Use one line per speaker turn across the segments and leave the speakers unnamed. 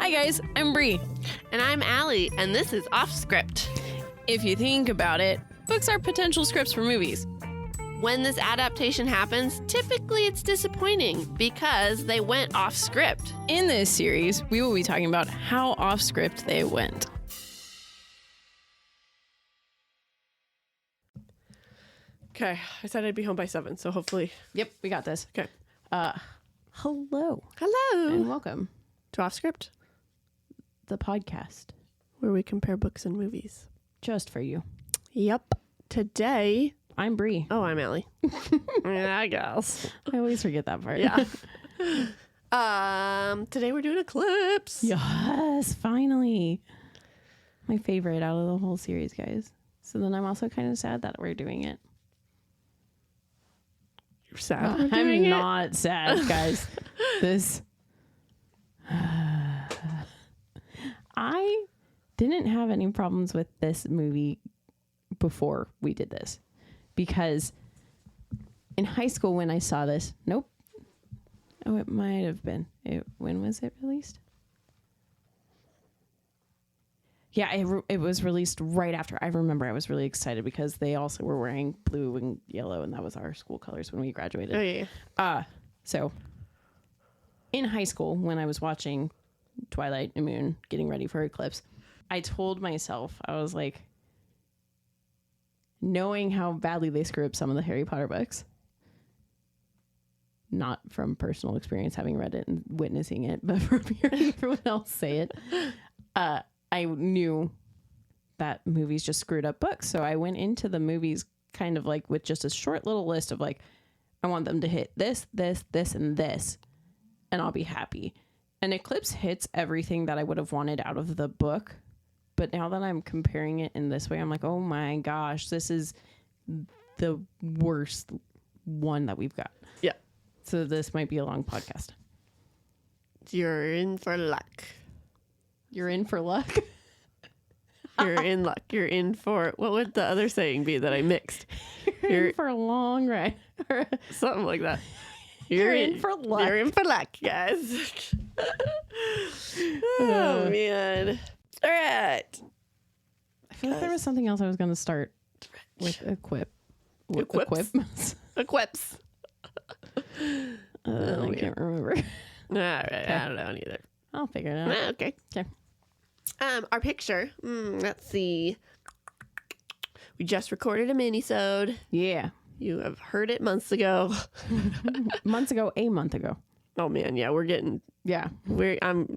Hi guys, I'm Bree.
And I'm Allie, and this is Offscript.
If you think about it, books are potential scripts for movies.
When this adaptation happens, typically it's disappointing because they went off script.
In this series, we will be talking about how off script they went.
Okay, I said I'd be home by 7, so hopefully.
Yep, we got this.
Okay.
Hello
Hello
and welcome
to Offscript,
the podcast
where we compare books and movies.
just for you.
Yep. Today.
I'm Bree.
Oh, I'm Allie. Yeah, I guess.
I always forget that part.
Yeah. Today we're doing Eclipse.
Yes, finally. My favorite out of the whole series, guys. So then I'm also kind of sad that we're doing it.
You're sad. we're
I'm
doing it?
not sad, guys. This. I didn't have any problems with this movie before we did this because in high school when I saw this, nope. Oh, it might have been. When was it released? Yeah, it was released right after. I remember I was really excited because they also were wearing blue and yellow, and that was our school colors when we graduated.
Oh, yeah.
So in high school, when I was watching Twilight and Moon, getting ready for Eclipse, I told myself, I was like, knowing how badly they screw up some of the Harry Potter books, not from personal experience, having read it and witnessing it, but from hearing everyone else say it, I knew that movies just screwed up books. So I went into the movies kind of like with just a short little list of like, I want them to hit this, this, this, and this, and I'll be happy. And Eclipse hits everything that I would have wanted out of the book. But now that I'm comparing it in this way, I'm like, oh my gosh, this is the worst one that we've got.
Yeah.
So this might be a long podcast.
You're in for luck.
You're in for luck.
You're in luck. You're in for, what would the other saying be that I mixed?
You're in for a long ride.
Something like that.
You're in for luck.
You're in for luck, guys. Oh, man. All right.
I feel like there was something else I was going to start with Equip.
Equips? Equips.
I can't remember.
All right. I don't know either.
I'll figure it out.
Okay.
Okay.
Our picture. Let's see. We just recorded a mini-sode.
Yeah.
You have heard it months ago.
A month ago.
Oh man, yeah, we're getting.
Yeah.
I'm.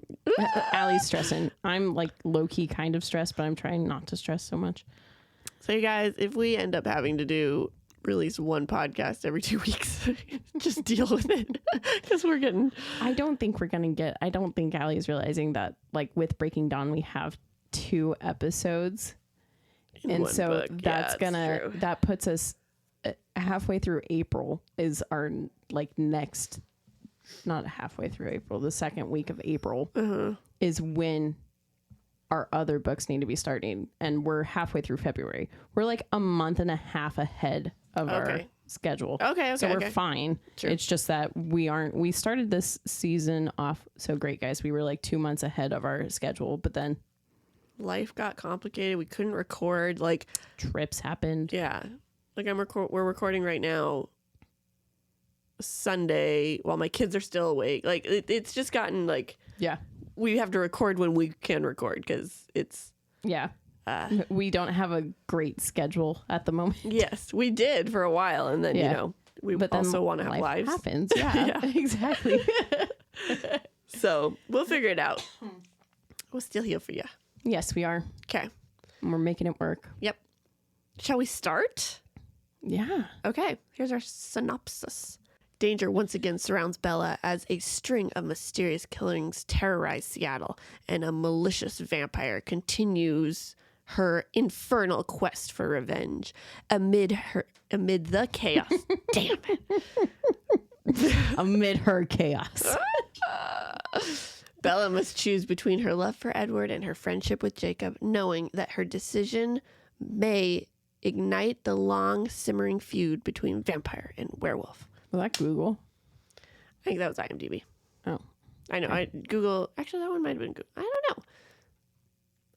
Allie's stressing. I'm like low-key kind of stressed, but I'm trying not to stress so much.
So you guys, if we end up having to release one podcast every 2 weeks, just deal with it because we're getting.
I don't think Allie's realizing that like with Breaking Dawn, we have 2 episodes. And so
book.
that's
true.
that puts us halfway through April is our like next, not halfway through April, the second week of April is when our other books need to be starting. And we're halfway through February. We're like a month and a half ahead of our schedule.
Okay.
So we're fine.
True.
It's just that we started this season off so great, guys. We were like 2 months ahead of our schedule, but then
Life got complicated. We couldn't record. Like
trips happened.
yeah, like we're recording right now. Sunday while my kids are still awake. Like it's just gotten like
Yeah.
we have to record when we can record because it's.
Yeah. We don't have a great schedule at the moment.
Yes, we did for a while, and then we
But then
also want to have
life
lives.
happens. Yeah. Exactly.
So we'll figure it out. We're still here for you.
Yes, we are.
Okay.
And we're making it work.
Yep. Shall we start?
Yeah.
Okay. Here's our synopsis. Danger once again surrounds Bella as a string of mysterious killings terrorize Seattle, and a malicious vampire continues her infernal quest for revenge amid the chaos. Damn it.
Amid her chaos.
Bella must choose between her love for Edward and her friendship with Jacob, knowing that her decision may ignite the long simmering feud between vampire and werewolf.
Was that Google?
I think that was IMDb.
Oh.
I know. I Google. Actually, that one might have been Google. I don't know.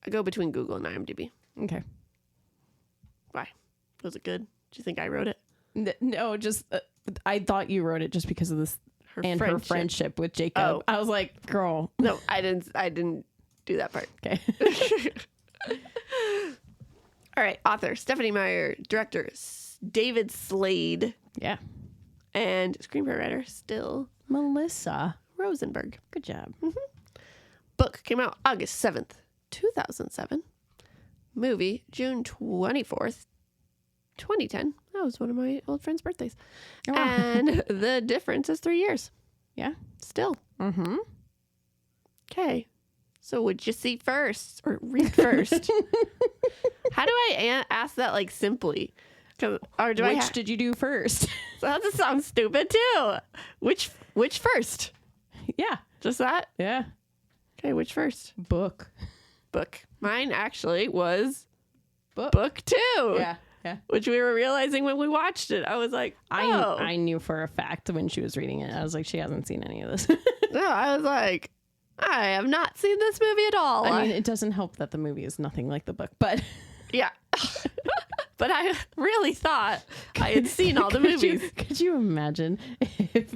I go between Google and IMDb.
Okay.
Why? Was it good? Do you think I wrote it?
No, just I thought you wrote it just because of this her friendship with Jacob.
Oh.
I was like, girl.
No, I didn't do that part.
Okay.
All right. Author Stephanie Meyer. Director David Slade.
Yeah.
And screenplay writer still
Melissa
Rosenberg.
Good job.
Book came out August 7th, 2007. Movie June 24th, 2010. That was one of my old friend's birthdays.
Oh.
And the difference is 3 years.
Yeah.
Still.
Mm-hmm.
Okay. So would you see first or read first? How do I ask that like simply? Or do
Which did you do first?
So that sounds stupid too. Which first?
Yeah.
Just that?
Yeah.
Okay, which first?
Book.
Mine actually was
Book.
book 2.
Yeah. Yeah.
Which we were realizing when we watched it. I was like, oh.
I knew for a fact when she was reading it. I was like, she hasn't seen any of this.
No, I was like, I have not seen this movie at all.
I mean, it doesn't help that the movie is nothing like the book, but
yeah. But I really thought I had seen all the movies.
Could you imagine if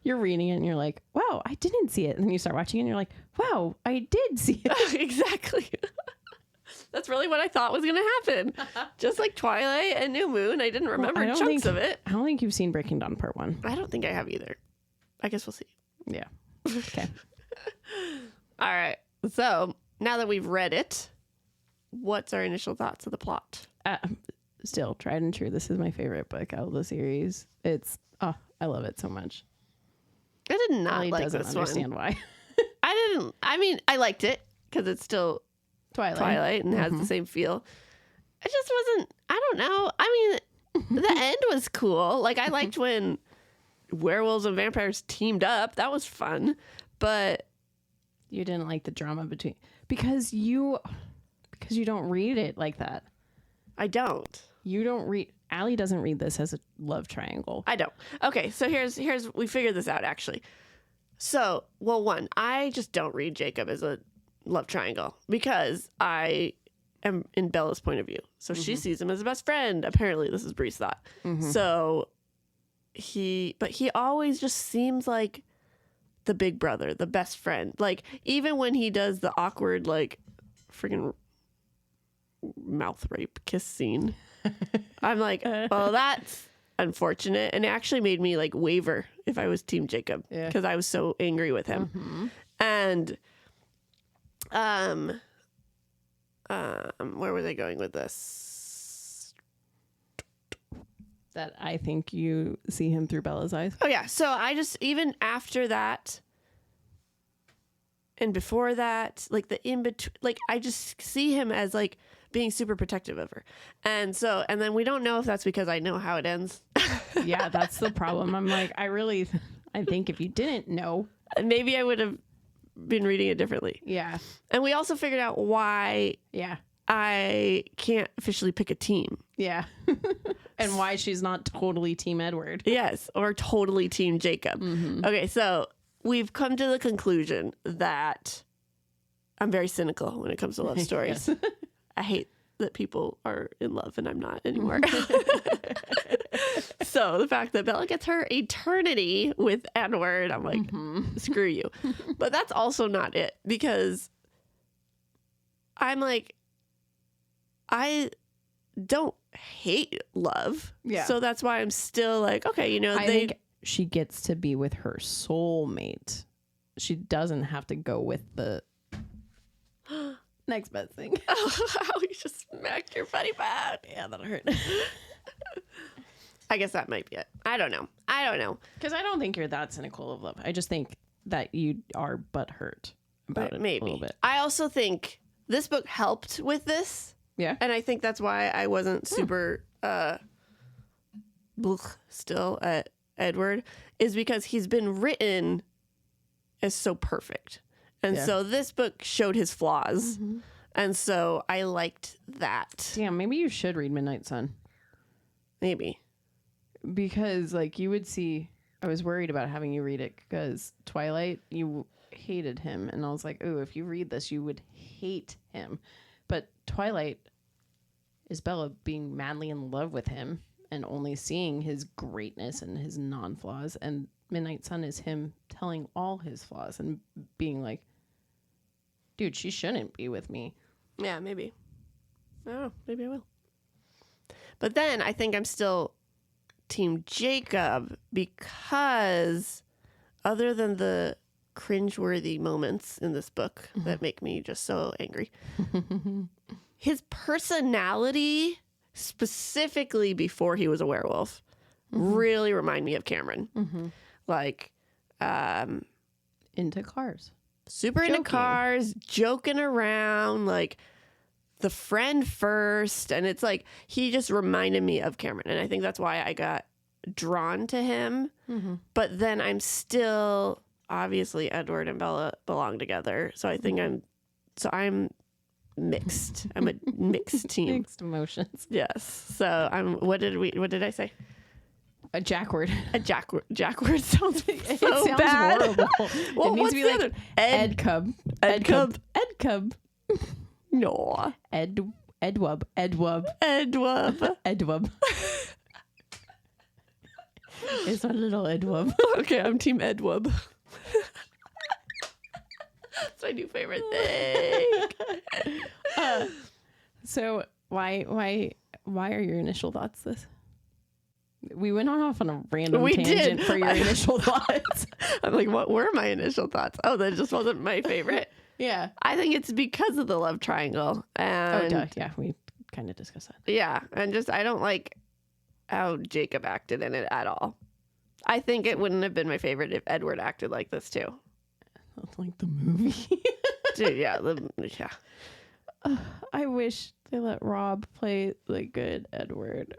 you're reading it and you're like, wow, I didn't see it. And then you start watching it and you're like, wow, I did see it.
Exactly. That's really what I thought was going to happen. Just like Twilight and New Moon, I didn't remember chunks of it.
I don't think you've seen Breaking Dawn Part 1.
I don't think I have either. I guess we'll see.
Yeah. Okay.
All right. So now that we've read it, what's our initial thoughts of the plot?
Still, tried and true. This is my favorite book out of the series. I love it so much.
I did not
Ellie
like
doesn't
this
understand
one.
why.
I mean, I liked it because it's still Twilight and has the same feel. It just wasn't, I don't know. I mean, the end was cool. Like, I liked when werewolves and vampires teamed up. That was fun. But
you didn't like the drama because you don't read it like that.
I don't.
You don't read. Allie doesn't read this as a love triangle.
I don't. Okay, so here's we figured this out actually. So, well, one, I just don't read Jacob as a love triangle because I am in Bella's point of view. So she sees him as a best friend. Apparently, this is Bree's thought. So he always just seems like the big brother, the best friend. Like even when he does the awkward like freaking mouth rape kiss scene, I'm like, well, that's unfortunate, and it actually made me like waver if I was Team Jacob because I was so angry with him. And where were they going with this?
That I think you see him through Bella's eyes.
Oh yeah, so I just even after that. And before that, like the in between, like I just see him as like being super protective of her. And then we don't know if that's because I know how it ends.
Yeah, that's the problem. I'm like, I think if you didn't know,
maybe I would have been reading it differently.
Yeah.
And we also figured out why I can't officially pick a team.
Yeah. And why she's not totally Team Edward.
Yes, or totally Team Jacob. Okay, so we've come to the conclusion that I'm very cynical when it comes to love stories. I hate that people are in love and I'm not anymore. So the fact that Bella gets her eternity with Edward, I'm like, screw you. But that's also not it because I'm like, I don't hate love.
Yeah.
So that's why I'm still like, okay,
I think she gets to be with her soulmate. She doesn't have to go with the next best thing.
Oh, you just smacked your funny butt.
Yeah, that'll hurt.
I guess that might be it. I don't know.
Because I don't think you're that cynical of love. I just think that you are butthurt about it
maybe.
a little bit.
I also think this book helped with this.
Yeah.
And I think that's why I wasn't super still at Edward, is because he's been written as so perfect. And so this book showed his flaws. And so I liked that.
Damn, maybe you should read Midnight Sun.
Maybe.
Because, like, you would see... I was worried about having you read it because Twilight, you hated him. And I was like, oh, if you read this, you would hate him. But Twilight is Bella being madly in love with him and only seeing his greatness and his non-flaws. And Midnight Sun is him telling all his flaws and being like, dude, she shouldn't be with me.
Yeah, maybe. I don't know. Maybe I will. But then I think I'm still Team Jacob because other than the cringeworthy moments in this book that make me just so angry, his personality, specifically before he was a werewolf, really remind me of Cameron. Like,
Into cars.
super into cars, joking around, like the friend first. And it's like, he just reminded me of Cameron. And I think that's why I got drawn to him. But then I'm still, obviously, Edward and Bella belong together. So I think I'm mixed. I'm a mixed team.
Mixed emotions.
Yes. So what did I say?
A jackward.
A jackward sounds
It
so
sounds
bad.
horrible.
Well,
it needs
what's
to be
the
like
other?
Ed Cub.
Ed Cub.
Ed Cub.
No.
Edwub.
Edwub.
Edwub. It's a little Edwub.
Okay, I'm Team Edwub. That's my new favorite thing.
So why are your initial thoughts this? We went off on a random tangent for your initial thoughts.
I'm like, what were my initial thoughts? Oh, that just wasn't my favorite.
Yeah.
I think it's because of the love triangle. And
Yeah, we kind of discussed that.
yeah, and just I don't like how Jacob acted in it at all. I think it wouldn't have been my favorite if Edward acted like this too.
Like the movie.
Dude, yeah.
I wish they let Rob play the good Edward.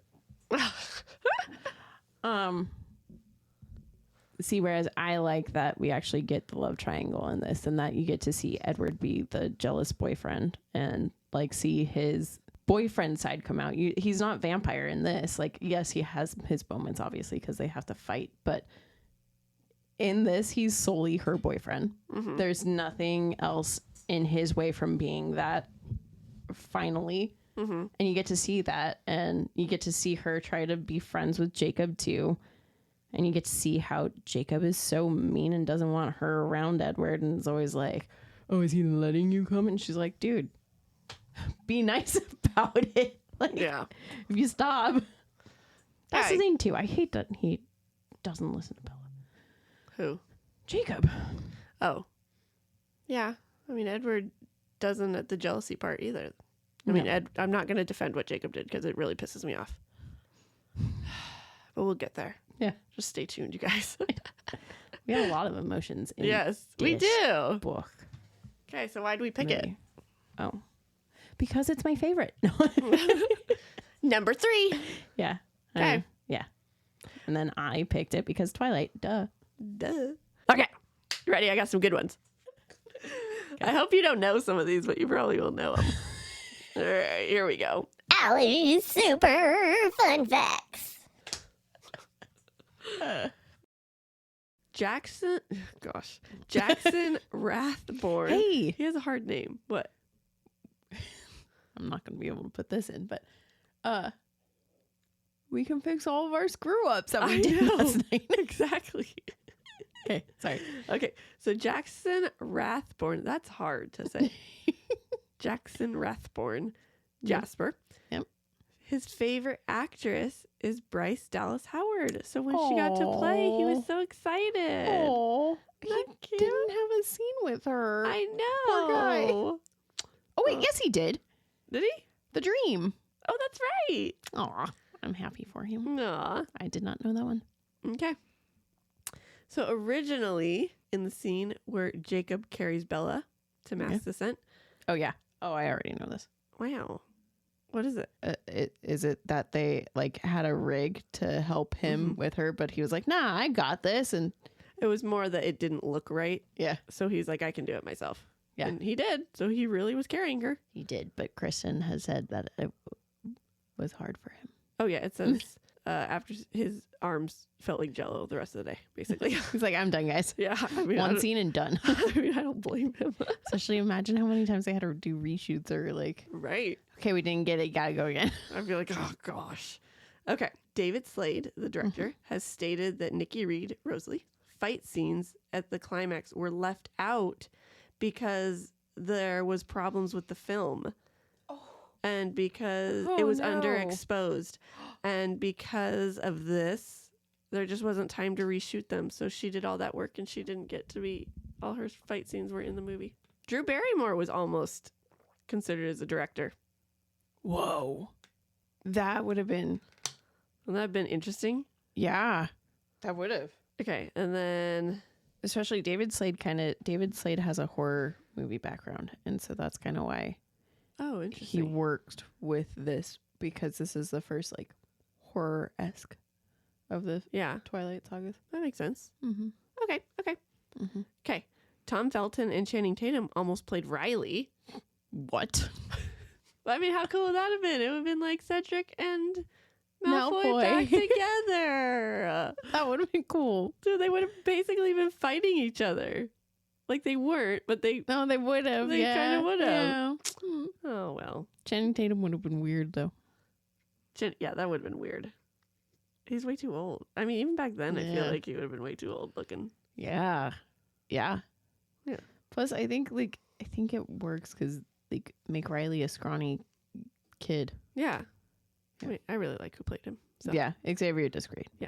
See, whereas I like that we actually get the love triangle in this, and that you get to see Edward be the jealous boyfriend and like see his boyfriend side come out. He's not vampire in this. Like, yes, he has his moments obviously because they have to fight, but in this he's solely her boyfriend. There's nothing else in his way from being that finally. And you get to see that, and you get to see her try to be friends with Jacob too. And you get to see how Jacob is so mean and doesn't want her around Edward, and is always like, oh, is he letting you come? And she's like, dude, be nice about it. Like,
Yeah.
if you stop. That's the
Hey.
thing too. I hate that he doesn't listen to Bella.
Who?
Jacob.
Oh. Yeah. I mean, Edward doesn't at the jealousy part either. I mean, I'm not going to defend what Jacob did because it really pisses me off. But we'll get there.
Yeah.
Just stay tuned, you guys.
We have a lot of emotions in
Yes, we
this
do.
book.
Okay, so why do we pick it?
Movie. Oh. Because it's my favorite.
Number 3.
Yeah.
Okay.
Yeah. And then I picked it because Twilight. Duh.
Duh. Okay. You ready? I got some good ones. I hope you don't know some of these, but you probably will know them. All right, here we go.
Allie's super fun facts.
Jackson Rathborn.
Hey.
He has a hard name. What?
I'm not going to be able to put this in, but we can fix all of our screw ups that we did last night.
Exactly.
Okay. Sorry.
Okay, so Jackson Rathborn. That's hard to say. Jackson Rathborn. Jasper.
Yep.
His favorite actress is Bryce Dallas Howard. So when she got to play, he was so excited.
Oh, he
Not cute?
didn't have a scene with her.
I know.
Poor guy. Oh, wait. Yes, he did.
Did he?
The Dream.
Oh, that's right.
Aw. I'm happy for him.
Aw.
I did not know that one.
Okay. So originally in the scene where Jacob carries Bella to mass descent.
Oh, yeah. Oh, I already know this.
Wow. What is it?
Is it that they like had a rig to help him with her, but he was like, nah, I got this. And
It was more that it didn't look right.
yeah,
So he's like, I can do it myself.
Yeah.
And he did. So he really was carrying her.
he did. But Kristen has said that it was hard for him.
Oh, yeah. It says after his arms felt like jello the rest of the day, basically.
He's like, I'm done, guys.
Yeah. I mean,
One scene and done.
I mean, I don't blame him.
Especially imagine how many times they had to do reshoots or like,
Right.
okay, we didn't get it, gotta go again.
I'd be like, oh, gosh. Okay. David Slade, the director, has stated that Nikki Reed, Rosalie, fight scenes at the climax were left out because there was problems with the film. And because it was underexposed. And because of this, there just wasn't time to reshoot them. So she did all that work and she didn't get to be, all her fight scenes were in the movie. Drew Barrymore was almost considered as a director.
Whoa. That would have been.
Wouldn't that have been interesting?
Yeah. That would have.
Okay. And then.
Especially David Slade has a horror movie background. And so that's kind of why.
Oh,
He
interesting.
worked with this because this is the first like horror-esque of the Twilight sagas.
That makes sense.
Mm-hmm.
Okay.
Mm-hmm.
Okay. Tom Felton and Channing Tatum almost played Riley.
What?
I mean, how cool would that have been? It would have been like Cedric and Malfoy
Malfoy.
back together.
That would have been cool.
So they would have basically been fighting each other. Like they weren't, but they...
No, they would have.
They kinda would have.
Yeah.
Oh, well.
Channing Tatum would have been weird though.
Yeah, that would have been weird. He's way too old. I mean, even back then, I feel
Yeah.
like he would have been way too old looking.
Yeah. Yeah.
Yeah.
Plus, I think it works because they make Riley a scrawny kid.
Yeah.
Yeah.
I mean, I really like who played him. So.
Yeah, Xavier does great.
Yeah.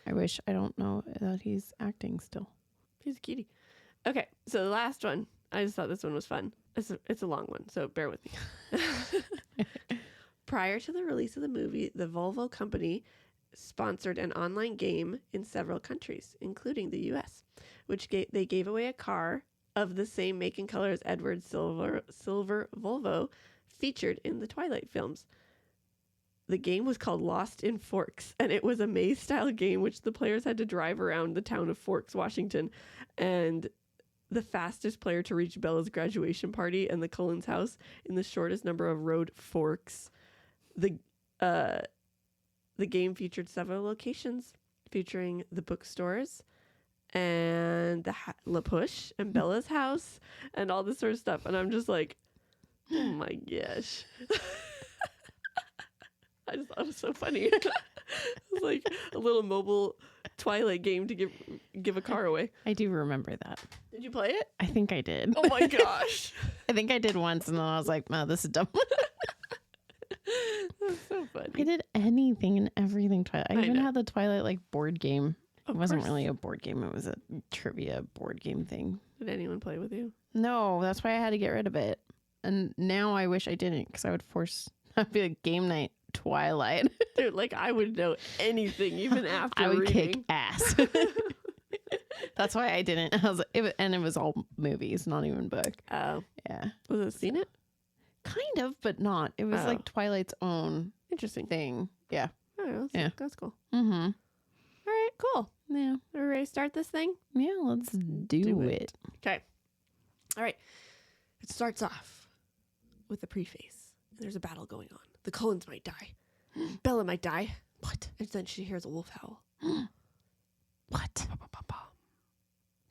I don't know that he's acting still.
He's a cutie. Okay, so the last one. I just thought this one was fun. It's a long one, so bear with me. Prior to the release of the movie, the Volvo company sponsored an online game in several countries, including the U.S., which they gave away a car of the same make and color as Edward's silver Volvo featured in the Twilight films. The game was called Lost in Forks, and it was a maze-style game which the players had to drive around the town of Forks, Washington, and the fastest player to reach Bella's graduation party and the Cullens house in the shortest number of road forks. The game featured several locations, featuring the bookstores and the La Push and Bella's house and all this sort of stuff. And I'm just like, oh my gosh. I just thought it was so funny. It was like a little mobile Twilight game to give a car away.
I do remember that.
Did you play it?
I think I did.
Oh my gosh.
I think I did once, and then I was like, "Oh, this is dumb."
That's so funny.
I did anything and everything Twilight. I even
know.
had the Twilight like board game.
Of
It wasn't
course.
really a board game. It was a trivia board game thing.
Did anyone play with you?
No, that's why I had to get rid of it. And now I wish I didn't, because I would I'd be like game night Twilight.
Dude, like I would know anything even after
I would
reading.
kick ass. That's why I didn't. It was all movies, not even book.
Oh,
Yeah,
was it seen it?
kind of, but not. It was
Oh.
like Twilight's own
Interesting.
thing. Yeah.
Oh,
Yeah.
that's cool.
Mm-hmm.
All right, cool.
Yeah.
Are we ready to start this thing?
Yeah. Let's do it.
Okay. All right. It starts off with a preface. There's a battle going on. The Cullens might die. Bella might die.
What?
And then she hears a wolf howl.
What?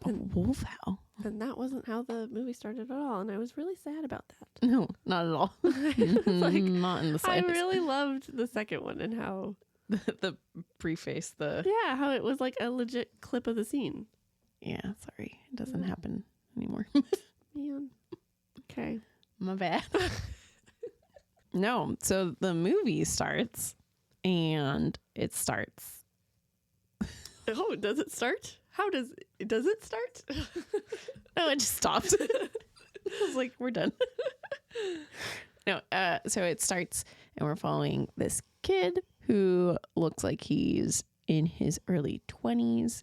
A
And-
wolf howl?
And that wasn't how the movie started at all. And I was really sad about that.
No, not at all.
It's like,
Not in the
I
slightest.
really loved the second one and how,
the preface.
how it was like a legit clip of the scene.
Yeah. Sorry, it doesn't
Yeah.
happen anymore.
Man. Okay.
My bad. No, so the movie starts, and it starts.
Oh, does it start? How does it start?
No, it just stopped. I was like, we're done. No, so it starts, and we're following this kid who looks like he's in his early 20s,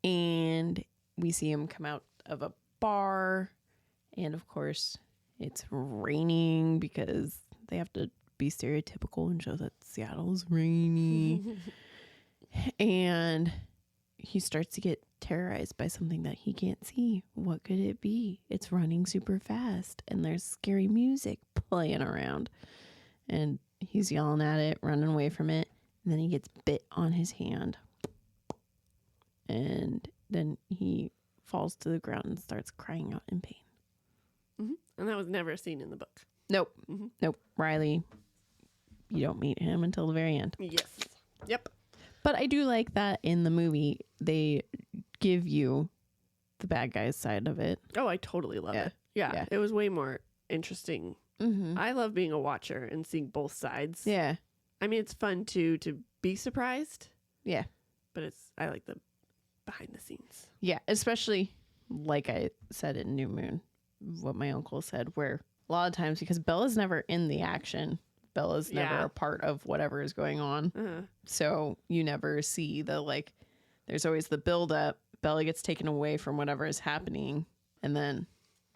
and we see him come out of a bar, and of course, it's raining because they have to be stereotypical and show that Seattle's rainy. And he starts to get terrorized by something that he can't see. What could it be? It's running super fast, and there's scary music playing around. And he's yelling at it, running away from it. And then he gets bit on his hand. And then he falls to the ground and starts crying out in pain.
Mm-hmm. And that was never seen in the book.
Nope.
Mm-hmm.
Nope. Riley, you don't meet him until the very end.
Yes. Yep.
But I do like that in the movie, they give you the bad guy's side of it.
Oh, I totally love
Yeah.
it. Yeah,
Yeah.
it was way more interesting.
Mm-hmm.
I love being a watcher and seeing both sides.
Yeah.
I mean, it's fun too to be surprised,
Yeah.
but I like the behind the scenes.
Yeah. Especially, like I said in New Moon, what my uncle said, where a lot of times, because Bella's never in the action, Bella's never
Yeah.
a part of whatever is going on.
Uh-huh.
So you never see the, like, there's always the build up. Bella gets taken away from whatever is happening. And then,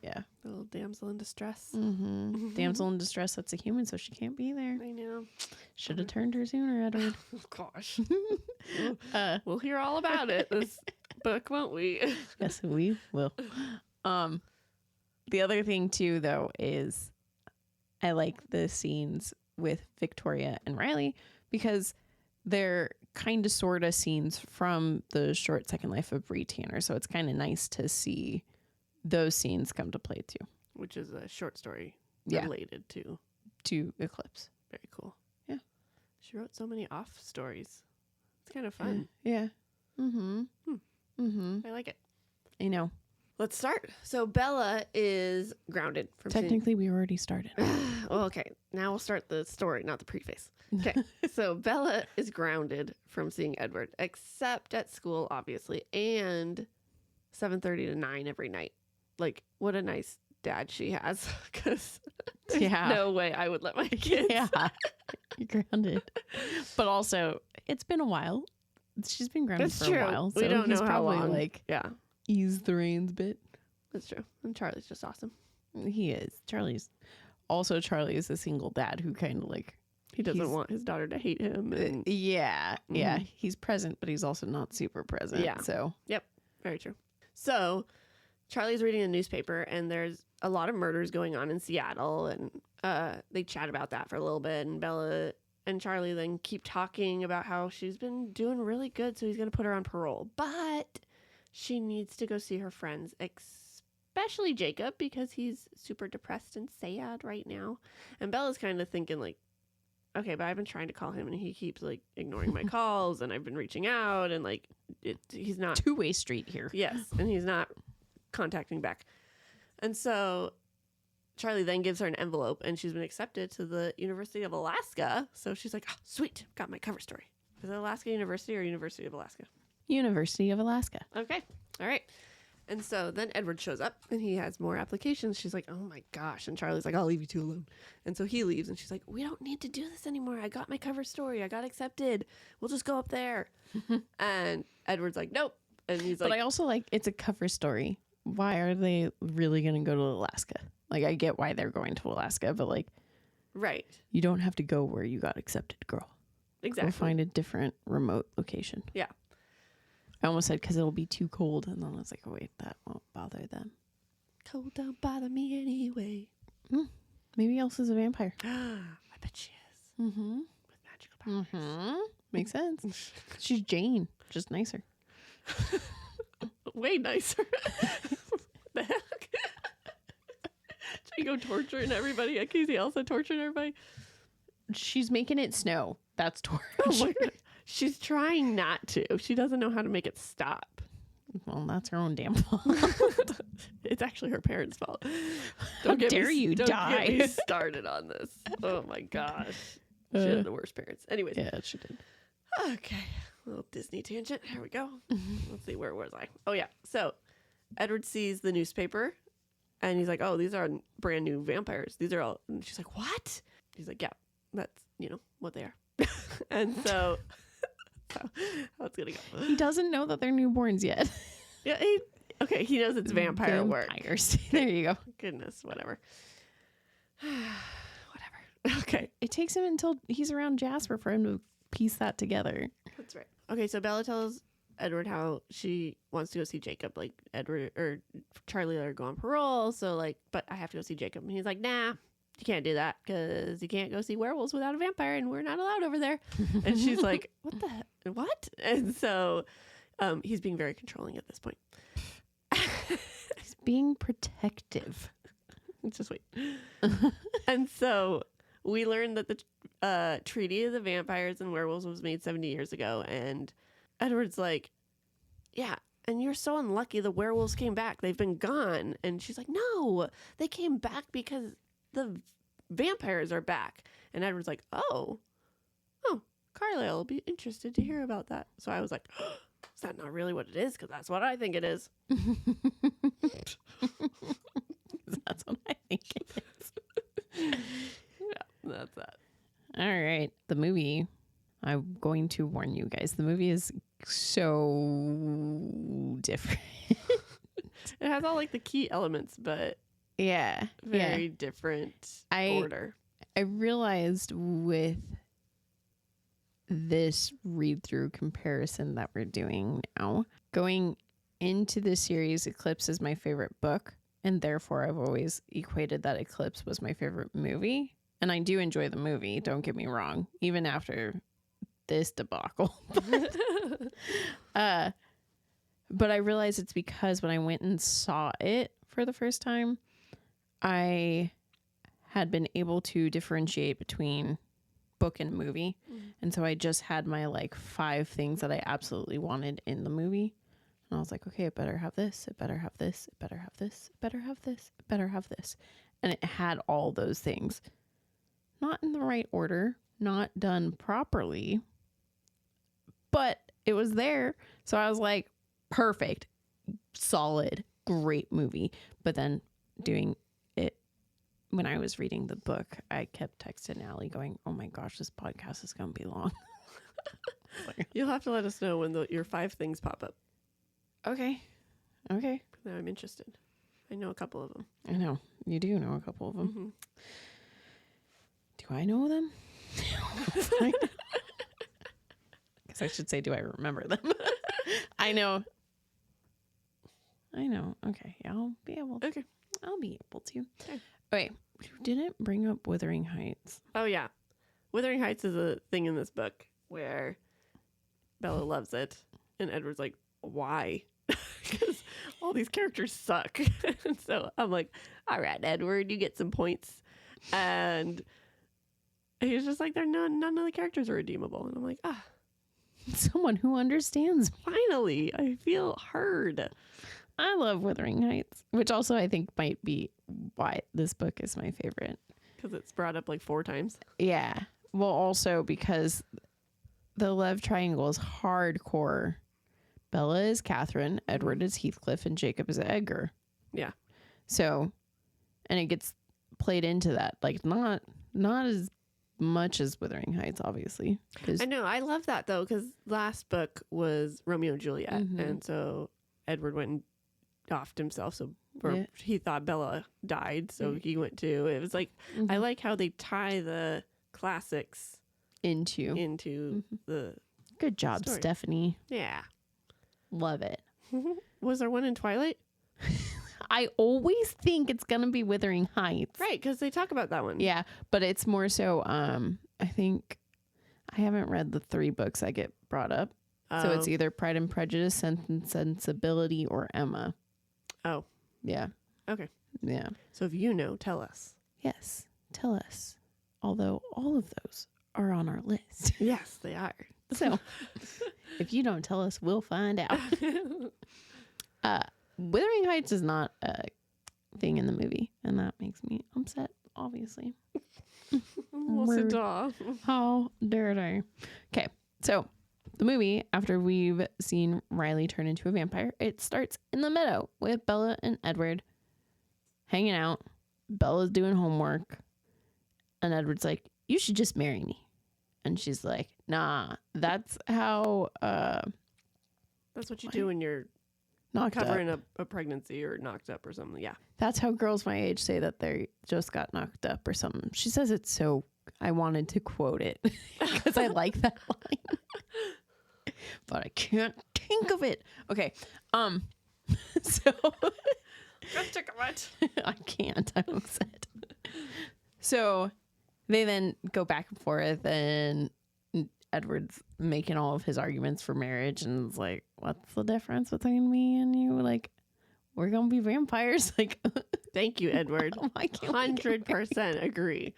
yeah.
The little damsel in distress.
Mm-hmm. Damsel in distress, that's a human, so she can't be there.
I know.
Should have turned her sooner, Edward.
Oh, gosh. We'll hear all about it this book, won't we?
Yes, we will. The other thing, too, though, is I like the scenes with Victoria and Riley because they're kind of sort of scenes from the short Second Life of Bree Tanner. So it's kind of nice to see those scenes come to play, too.
Which is a short story
Yeah.
related to.
Eclipse.
Very cool.
Yeah.
She wrote so many off stories. It's kind of fun.
Yeah. Mm-hmm.
I like it.
I know.
Let's start. So Bella is grounded from seeing-
Technically, we already started.
Well, okay. Now we'll start the story, not the preface. Okay. So Bella is grounded from seeing Edward, except at school, obviously, and 7:30 to 9 every night. Like, what a nice dad she has. Because there's
Yeah.
no way I would let my kids.
Yeah. You're grounded. But also, it's been a while. She's been grounded
That's
for
true.
a while. So
We don't
he's
know how
probably
long.
like
Yeah,
ease the reins a bit.
that's true. And Charlie's just awesome.
He is. Charlie is a single dad who kind of like
He doesn't
He's-
want his daughter to hate him. And
yeah. He's present, but he's also not super present.
Yeah.
So
very true. So Charlie's reading a newspaper, and there's a lot of murders going on in Seattle, and they chat about that for a little bit. And Bella and Charlie then keep talking about how she's been doing really good, so he's going to put her on parole. But she needs to go see her friends, especially Jacob, because he's super depressed and sad right now. And Bella's kind of thinking like, okay, but I've been trying to call him, and he keeps like ignoring my calls, and I've been reaching out, and like he's not.
two-way street here.
Yes, and he's not contacting back. And so Charlie then gives her an envelope, and she's been accepted to the University of Alaska. So she's like, oh, sweet, got my cover story. Is it Alaska University or University of Alaska?
University of Alaska.
Okay, all right. And so then Edward shows up, and he has more applications. She's like, oh my gosh. And Charlie's like, I'll leave you two alone. And so he leaves, and she's like, we don't need to do this anymore. I got my cover story. I got accepted. We'll just go up there. And Edward's like, nope. And he's like,
But I also like it's a cover story. Why are they really going to go to Alaska? Like, I get why they're going to Alaska, but like,
right.
you don't have to go where you got accepted, girl.
Exactly.
Go find a different remote location.
Yeah.
I almost said because it'll be too cold, and then I was like, oh, wait, that won't bother them.
Cold don't bother me anyway.
Maybe Elsa's a vampire.
I bet she is.
Mm-hmm.
With magical powers.
Mm-hmm. Makes sense. She's Jane, just nicer.
Way nicer. The heck? Go torturing everybody. I can see Elsa torturing everybody.
She's making it snow. That's torture.
Oh my God. She's trying not to. She doesn't know how to make it stop.
Well, that's her own damn fault.
It's actually her parents' fault.
How dare you
don't
die.
Get me started on this. Oh my gosh. She had the worst parents. Anyways.
Yeah, she did.
Okay. A little Disney tangent. Here we go. Let's see. Where was I? Oh, yeah. So Edward sees the newspaper, and he's like, oh, these are brand new vampires. These are all. And she's like, what? He's like, yeah, that's, what they are. And so how it's going to go.
He doesn't know that they're newborns yet.
Yeah. He knows it's vampire work.
Vampires. There you go.
Goodness, whatever. Whatever. Okay.
It takes him until he's around Jasper for him to piece that together.
That's right. Okay, so Bella tells Edward how she wants to go see Jacob. Like, Edward or Charlie let her go on parole. So, like, but I have to go see Jacob. And he's like, nah, you can't do that because you can't go see werewolves without a vampire and we're not allowed over there. And she's like, what? And so he's being very controlling at this point.
He's being protective.
Just wait. And so we learned that the Treaty of the Vampires and Werewolves was made 70 years ago. And Edward's like, yeah, and you're so unlucky the werewolves came back. They've been gone. And she's like, no, they came back because the vampires are back. And Edward's like, oh, Carlisle will be interested to hear about that. So I was like, is that not really what it is? Because that's what I think it is.
That's what I think it is.
Yeah, that's that.
All right. The movie, I'm going to warn you guys, the movie is so different.
It has all like the key elements, but
Yeah.
very different order.
I realized with this read through comparison that we're doing now, going into the series, Eclipse is my favorite book. And therefore, I've always equated that Eclipse was my favorite movie. And I do enjoy the movie, don't get me wrong, even after this debacle. But I realized it's because when I went and saw it for the first time, I had been able to differentiate between book and movie. And so I just had my like 5 things that I absolutely wanted in the movie. And I was like, okay, it better have this, it better have this, it better have this, it better have this, it better have this. And it had all those things. Not in the right order, not done properly, but it was there. So I was like, perfect, solid, great movie. But then doing it, when I was reading the book, I kept texting Allie going, oh my gosh, this podcast is going to be long.
You'll have to let us know when your 5 things pop up.
Okay. Now
I'm interested. I know a couple of them.
I know. You do know a couple of them.
Mm-hmm.
Do I know them? Guess I should say, do I remember them? I know. Okay. Yeah, I'll be able to.
Okay.
I'll be able to.
Okay.
Wait, you didn't bring up Wuthering Heights.
Oh, yeah. Wuthering Heights is a thing in this book where Bella loves it. And Edward's like, why? Because all these characters suck. And so I'm like, all right, Edward, you get some points. And he's just like, none of the characters are redeemable. And I'm like,
Someone who understands me.
finally, I feel heard.
I love Wuthering Heights, which also I think might be why this book is my favorite.
Because it's brought up like 4 times.
Yeah. Well, also because the love triangle is hardcore. Bella is Catherine, Edward is Heathcliff, and Jacob is Edgar.
Yeah.
So, and it gets played into that, like not as much as Wuthering Heights, obviously.
I know. I love that though, because last book was Romeo and Juliet,
Mhm.
and so Edward went and offed himself. So
Yeah.
he thought Bella died, so he went too. It was like I like how they tie the classics into the
Good job,
story.
Stephanie.
Yeah.
Love it.
Was there one in Twilight?
I always think it's gonna be Wuthering Heights.
Right, because they talk about that one.
Yeah, but it's more so. I think I haven't read the 3 books that get brought up, so it's either Pride and Prejudice, Sense and Sensibility, or Emma.
Oh.
Yeah.
Okay.
Yeah.
So if you know, tell us.
Yes. Tell us. Although all of those are on our list.
Yes, they are.
So if you don't tell us, we'll find out. Wuthering Heights is not a thing in the movie, and that makes me upset, obviously. Rude. How dare they? Okay, so the movie, after we've seen Riley turn into a vampire, it starts in the meadow with Bella and Edward hanging out. Bella's doing homework, and Edward's like, you should just marry me. And she's like, nah, that's how
That's what you do when you're
knocked
covering
up.
a pregnancy or knocked up or something. Yeah.
That's how girls my age say that they just got knocked up or something. She says it so I wanted to quote it because I like that line. But I can't think of it. Okay. So
Just took a much.
I can't. I'm upset. So they then go back and forth, and Edward's making all of his arguments for marriage, and it's like, what's the difference between me and you? Like, we're gonna be vampires. Like,
Thank you, Edward.
why can't we get
100% agree.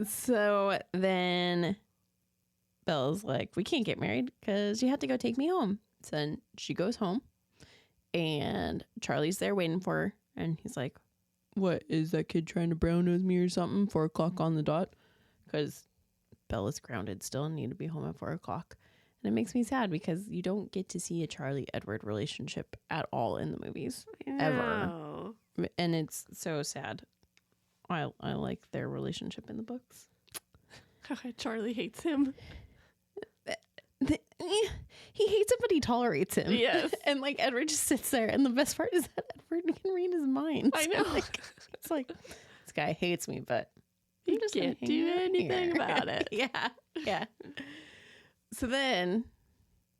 So then Bella's like, we can't get married because you have to go take me home. So then she goes home, and Charlie's there waiting for her, and he's like, what, is that kid trying to brown nose me or something? 4 o'clock on the dot? Because Bella's grounded still and need to be home at 4 o'clock. And it makes me sad because you don't get to see a Charlie-Edward relationship at all in the movies. Ever.
No.
And it's so sad. I like their relationship in the books.
Charlie hates him.
He hates him, but he tolerates him.
Yes.
And like Edward just sits there, and the best part is that Edward can read his mind.
I know.
It's like, this guy hates me, but
He
I'm just gonna
can't
hang
do
out
anything
here.
about it.
Yeah. So then,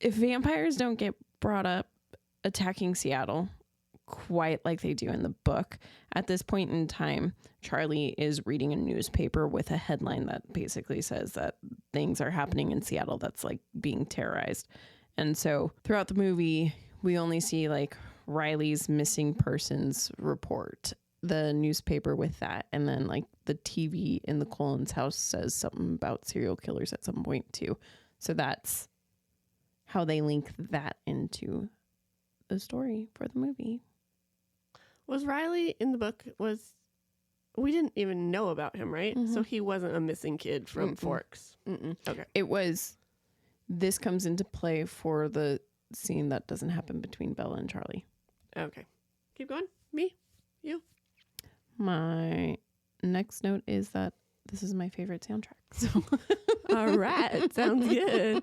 if vampires don't get brought up attacking Seattle quite like they do in the book, at this point in time, Charlie is reading a newspaper with a headline that basically says that things are happening in Seattle that's like being terrorized. And so throughout the movie, we only see like Riley's missing persons report, the newspaper with that, and then like the TV in the Collins house says something about serial killers at some point too. So that's how they link that into the story for the movie.
Was Riley in the book? We didn't even know about him, right?
Mhm.
So he wasn't a missing kid from Forks. Okay.
It was, this comes into play for the scene that doesn't happen between Bella and Charlie.
Okay. Keep going. Me? You?
My next note is that this is my favorite soundtrack. So
All right. Sounds good.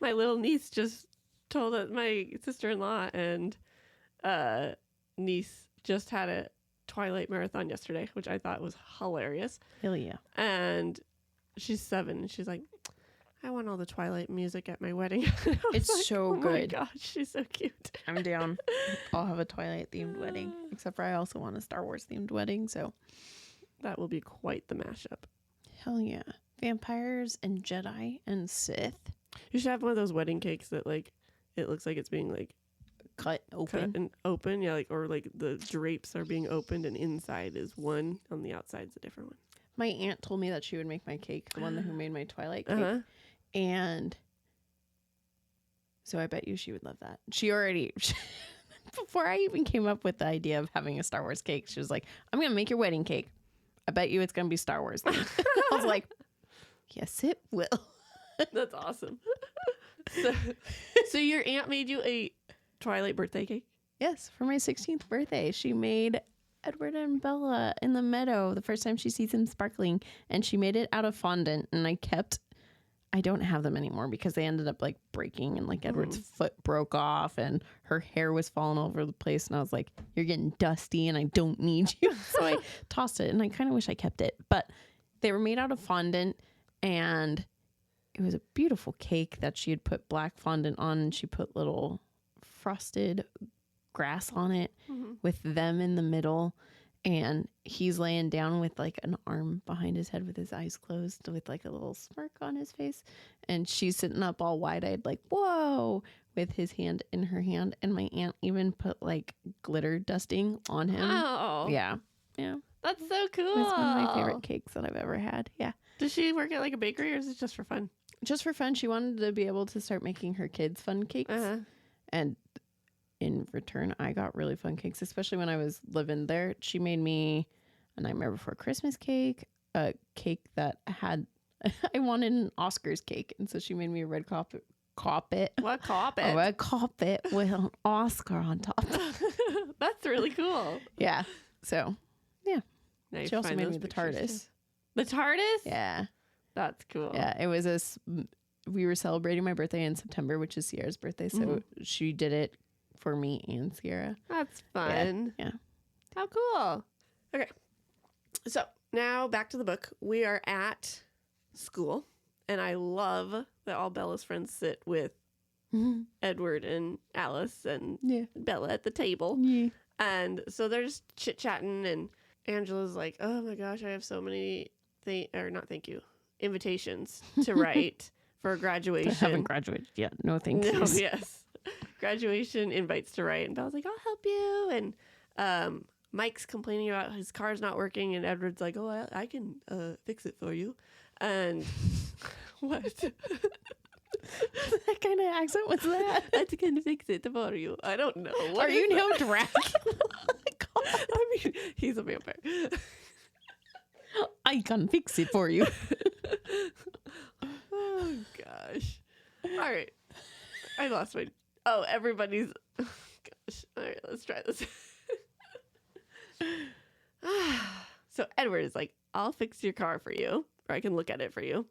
My little niece just told us, my sister-in-law and niece just had a Twilight marathon yesterday, which I thought was hilarious.
hell yeah.
And she's 7, and she's like, I want all the Twilight music at my wedding. I was
It's so
oh my
good.
gosh, she's so cute.
I'm down. I'll have a Twilight themed wedding, except for I also want a Star Wars themed wedding. So
That will be quite the mashup.
hell yeah. Vampires and Jedi and Sith
You should have one of those wedding cakes that like it looks like it's being like
cut open.
cut and open, yeah, like or like the drapes are being opened and inside is one, on the outside's a different one.
My aunt told me that she would make my cake, the one who made my Twilight cake.
Uh-huh.
And so I bet you she would love that. She already, before I even came up with the idea of having a Star Wars cake, she was like, I'm going to make your wedding cake. I bet you it's going to be Star Wars themed. I was like, yes, it will.
That's awesome. So your aunt made you a Twilight birthday cake?
Yes, for my 16th birthday, she made Edward and Bella in the meadow the first time she sees them sparkling, and she made it out of fondant, and I don't have them anymore because they ended up like breaking, and like Edward's foot broke off and her hair was falling all over the place, and I was like, you're getting dusty and I don't need you. So I tossed it, and I kind of wish I kept it, but they were made out of fondant, and it was a beautiful cake that she had put black fondant on, and she put little frosted grass on it with them in the middle, and he's laying down with like an arm behind his head with his eyes closed with like a little smirk on his face, and she's sitting up all wide-eyed like whoa with his hand in her hand, and my aunt even put like glitter dusting on him.
Oh,
Yeah
that's so cool.
it's one of my favorite cakes that I've ever had. Yeah,
Does she work at like a bakery, or is it just for fun?
just for fun. She wanted to be able to start making her kids fun cakes. And in return, I got really fun cakes, especially when I was living there. She made me a Nightmare Before Christmas cake, a cake that had, I wanted an Oscars cake. And so she made me a red carpet.
What carpet?
A red carpet with an Oscar on top.
That's really cool.
Yeah. So, yeah.
Now you
She also
find
made
those
me the
pictures,
TARDIS.
too. The TARDIS?
Yeah.
That's cool.
Yeah. It was we were celebrating my birthday in September, which is Sierra's birthday. So she did it for me and Sierra.
That's fun.
Yeah.
How cool. Okay. So now back to the book. We are at school, and I love that all Bella's friends sit with Edward and Alice and
Yeah.
Bella at the table.
Yeah.
And so they're just chit-chatting, and Angela's like, oh my gosh, I have so many invitations to write for graduation.
I haven't graduated yet. No, thank you.
No, yes. Graduation invites to write. And Bella's like, I'll help you. And Mike's complaining about his car's not working. And Edward's like, oh, I can fix it for you. And what?
What kind of accent was that?
I can fix it for you. I don't know. What
Are you no Dracula?
I mean, he's a vampire.
I can fix it for you.
Oh, gosh. All right. I lost my... Oh, everybody's... Gosh. All right, let's try this. So Edward is like, I'll fix your car for you, or I can look at it for you.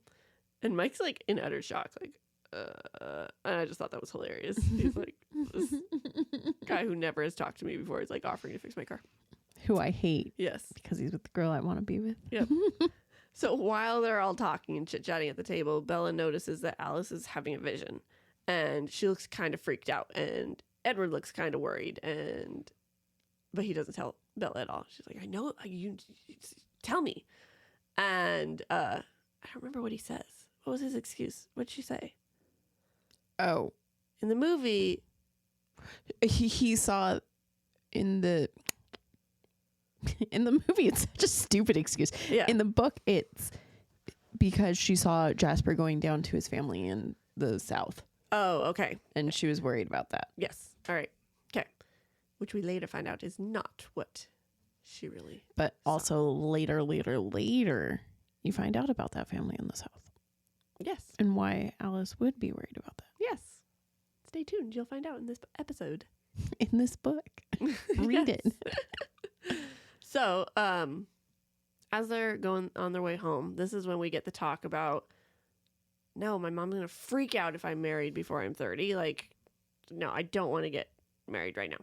And Mike's like in utter shock, like, and I just thought that was hilarious. He's like, this guy who never has talked to me before is like offering to fix my car.
Who I hate.
Yes.
Because he's with the girl I want to be with.
Yep. So while they're all talking and chit-chatting at the table, Bella notices that Alice is having a vision. And she looks kind of freaked out. And Edward looks kind of worried. But he doesn't tell Bella at all. She's like, I know, you tell me. And I don't remember what he says. What was his excuse? What'd she say?
Oh.
In the movie...
He saw in the movie, it's such a stupid excuse.
Yeah.
In the book, it's because she saw Jasper going down to his family in the South.
Oh, okay.
And she was worried about that.
Yes. All right. Okay. Which we later find out is not what she really...
But also later, you find out about that family in the South.
Yes.
And why Alice would be worried about that.
Yes. Stay tuned. You'll find out in this episode.
In this book. Read it.
So, as they're going on their way home, this is when we get the talk about, no, my mom's going to freak out if I'm married before I'm 30. Like, no, I don't want to get married right now.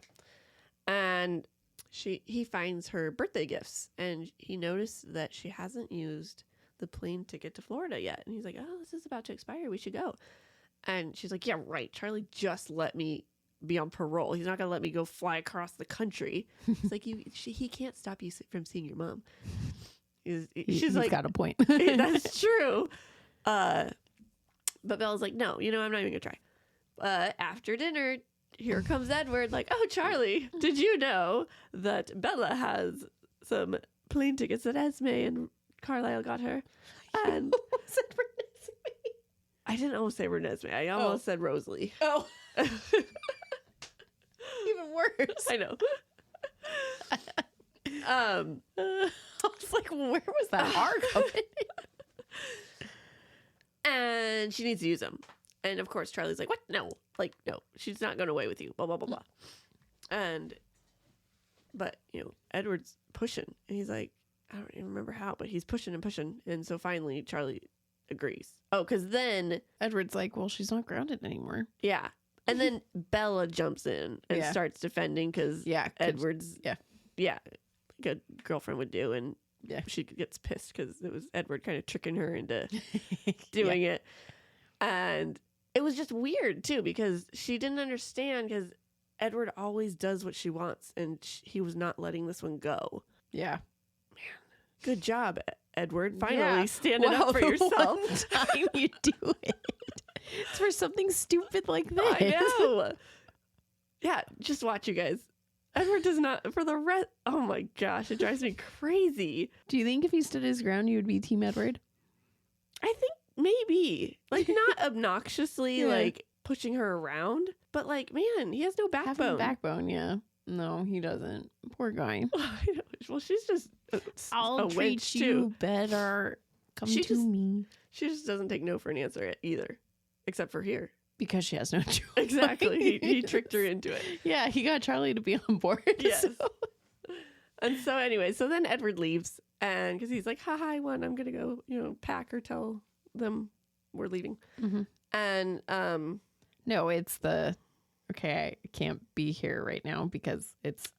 And he finds her birthday gifts, and he noticed that she hasn't used the plane ticket to Florida yet. And he's like, oh, this is about to expire. We should go. And she's like, yeah, right. Charlie just let me be on parole. He's not going to let me go fly across the country. It's like, he can't stop you from seeing your mom. She's like,
got a point.
That's true. But Bella's like, no, I'm not even going to try. After dinner, here comes Edward. Like, oh, Charlie, did you know that Bella has some plane tickets that Esme and Carlisle got her? And I didn't almost say Renesmee. I almost said Rosalie.
Oh. Even worse.
I know.
I was like, where was that R coming?
And she needs to use them. And of course, Charlie's like, what? No. Like, no, she's not going away with you. Blah, blah, blah, blah. But, Edward's pushing. And he's like, I don't even remember how, but he's pushing and pushing. And so finally, Charlie agrees. Oh, because then
Edward's like, well, she's not grounded anymore.
Yeah. And then Bella jumps in and
Yeah.
starts defending because Edward's,
yeah,
good girlfriend would do. And
Yeah.
she gets pissed because it was Edward kind of tricking her into doing it. And it was just weird, too, because she didn't understand because Edward always does what she wants. And he was not letting this one go.
Yeah.
Good job, Edward. Finally standing
Wow,
up for
the
yourself.
one time you do it. It's for something stupid like this.
I know. Yeah, just watch, you guys. Edward does not, for the rest, oh my gosh, it drives me crazy.
Do you think if he stood his ground, you would be Team Edward?
I think maybe. Like, not obnoxiously,
Yeah.
like, pushing her around, but, like, man, he has no
Having
backbone.
backbone, yeah. No, he doesn't. Poor guy.
I know. Well, she's just
I'll
a
treat
wench,
you
too.
better. Come
She
to
just-
me.
She just doesn't take no for an answer either, except for here.
Because she has no choice.
Exactly. He tricked her into it.
Yeah, he got Charlie to be on board.
Yes.
so-
And so anyway, so then Edward leaves, and because he's like, haha, I won. I'm going to go, pack or tell them we're leaving.
Mhm.
And
No, it's okay, I can't be here right now because it's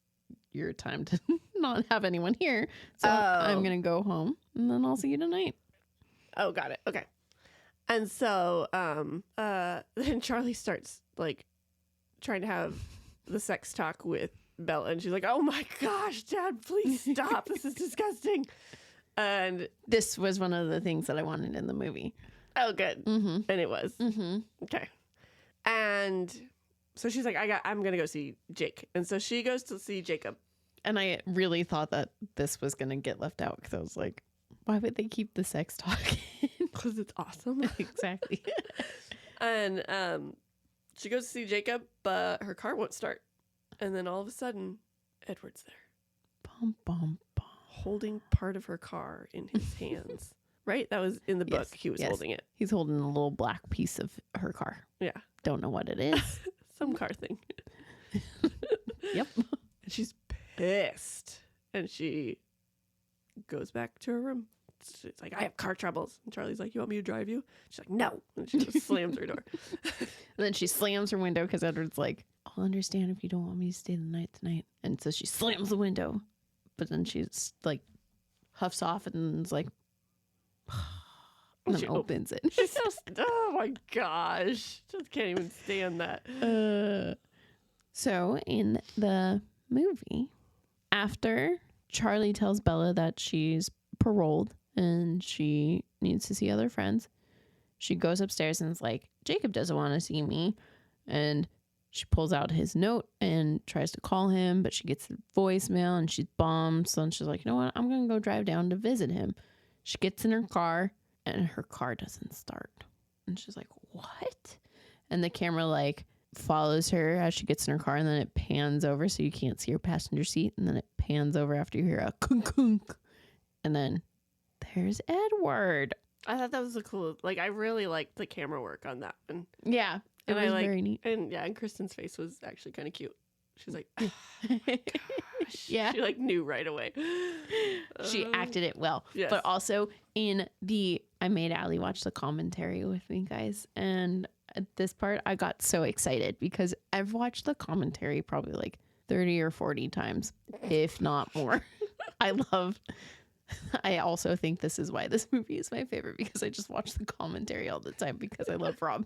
your time to not have anyone here. So I'm
Oh.
going to go home and then I'll see you tonight.
oh, got it. Okay. And so then Charlie starts like trying to have the sex talk with Bella, and she's like, "Oh my gosh, Dad, please stop! This is disgusting." And
This was one of the things that I wanted in the movie.
oh, good,
Mm-hmm.
and it was
Mm-hmm.
okay. And so she's like, I'm gonna go see Jake," and so she goes to see Jacob.
And I really thought that this was going to get left out because I was like, why would they keep the sex talk in?
Because it's awesome.
Exactly.
And she goes to see Jacob, but her car won't start. And then all of a sudden, Edward's there,
Bum, bum, bum.
holding part of her car in his hands. Right? That was in the book.
Yes,
He was
yes.
holding it.
He's holding a little black piece of her car.
Yeah.
Don't know what it is.
Some car thing.
Yep.
And she's pissed. And she goes back to her room. She's like, "I have car troubles." And Charlie's like, "You want me to drive you?" She's like, "No." And she just slams her door.
And then she slams her window because Edward's like, I'll understand if you don't want me to stay the night tonight. And so she slams the window. But then she's like, huffs off and is like, and then
She
opens it.
She's so, oh my gosh. Just can't even stand that.
So in the movie, after Charlie tells Bella that she's paroled and she needs to see other friends, she goes upstairs and is like, Jacob doesn't want to see me. And she pulls out his note and tries to call him, but she gets the voicemail and she's bummed. So then she's like, you know what? I'm going to go drive down to visit him. She gets in her car and her car doesn't start. And she's like, what? And the camera like follows her as she gets in her car, and then it pans over so you can't see her passenger seat, and then it pans over after you hear a kunk kunk, and then there's Edward.
I thought that was a cool, like, I really liked the camera work on that one.
Yeah, it
And I
was
like-
very neat.
And yeah, and Kristen's face was actually kind of cute. She's like, oh my gosh.
Yeah.
She like knew right away.
She acted it well.
yes.
But also I made Allie watch the commentary with me, guys, and at this part I got so excited because I've watched the commentary probably like 30 or 40 times, if not more. I also think this is why this movie is my favorite, because I just watch the commentary all the time because I love Rob.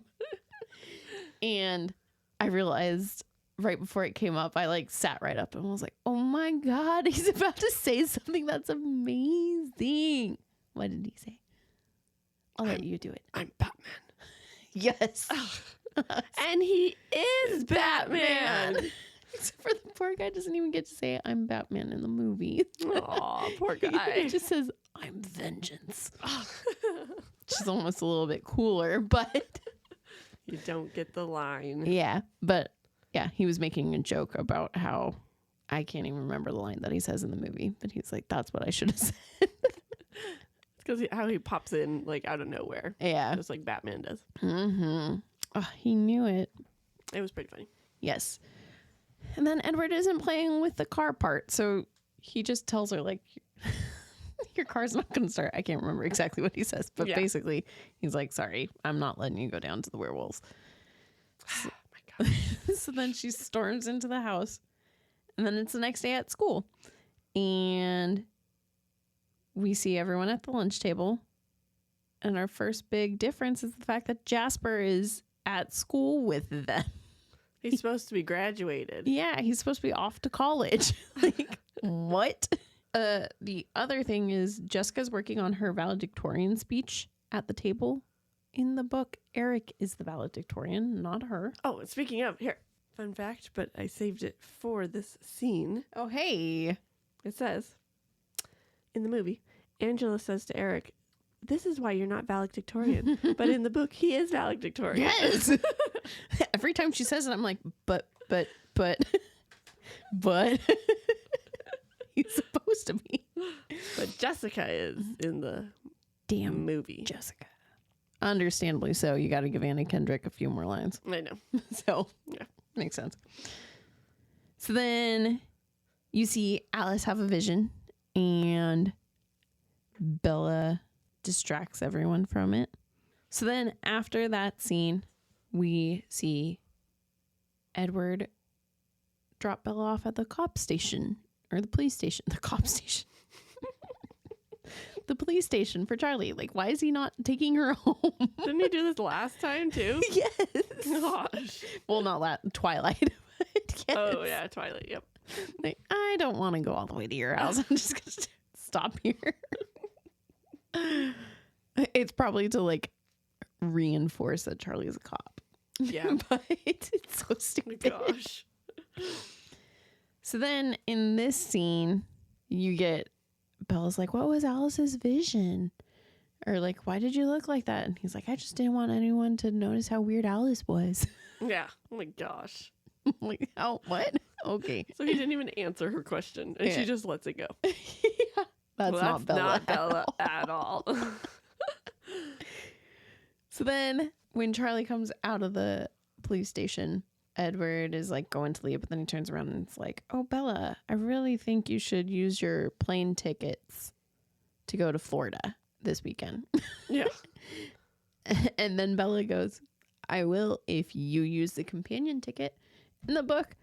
And I realized right before it came up, I like sat right up and was like, oh my God, he's about to say something that's amazing. What did he say? I'll let you do it.
I'm Batman.
Yes.
And he is Batman.
Except for the poor guy doesn't even get to say I'm Batman in the movie.
Aw, poor
He
guy.
just says I'm vengeance. Which is almost a little bit cooler, but
You don't get the line.
yeah. But yeah, he was making a joke about how I can't even remember the line that he says in the movie, but he's like, that's what I should have said.
It's because how he pops in like out of nowhere,
Yeah.
just like Batman does.
Mm-hmm. Oh, he knew it.
It was pretty funny.
Yes. And then Edward isn't playing with the car part, so he just tells her, like, your car's not going to start. I can't remember exactly what he says, but
Yeah.
basically he's like, sorry, I'm not letting you go down to the werewolves.
Oh my god.
So then she storms into the house, and then it's the next day at school. And we see everyone at the lunch table. And our first big difference is the fact that Jasper is at school with them.
He's supposed to be graduated.
Yeah, he's supposed to be off to college. Like, what? The other thing is Jessica's working on her valedictorian speech at the table. In the book, Eric is the valedictorian, not her.
Oh, and speaking of, here, fun fact, but I saved it for this scene.
Oh, hey.
It says, in the movie, Angela says to Eric, "This is why you're not valedictorian." But in the book, he is valedictorian.
Yes. Every time she says it, I'm like, but. He's supposed to be.
But Jessica is in the
Damn
movie.
Jessica. Understandably so. You got to give Anna Kendrick a few more lines.
I know.
So,
Yeah.
makes sense. So then you see Alice have a vision, and Bella distracts everyone from it. So then after that scene, we see Edward drop Bella off at the cop station, or the police station. The cop station. The police station for Charlie. Like, why is he not taking her home?
Didn't he do this last time too?
Yes.
Gosh.
Well, not Twilight. But yes.
Oh yeah, Twilight. Yep.
Like, I don't want to go all the way to your house. I'm just going to stop here. It's probably to like reinforce that Charlie's a cop.
Yeah.
But it's so stupid.
Gosh.
So then in this scene, you get Bella's like, what was Alice's vision? Or like, why did you look like that? And he's like, I just didn't want anyone to notice how weird Alice was.
Yeah. Oh my gosh.
I'm like, oh, what? Okay.
So he didn't even answer her question, and she just lets it go.
Yeah, that's
Well,
not Bella.
Not Bella at all.
So then when Charlie comes out of the police station, Edward is like going to leave, but then he turns around and it's like, oh, Bella, I really think you should use your plane tickets to go to Florida this weekend.
Yeah.
And then Bella goes, I will if you use the companion ticket. In the book,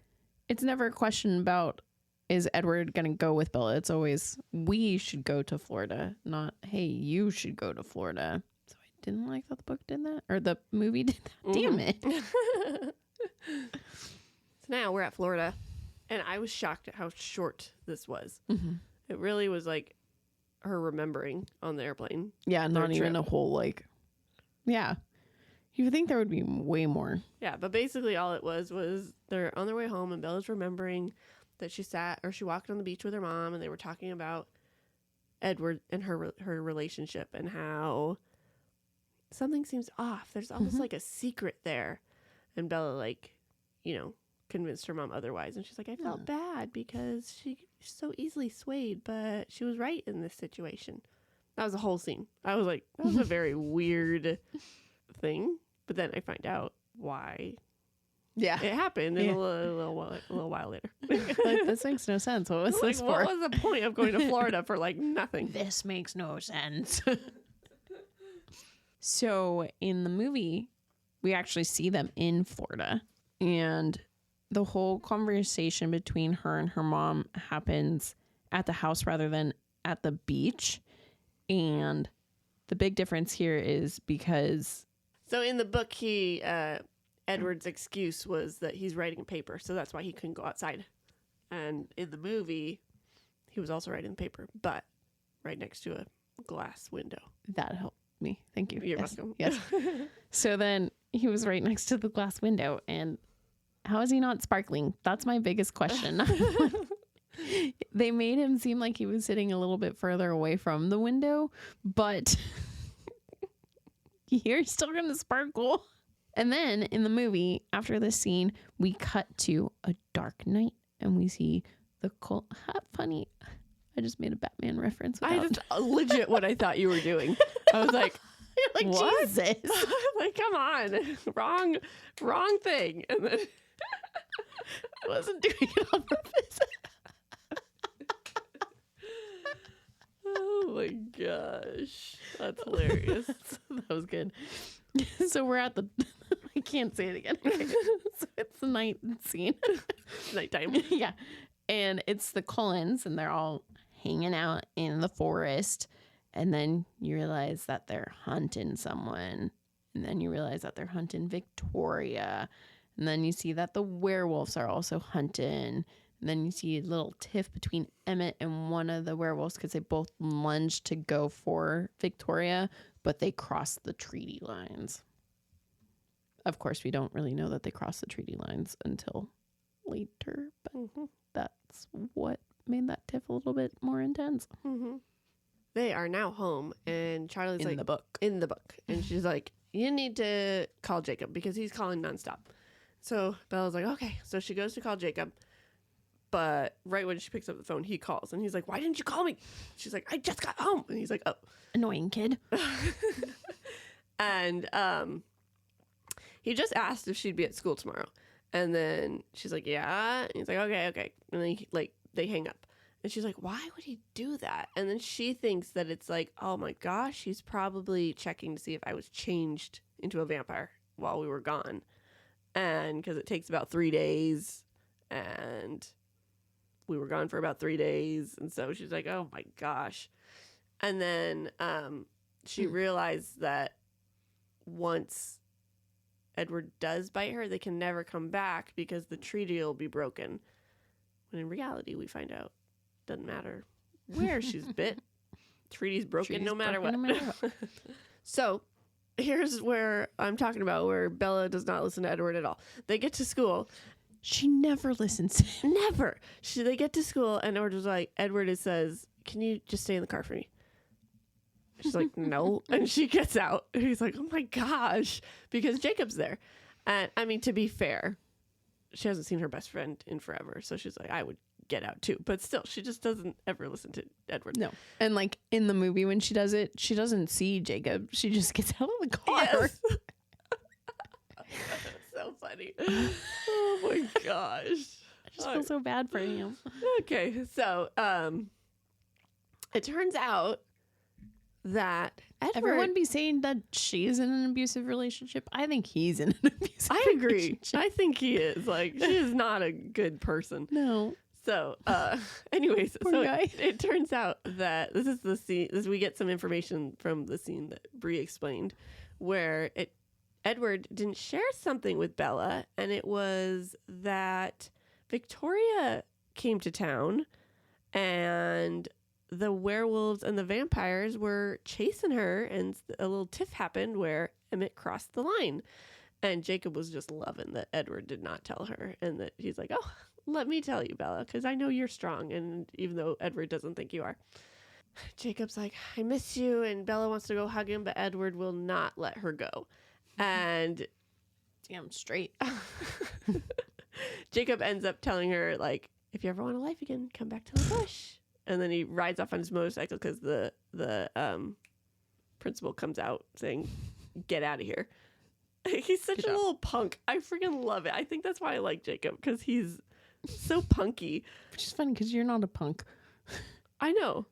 it's never a question about, is Edward going to go with Bella? It's always, we should go to Florida, not, hey, you should go to Florida. So I didn't like that the book did that, or the movie did that. Damn it.
So now we're at Florida, and I was shocked at how short this was.
Mm-hmm.
It really was like her remembering on the airplane.
Yeah, not
Their
even
trip.
a whole, like, yeah. You would think there would be way more.
Yeah, but basically all it was they're on their way home, and Bella's remembering that she walked on the beach with her mom, and they were talking about Edward and her relationship and how something seems off. There's almost like a secret there. And Bella, like, convinced her mom otherwise. And she's like, I felt bad because she's so easily swayed, but she was right in this situation. That was the whole scene. I was like, that was a very weird thing. But then I find out why
Yeah.
it happened in a little while later.
Like, this makes no sense. What was
Like,
this
what
for?
was the point of going to Florida for like nothing?
This makes no sense. So in the movie, we actually see them in Florida, and the whole conversation between her and her mom happens at the house rather than at the beach. And the big difference here is because
So in the book, Edward's excuse was that he's writing a paper, so that's why he couldn't go outside. And in the movie, he was also writing the paper, but right next to a glass window.
that helped me. Thank you.
You're
Yes.
welcome.
Yes. So then he was right next to the glass window, and how is he not sparkling? That's my biggest question. They made him seem like he was sitting a little bit further away from the window, but you're still going to sparkle. And then in the movie, after this scene, we cut to a dark night and we see the funny. I just made a Batman reference.
That's legit what I thought you were doing. I was like,
You're like,
what?
Jesus.
like, come on, wrong thing. And then
I wasn't doing it on purpose.
oh my gosh, that's hilarious.
That was good. So we're at the I can't say it again. Okay. So it's the night scene.
Nighttime.
Yeah. And it's the Cullens, and they're all hanging out in the forest. And then you realize that they're hunting someone. And then you realize that they're hunting Victoria. And then you see that the werewolves are also hunting. And then you see a little tiff between Emmett and one of the werewolves because they both lunged to go for Victoria, but they crossed the treaty lines. Of course, we don't really know that they crossed the treaty lines until later, but that's what made that tiff a little bit more intense.
Mm-hmm. They are now home, and Charlie's
In the book.
in the book, and she's like, you need to call Jacob because he's calling nonstop. So Bella's like, okay. So she goes to call Jacob, but right when she picks up the phone, he calls, and he's like, why didn't you call me? She's like, I just got home. And he's like, oh.
Annoying kid.
And he just asked if she'd be at school tomorrow. And then she's like, yeah. And he's like, okay. And then they hang up. And she's like, why would he do that? And then she thinks that it's like, oh my gosh, he's probably checking to see if I was changed into a vampire while we were gone. And because it takes about 3 days, and we were gone for about 3 days. And so she's like, oh my gosh. And then she realized that once Edward does bite her, they can never come back because the treaty will be broken. When in reality, we find out doesn't matter where she's bit. Treaty's broken no matter what. So here's where I'm talking about where Bella does not listen to Edward at all. They get to school.
She never listens.
Never. They get to school and Edward says, can you just stay in the car for me? She's like, no. And she gets out. And he's like, oh my gosh. Because Jacob's there. And I mean, to be fair, she hasn't seen her best friend in forever. So she's like, I would get out too. But still, she just doesn't ever listen to Edward.
No. And like in the movie when she does it, she doesn't see Jacob. She just gets out of the car.
Yes. So funny. Oh my gosh.
I just feel so bad for him.
Okay. So it turns out that Edward...
Everyone be saying that she's in an abusive relationship. I think he's in an abusive
I agree.
relationship.
I think he is. Like, she is not a good person.
No.
So, anyways,
Poor
so
guy.
it turns out that this is the scene. We get some information from the scene that Bree explained, where Edward didn't share something with Bella, and it was that Victoria came to town, and the werewolves and the vampires were chasing her, and a little tiff happened where Emmett crossed the line. And Jacob was just loving that Edward did not tell her, and that he's like, oh, let me tell you, Bella, because I know you're strong, and even though Edward doesn't think you are. Jacob's like, I miss you, and Bella wants to go hug him, but Edward will not let her go. And
Damn straight.
Jacob ends up telling her, like, if you ever want a life again, come back to the bush. And then he rides off on his motorcycle because the principal comes out saying, get out of here. He's such a little punk. I freaking love it. I think that's why I like Jacob, because he's so punky.
Which is funny because you're not a punk.
I know.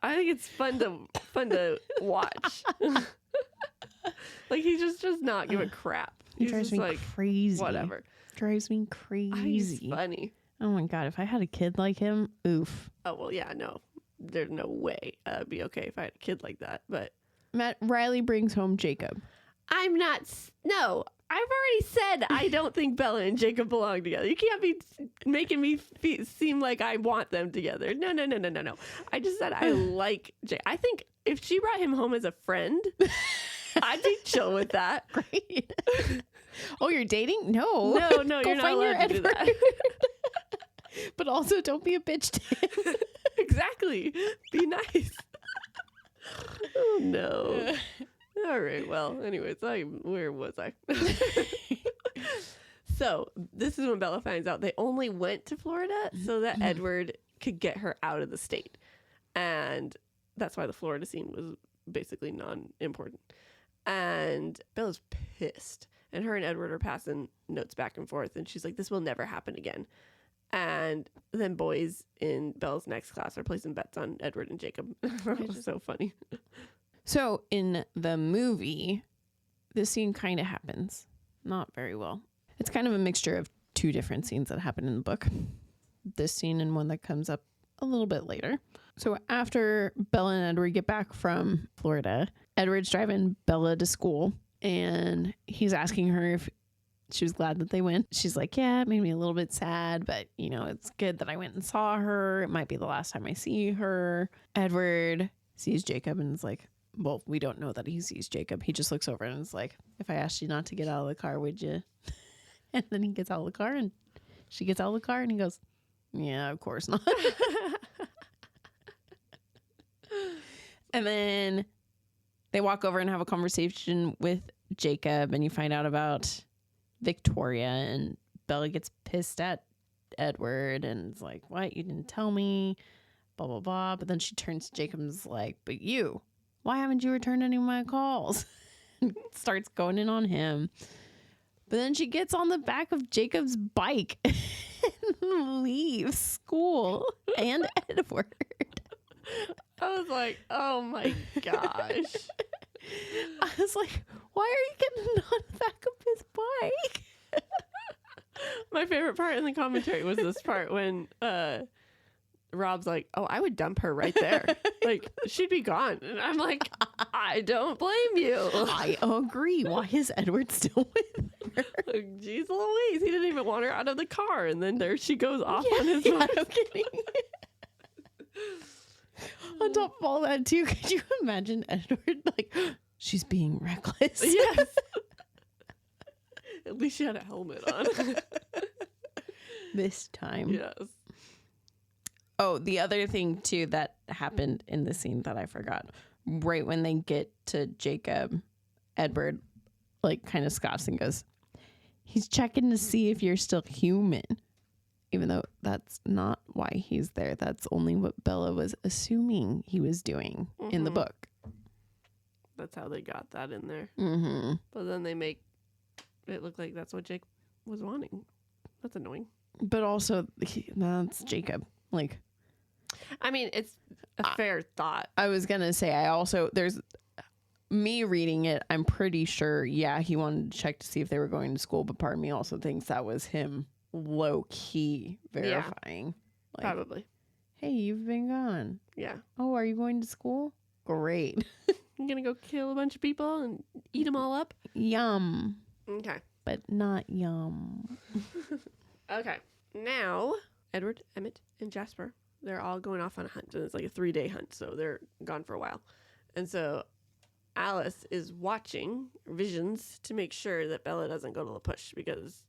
I think it's fun to watch. Like, he just does not give a crap.
He
He's
drives
just
me
like,
crazy.
whatever.
Drives me crazy.
He's funny.
Oh my God. If I had a kid like him, oof.
Oh, well, yeah, no. There's no way it'd be okay if I had a kid like that. But
Matt Riley brings home Jacob.
I'm not. No, I've already said I don't think Bella and Jacob belong together. You can't be making me seem like I want them together. No. I just said I like Jay. I think if she brought him home as a friend, I'd be chill with that.
Great. Oh, you're dating? No.
No,
Go
you're not
find your
allowed to do that.
But also, don't be a bitch to him.
Exactly. Be nice. Oh, no. All right. Well, anyways, where was I? So this is when Bella finds out they only went to Florida so that Edward could get her out of the state. And that's why the Florida scene was basically non-important. And Bella's pissed. And her and Edward are passing notes back and forth. And she's like, this will never happen again. And then boys in Bella's next class are placing bets on Edward and Jacob. It was so funny.
So in the movie, this scene kind of happens. Not very well. It's kind of a mixture of two different scenes that happen in the book. This scene and one that comes up a little bit later. So after Bella and Edward get back from Florida, Edward's driving Bella to school and he's asking her if she was glad that they went. She's like, yeah, it made me a little bit sad, but you know, it's good that I went and saw her. It might be the last time I see her. Edward sees Jacob and is like, well, we don't know that he sees Jacob. He just looks over and is like, if I asked you not to get out of the car, would you? And then he gets out of the car and she gets out of the car and he goes, yeah, of course not. And then they walk over and have a conversation with Jacob and you find out about Victoria, and Bella gets pissed at Edward and is like, what? You didn't tell me, blah, blah, blah. But then she turns to Jacob and is like, but you, why haven't you returned any of my calls? And starts going in on him. But then she gets on the back of Jacob's bike and leaves school and Edward.
I was like, oh my gosh.
I was like, why are you getting on the back of his bike?
My favorite part in the commentary was this part when Rob's like, oh, I would dump her right there. Like, she'd be gone. And I'm like, I don't blame you.
I agree. Why is Edward still with her?
Jeez Louise. He didn't even want her out of the car. And then there she goes off on his
Yeah,
motor.
no kidding. On top of all that, too, could you imagine Edward, like, she's being reckless?
Yes. At least she had a helmet on.
This time.
Yes.
Oh, the other thing, too, that happened in the scene that I forgot. Right when they get to Jacob, Edward, like, kind of scoffs and goes, he's checking to see if you're still human. Even though that's not why he's there. That's only what Bella was assuming he was doing in the book.
That's how they got that in there.
Mm-hmm.
But then they make it look like that's what Jake was wanting. That's annoying.
But also, that's Jacob. Like,
I mean, it's a fair thought.
I was going to say, there's me reading it. I'm pretty sure, yeah, he wanted to check to see if they were going to school. But part of me also thinks that was him low key verifying. Like,
Probably.
hey, you've been gone.
Yeah.
Oh, are you going to school? Great.
You gonna go kill a bunch of people and eat them all up?
Yum.
Okay.
But not yum.
Okay. Now, Edward, Emmett, and Jasper, they're all going off on a hunt. And it's like a 3-day hunt, so they're gone for a while. And so Alice is watching visions to make sure that Bella doesn't go to La Push because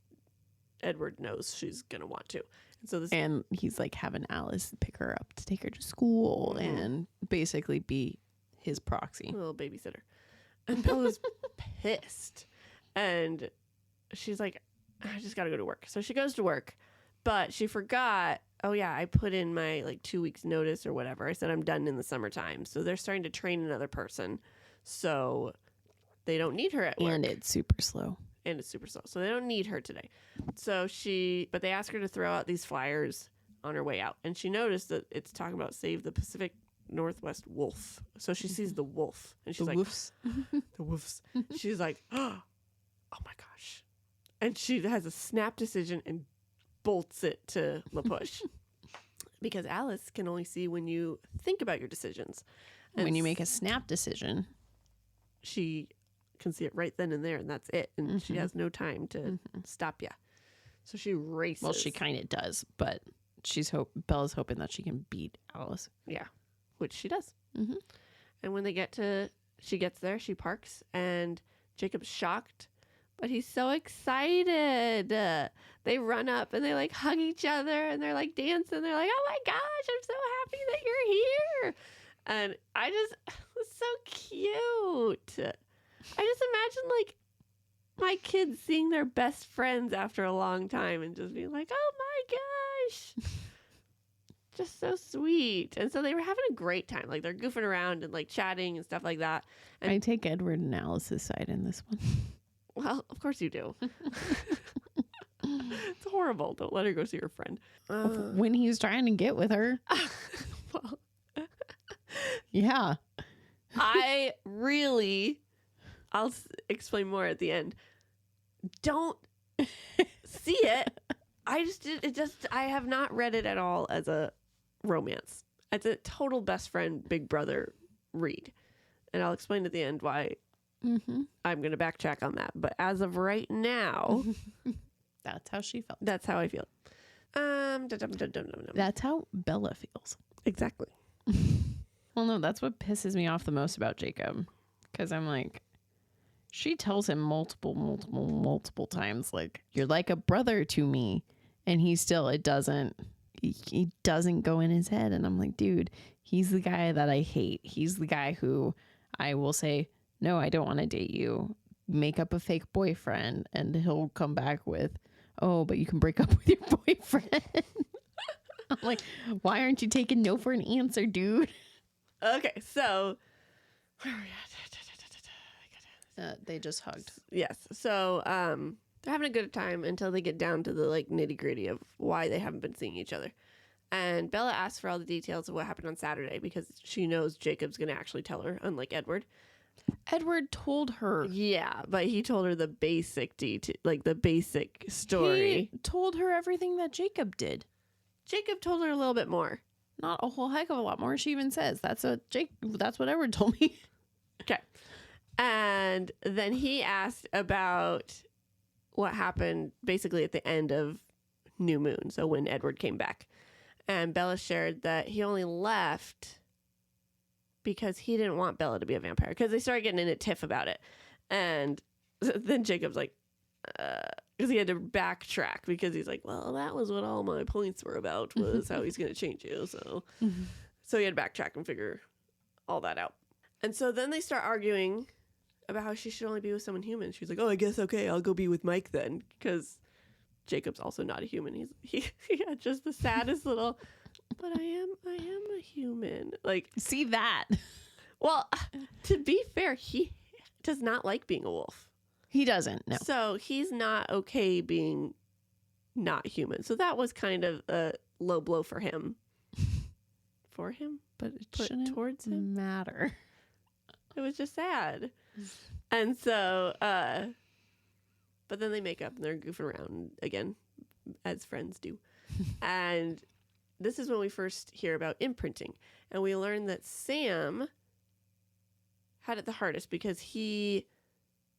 Edward knows she's going to want to. And so
And he's like having Alice pick her up to take her to school and basically be his proxy.
little babysitter. And Bella's pissed. And she's like, I just got to go to work. So she goes to work, but she forgot, oh yeah, I put in my like 2 weeks notice or whatever. I said I'm done in the summertime. So they're starting to train another person. So they don't need her at work.
And it's super slow.
And it's super slow. So they don't need her today. But they ask her to throw out these flyers on her way out. And she noticed that it's talking about save the Pacific Northwest wolf. So she sees the wolf. And she's
The
like,
woofs.
the wolves. She's like, oh my gosh. And she has a snap decision and bolts it to La Push. Because Alice can only see when you think about your decisions. And
When you make a snap decision.
she can see it right then and there, and that's it. And she has no time to stop you. So she races.
Well, she kind of does, but Bella's hoping that she can beat Alice.
Yeah, which she does.
Mhm.
And when she gets there, she parks, and Jacob's shocked, but he's so excited. They run up and they like hug each other, and they're like dancing. They're like, "Oh my gosh, I'm so happy that you're here!" And it's so cute. I just imagine like my kids seeing their best friends after a long time and just being like, "Oh my gosh." Just so sweet. And so they were having a great time. Like they're goofing around and like chatting and stuff like that. And
I take Edward and Alice's side in this one.
well, of course you do. It's horrible. Don't let her go see her friend.
When he's trying to get with her.
Well,
Yeah.
I'll explain more at the end. Don't see it. I have not read it at all as a romance. It's a total best friend, big brother read. And I'll explain at the end why I'm going to backtrack on that. But as of right now,
That's how she felt.
that's how I feel.
That's how Bella feels.
Exactly.
Well, no, that's what pisses me off the most about Jacob. Because I'm like, she tells him multiple times, like, you're like a brother to me. And he doesn't go in his head. And I'm like, dude, he's the guy that I hate. He's the guy who I will say, no, I don't want to date you. Make up a fake boyfriend. And he'll come back with, oh, but you can break up with your boyfriend. I'm like, why aren't you taking no for an answer, dude?
Okay, so where are we at?
They just hugged.
Yes. So they're having a good time until they get down to the like nitty gritty of why they haven't been seeing each other. And Bella asks for all the details of what happened on Saturday because she knows Jacob's going to actually tell her, unlike Edward.
Edward told her.
Yeah, but he told her the basic the basic story.
He told her everything that Jacob did.
Jacob told her a little bit more.
Not a whole heck of a lot more. She even says that's what Edward told me.
Okay. And then he asked about what happened basically at the end of New Moon, so when Edward came back. And Bella shared that he only left because he didn't want Bella to be a vampire, because they started getting in a tiff about it. And then Jacob's like, because he had to backtrack, because he's like, well, that was what all my points were about, was how he's going to change you. So he had to backtrack and figure all that out. And so then they start arguing about how she should only be with someone human. She's like, oh, I guess, okay, I'll go be with Mike then, because Jacob's also not a human. He had just the saddest little, but I am a human. Like,
See that?
well, to be fair, he does not like being a wolf.
He doesn't. No.
So he's not okay being not human. So that was kind of a low blow for him. For him?
But it
Put
shouldn't
towards him?
matter.
It was just sad. And so, but then they make up and they're goofing around again, as friends do. And this is when we first hear about imprinting. And we learn that Sam had it the hardest because he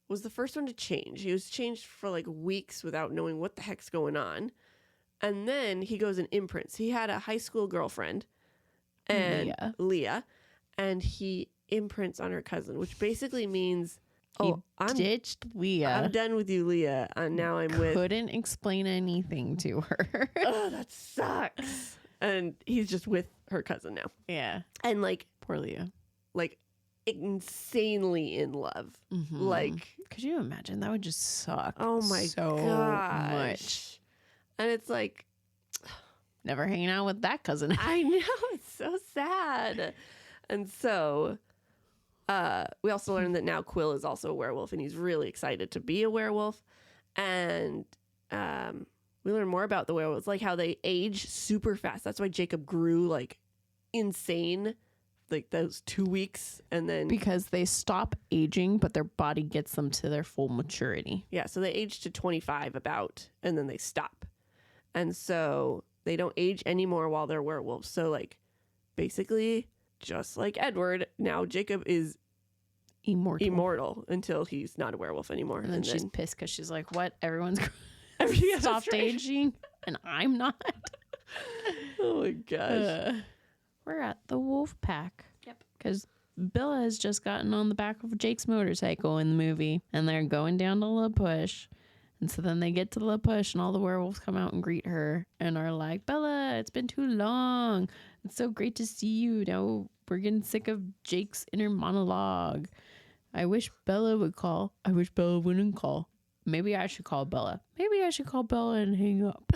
was the first one to change. He was changed for like weeks without knowing what the heck's going on. And then he goes and imprints. He had a high school girlfriend, and Leah, and he imprints on her cousin, which basically means, I'm
ditched Leah.
I'm done with you, Leah, and now I'm with.
Couldn't explain anything to her.
Oh, that sucks. And he's just with her cousin now,
Yeah.
and like
Poor Leah.
insanely in love.
Mhm.
Like,
Could you imagine? That would just suck.
oh my
so
gosh.
much.
And it's like,
Never hanging out with that cousin.
I know, it's so sad. And so we also learned that now Quill is also a werewolf, and he's really excited to be a werewolf. And we learn more about the werewolves, like how they age super fast. That's why Jacob grew like insane, like those 2 weeks, and then
Because they stop aging, but their body gets them to their full maturity.
yeah, so they age to 25 about, and then they stop. And so they don't age anymore while they're werewolves. So like basically just like Edward, now Jacob is immortal until he's not a werewolf anymore.
And then she's pissed because she's like, what? Everyone's
Everyone
stopped aging and I'm not.
Oh my gosh.
We're at the wolf pack.
Yep.
Because Bella has just gotten on the back of Jake's motorcycle in the movie, and they're going down to La Push. And so then they get to La Push, and all the werewolves come out and greet her and are like, Bella, it's been too long. It's so great to see you. Now we're getting sick of Jake's inner monologue. I wish Bella would call. I wish Bella wouldn't call. Maybe I should call Bella. Maybe I should call Bella and hang up.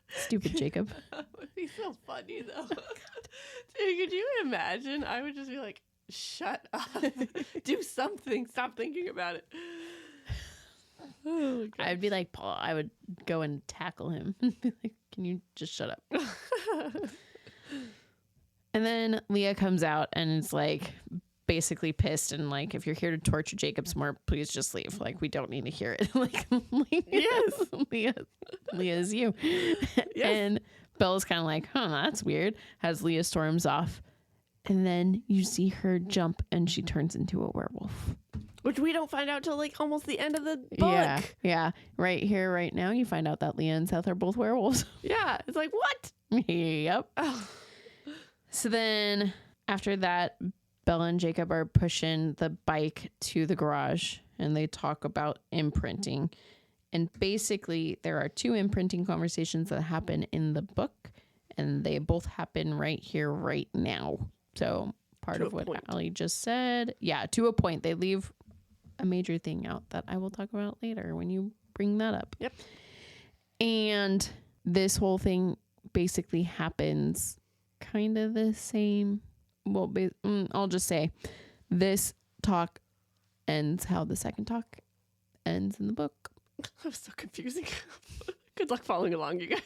Stupid Jacob.
That would be so funny though. Dude, could you imagine? I would just be like, shut up. Do something. Stop thinking about it. Oh my God.
I'd be like Paul. I would go and tackle him and be like, can you just shut up? And then Leah comes out and is like basically pissed and like, if you're here to torture Jacob some more, please just leave. Like, we don't need to hear it. like
Yes.
Leah's you.
Yes.
And Bella's kind of like, that's weird. As Leah storms off. And then you see her jump and she turns into a werewolf.
Which we don't find out till like almost the end of the book.
Yeah. Right here, right now, you find out that Leah and Seth are both werewolves.
Yeah. It's like, what?
Yep.
Oh.
So then after that, Bella and Jacob are pushing the bike to the garage and they talk about imprinting. And basically, there are 2 imprinting conversations that happen in the book, and they both happen right here, right now. So part of what Allie just said, to a point, they leave a major thing out that I will talk about later when you bring that up.
Yep.
And this whole thing basically happens kind of the same. Well, I'll just say this talk ends how the second talk ends in the book.
That was so confusing. Good luck following along, you guys.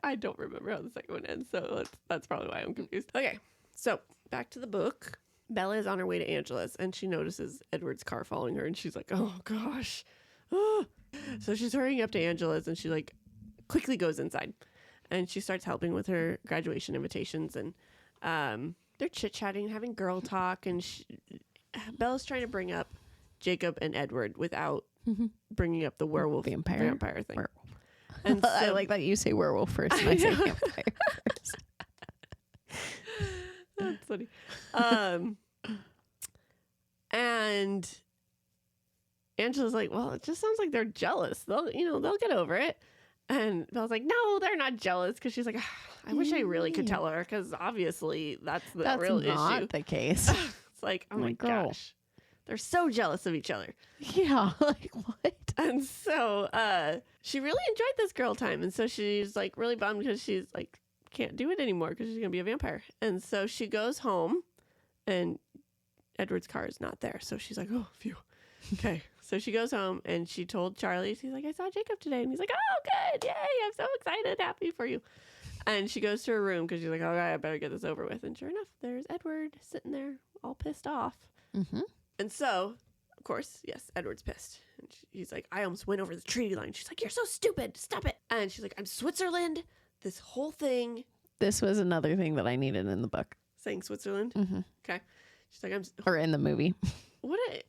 I don't remember how the second one ends, so that's probably why I'm confused. Okay, so back to the book. Bella is on her way to Angela's, and she notices Edward's car following her, and she's like, oh, gosh. So she's hurrying up to Angela's, and she, like, quickly goes inside. And she starts helping with her graduation invitations, and they're chit-chatting, having girl talk, and Bella's trying to bring up Jacob and Edward without bringing up the werewolf vampire thing.
Werewolf.
And so,
I like that you say werewolf first and I say vampire first.
That's funny. And Angela's like, well, it just sounds like they're jealous. They'll get over it. And Bella's like, no, they're not jealous, because she's like, I wish I really could tell her, because obviously that's the real issue.
That's not the case.
It's like, oh my gosh, they're so jealous of each other.
Yeah, like what?
And so she really enjoyed this girl time, and so she's like really bummed because she's like can't do it anymore because she's gonna be a vampire. And so she goes home, and Edward's car is not there. So she's like, oh, phew. Okay. So she goes home, and she told Charlie, she's like, I saw Jacob today. And he's like, oh, good. Yay. I'm so excited. Happy for you. And she goes to her room because she's like, okay, I better get this over with. And sure enough, there's Edward sitting there all pissed off.
Mm-hmm.
And so, of course, yes, Edward's pissed. And he's like, I almost went over the treaty line. She's like, you're so stupid. Stop it. And she's like, I'm Switzerland. This whole thing.
This was another thing that I needed in the book.
Saying Switzerland?
Mm-hmm.
Okay. She's like,
or in the movie.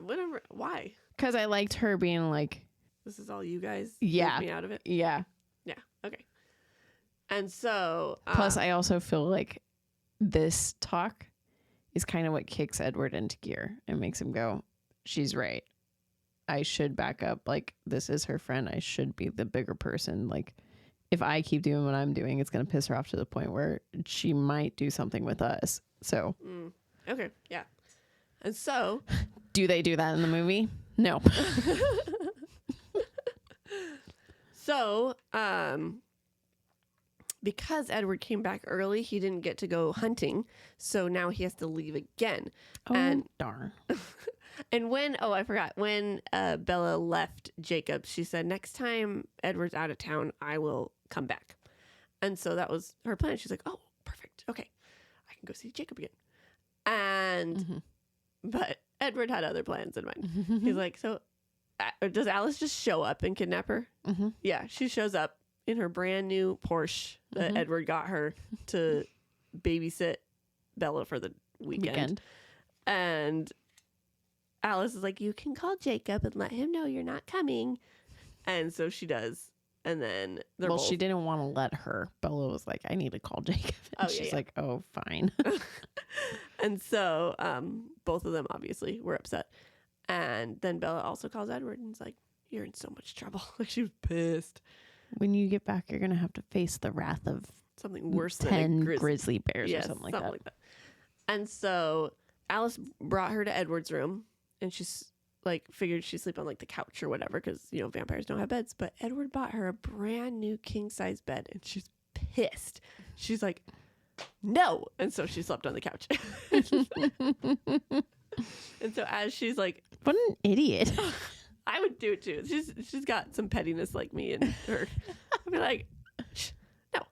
Whatever. Why?
Because I liked her being like,
this is all you guys?
Yeah.
Leave me out of it?
Yeah.
Yeah. Okay. And so.
Plus, I also feel like this talk is kind of what kicks Edward into gear and makes him go, she's right. I should back up. Like, this is her friend. I should be the bigger person. Like, if I keep doing what I'm doing, it's going to piss her off to the point where she might do something with us. So.
Okay. Yeah. And so.
Do they do that in the movie? No.
So, because Edward came back early, he didn't get to go hunting. So now he has to leave again.
Oh,
and
darn.
And I forgot. When Bella left Jacob, she said, next time Edward's out of town, I will come back. And so that was her plan. She's like, oh, perfect. Okay. I can go see Jacob again. And, but Edward had other plans in mind. He's like, so does Alice just show up and kidnap her?
Mm-hmm.
Yeah, she shows up in her brand new Porsche that Edward got her to babysit Bella for the weekend. And Alice is like, you can call Jacob and let him know you're not coming. And so she does. And then
she didn't want to let her. Bella was like, I need to call Jacob. And she's like, oh, fine.
And so both of them obviously were upset. And then Bella also calls Edward and is like, you're in so much trouble. Like, she was pissed.
When you get back, you're going to have to face the wrath of
something worse
10
than
grizzly bears or something like that.
And so Alice brought her to Edward's room, and she's like figured she'd sleep on like the couch or whatever because, you know, vampires don't have beds. But Edward bought her a brand new king size bed, and she's pissed. She's like, no. And so she slept on the couch. And so as she's like,
what an idiot.
I would do it too. She's got some pettiness like me and her. I'd be like, no,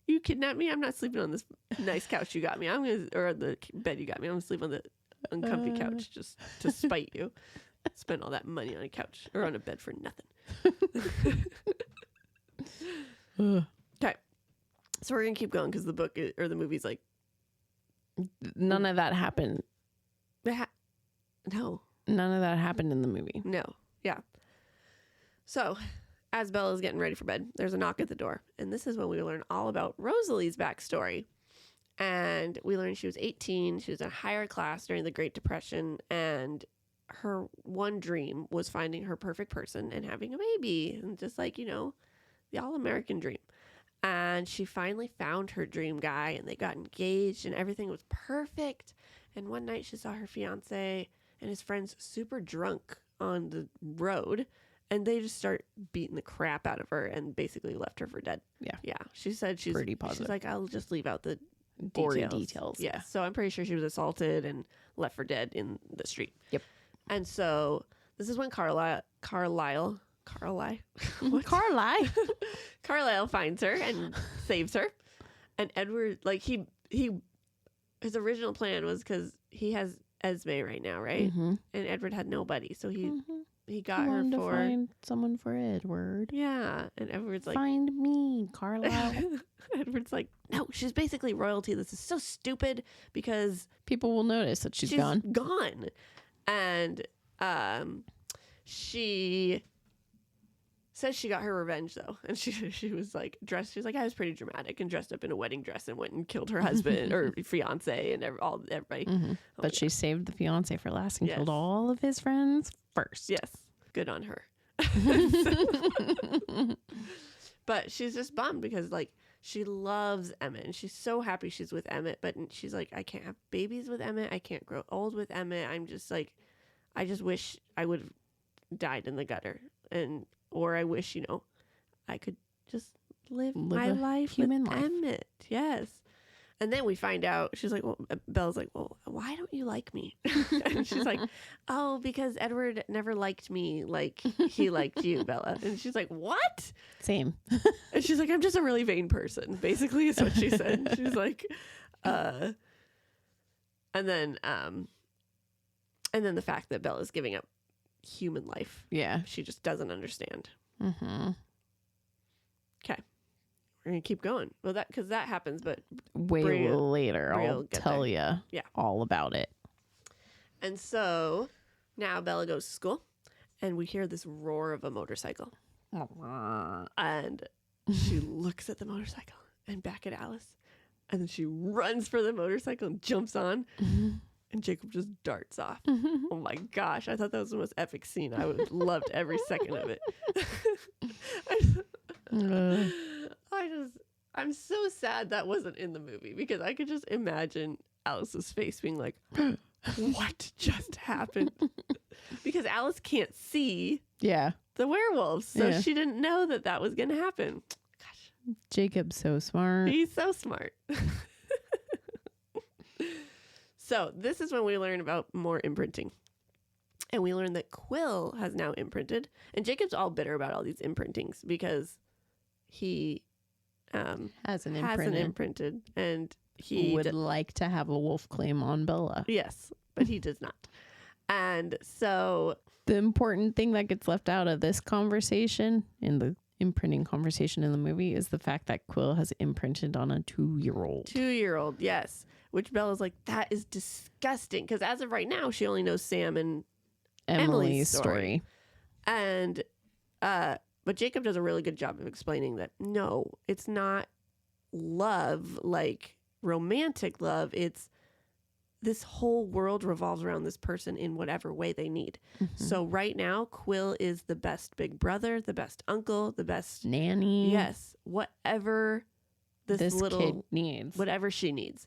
you kidnapped me. I'm not sleeping on this nice couch you got me. Or the bed you got me. I'm gonna sleep on the uncomfy couch just to spite you. Spend all that money on a couch or on a bed for nothing. Okay, so we're gonna keep going because the book or the movie's like
none of that happened.
No,
none of that happened in the movie.
No. Yeah. So, as Bella's getting ready for bed, there's a knock at the door. And this is when we learn all about Rosalie's backstory. And we learn she was 18. She was in a higher class during the Great Depression. And her one dream was finding her perfect person and having a baby. And just like, you know, the all-American dream. And she finally found her dream guy. And they got engaged. And everything was perfect. And one night she saw her fiancé and his friends super drunk on the road, and they just start beating the crap out of her and basically left her for dead. Yeah. She said she's
pretty positive.
She's like, I'll just leave out the
gory details.
Yeah. So I'm pretty sure she was assaulted and left for dead in the street.
Yep.
And so this is when Carlisle finds her and saves her. And Edward, like his original plan was because he has Esme right now, right? And Edward had nobody, so he he got
I
her
wanted to
for
find someone for Edward.
yeah, and Edward's like
Find me, Carla.
Edward's like, no, she's basically royalty. This is so stupid because
People will notice that she's gone.
gone. And she says she got her revenge though, and she was like dressed. She was like, I was pretty dramatic and dressed up in a wedding dress and went and killed her husband or fiance and everybody.
Mhm.
Oh my
But she saved the fiance for last and
Yes.
killed all of his friends first.
Yes, good on her. But she's just bummed because like she loves Emmett and she's so happy she's with Emmett, but she's like, I can't have babies with Emmett. I can't grow old with Emmett. I'm just like, I just wish I would have died in the gutter, or I wish, I could just live my
a
life
human
with
life.
Emmett. Yes. And then we find out, she's like, Bella's like, well, why don't you like me? And she's like, oh, because Edward never liked me like he liked you, Bella. And she's like, what?
Same.
And she's like, I'm just a really vain person, basically, is what she said. She's like, and then the fact that Bella's giving up human life,
Yeah.
she just doesn't understand.
Mm-hmm.
Okay. We're going to keep going. Well, because that happens, but
Way later,
Bria
I'll
will get
tell
there.
you
Yeah.
all about it.
And so now Bella goes to school and we hear this roar of a motorcycle. And she looks at the motorcycle and back at Alice. And then she runs for the motorcycle and jumps on. And Jacob just darts off. Oh my gosh. I thought that was the most epic scene. I would have loved every second of it. I'm so sad that wasn't in the movie because I could just imagine Alice's face being like, what just happened? Because Alice can't see
Yeah.
the werewolves. So
Yeah.
she didn't know that was going to happen. Gosh,
Jacob's so smart.
he's so smart. So this is when we learn about more imprinting. And we learn that Quill has now imprinted. And Jacob's all bitter about all these imprintings because he
Hasn't
hasn't
imprinted.
imprinted. And he
Would like to have a wolf claim on Bella.
yes, but he does not. And so
The important thing that gets left out of this conversation, in the imprinting conversation in the movie, is the fact that Quill has imprinted on a 2-year-old.
2-year-old, yes. Which Bella's like, that is disgusting. Because as of right now, she only knows Sam and
Emily's story.
And but Jacob does a really good job of explaining that no, it's not love like romantic love. It's this whole world revolves around this person in whatever way they need.
Mm-hmm.
So right now, Quill is the best big brother, the best uncle, the best
Nanny.
yes, whatever this little
kid needs.
whatever she needs.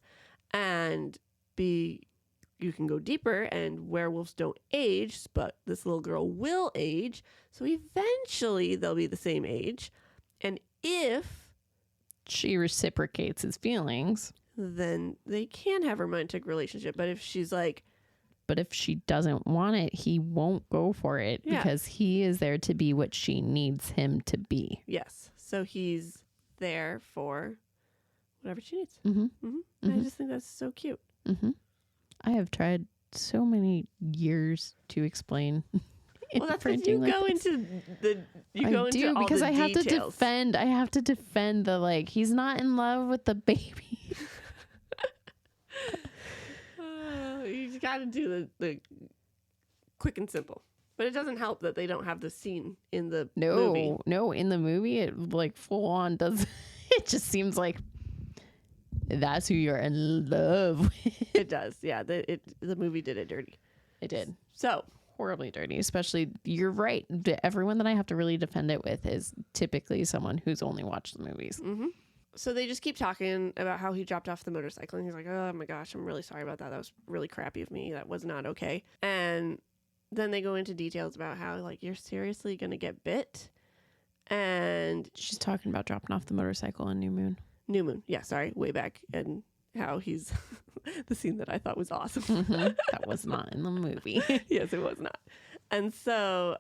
And you can go deeper, and werewolves don't age, but this little girl will age. So eventually they'll be the same age. And if
She reciprocates his feelings.
then they can have a romantic relationship. But if she's like,
But if she doesn't want it, he won't go for it
Yeah.
because he is there to be what she needs him to be.
yes, so he's there for whatever she needs.
Mm-hmm.
I
Mhm.
just think that's so cute.
Mm-hmm. I have tried so many years to explain.
Well, that's because you
imprinting like
go
this.
into the you
I
go into
do
all
because
the
I have to
details.
defend. I have to defend the he's not in love with the baby.
You just got to do the quick and simple. But it doesn't help that they don't have the scene in the movie.
No, in the movie it full on does. It just seems like that's who you're in love with.
It does. Yeah, the movie did it dirty.
It did.
So,
Horribly dirty, especially you're right. Everyone that I have to really defend it with is typically someone who's only watched the movies.
so they just keep talking about how he dropped off the motorcycle, and he's like, "Oh my gosh, I'm really sorry about that. That was really crappy of me. That was not okay." And then they go into details about how you're seriously gonna get bit, and
She's talking about dropping off the motorcycle on New Moon.
New Moon. Yeah, sorry, way back, and how he's the scene that I thought was awesome.
That was not in the movie.
Yes, it was not. And so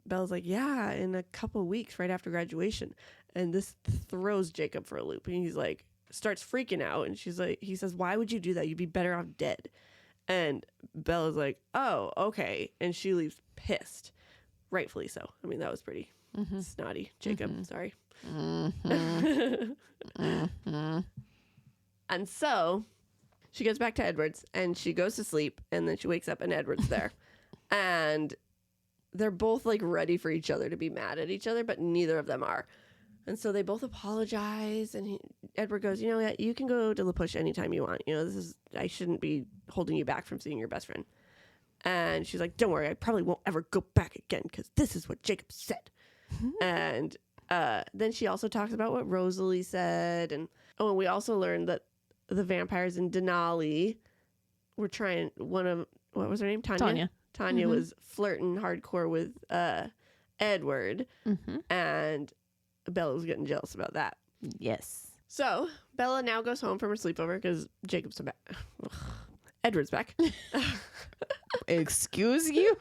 Belle's like, yeah, in a couple weeks right after graduation. And this throws Jacob for a loop. And he's like, starts freaking out. And he says, why would you do that? You'd be better off dead. And Bella's like, oh, okay. And she leaves pissed. Rightfully so. I mean, that was pretty snotty. Jacob, sorry. And so she gets back to Edward's and she goes to sleep, and then she wakes up and Edward's there. And they're both like ready for each other to be mad at each other, but neither of them are. And so they both apologize, and Edward goes, you know what, you can go to La Push anytime you want. You know, I shouldn't be holding you back from seeing your best friend. And she's like, don't worry, I probably won't ever go back again because this is what Jacob said. And then she also talks about what Rosalie said. And we also learned that the vampires in Denali were trying, what was her name? Tanya. Tanya was flirting hardcore with Edward. And Bella was getting jealous about that.
Yes.
So Bella now goes home from her sleepover because Jacob's back. Edward's back.
Excuse you?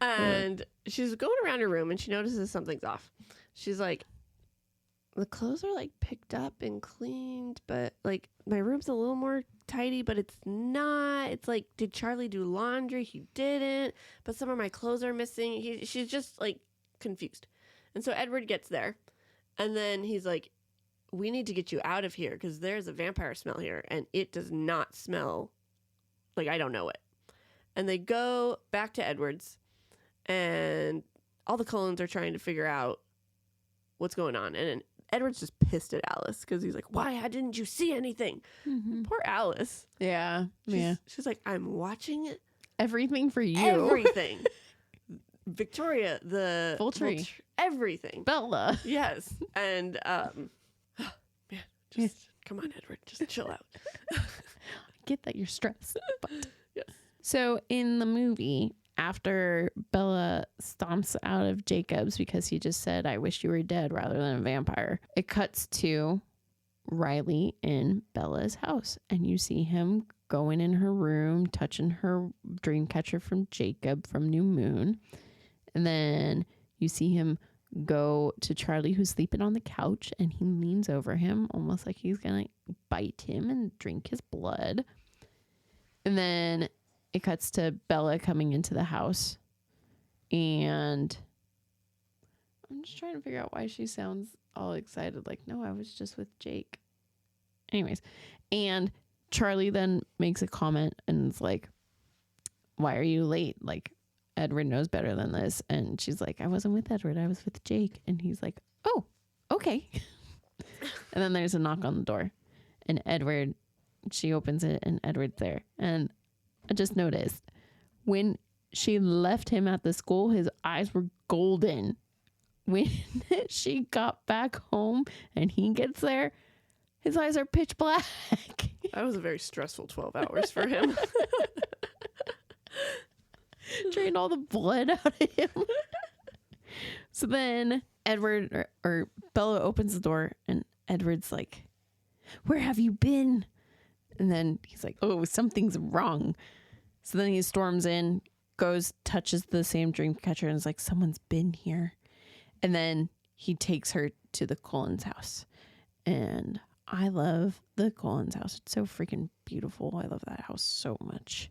And she's going around her room and she notices something's off. She's like, the clothes are like picked up and cleaned, but like my room's a little more tidy, but it's not. It's like, did Charlie do laundry? He didn't, but some of my clothes are missing. She's just like confused. And so Edward gets there, and then he's like, we need to get you out of here because there's a vampire smell here, and it does not smell like I don't know it. And they go back to Edward's, and all the Cullens are trying to figure out what's going on. And Edward's just pissed at Alice because he's like, why didn't you see anything? Poor Alice.
Yeah.
She's like, I'm watching
Everything for you.
everything. Victoria, the
Vulture.
Everything.
Bella.
Yes. And man, just come on, Edward, just chill out.
Get that you're stressed. But.
Yes.
So in the movie, after Bella stomps out of Jacob's because he just said, I wish you were dead rather than a vampire, it cuts to Riley in Bella's house. And you see him going in her room, touching her dream catcher from Jacob from New Moon. And then you see him go to Charlie, who's sleeping on the couch, and he leans over him almost like he's going to bite him and drink his blood. And then it cuts to Bella coming into the house, and I'm just trying to figure out why she sounds all excited. Like, no, I was just with Jake. Anyways, and Charlie then makes a comment and is like, why are you late? Like, Edward knows better than this. And she's like, I wasn't with Edward, I was with Jake. And he's like, oh, okay. And then there's a knock on the door, and she opens it, and Edward's there. And I just noticed when she left him at the school, his eyes were golden. When she got back home and he gets there, his eyes are pitch black.
That was a very stressful 12 hours for him.
Drained all the blood out of him. So then Edward or Bella opens the door, and Edward's like, where have you been? And then he's like, oh, something's wrong. So then he storms in, goes, touches the same dream catcher, and is like, someone's been here. And then he takes her to the Cullens house. And I love the Cullens house. It's so freaking beautiful. I love that house so much.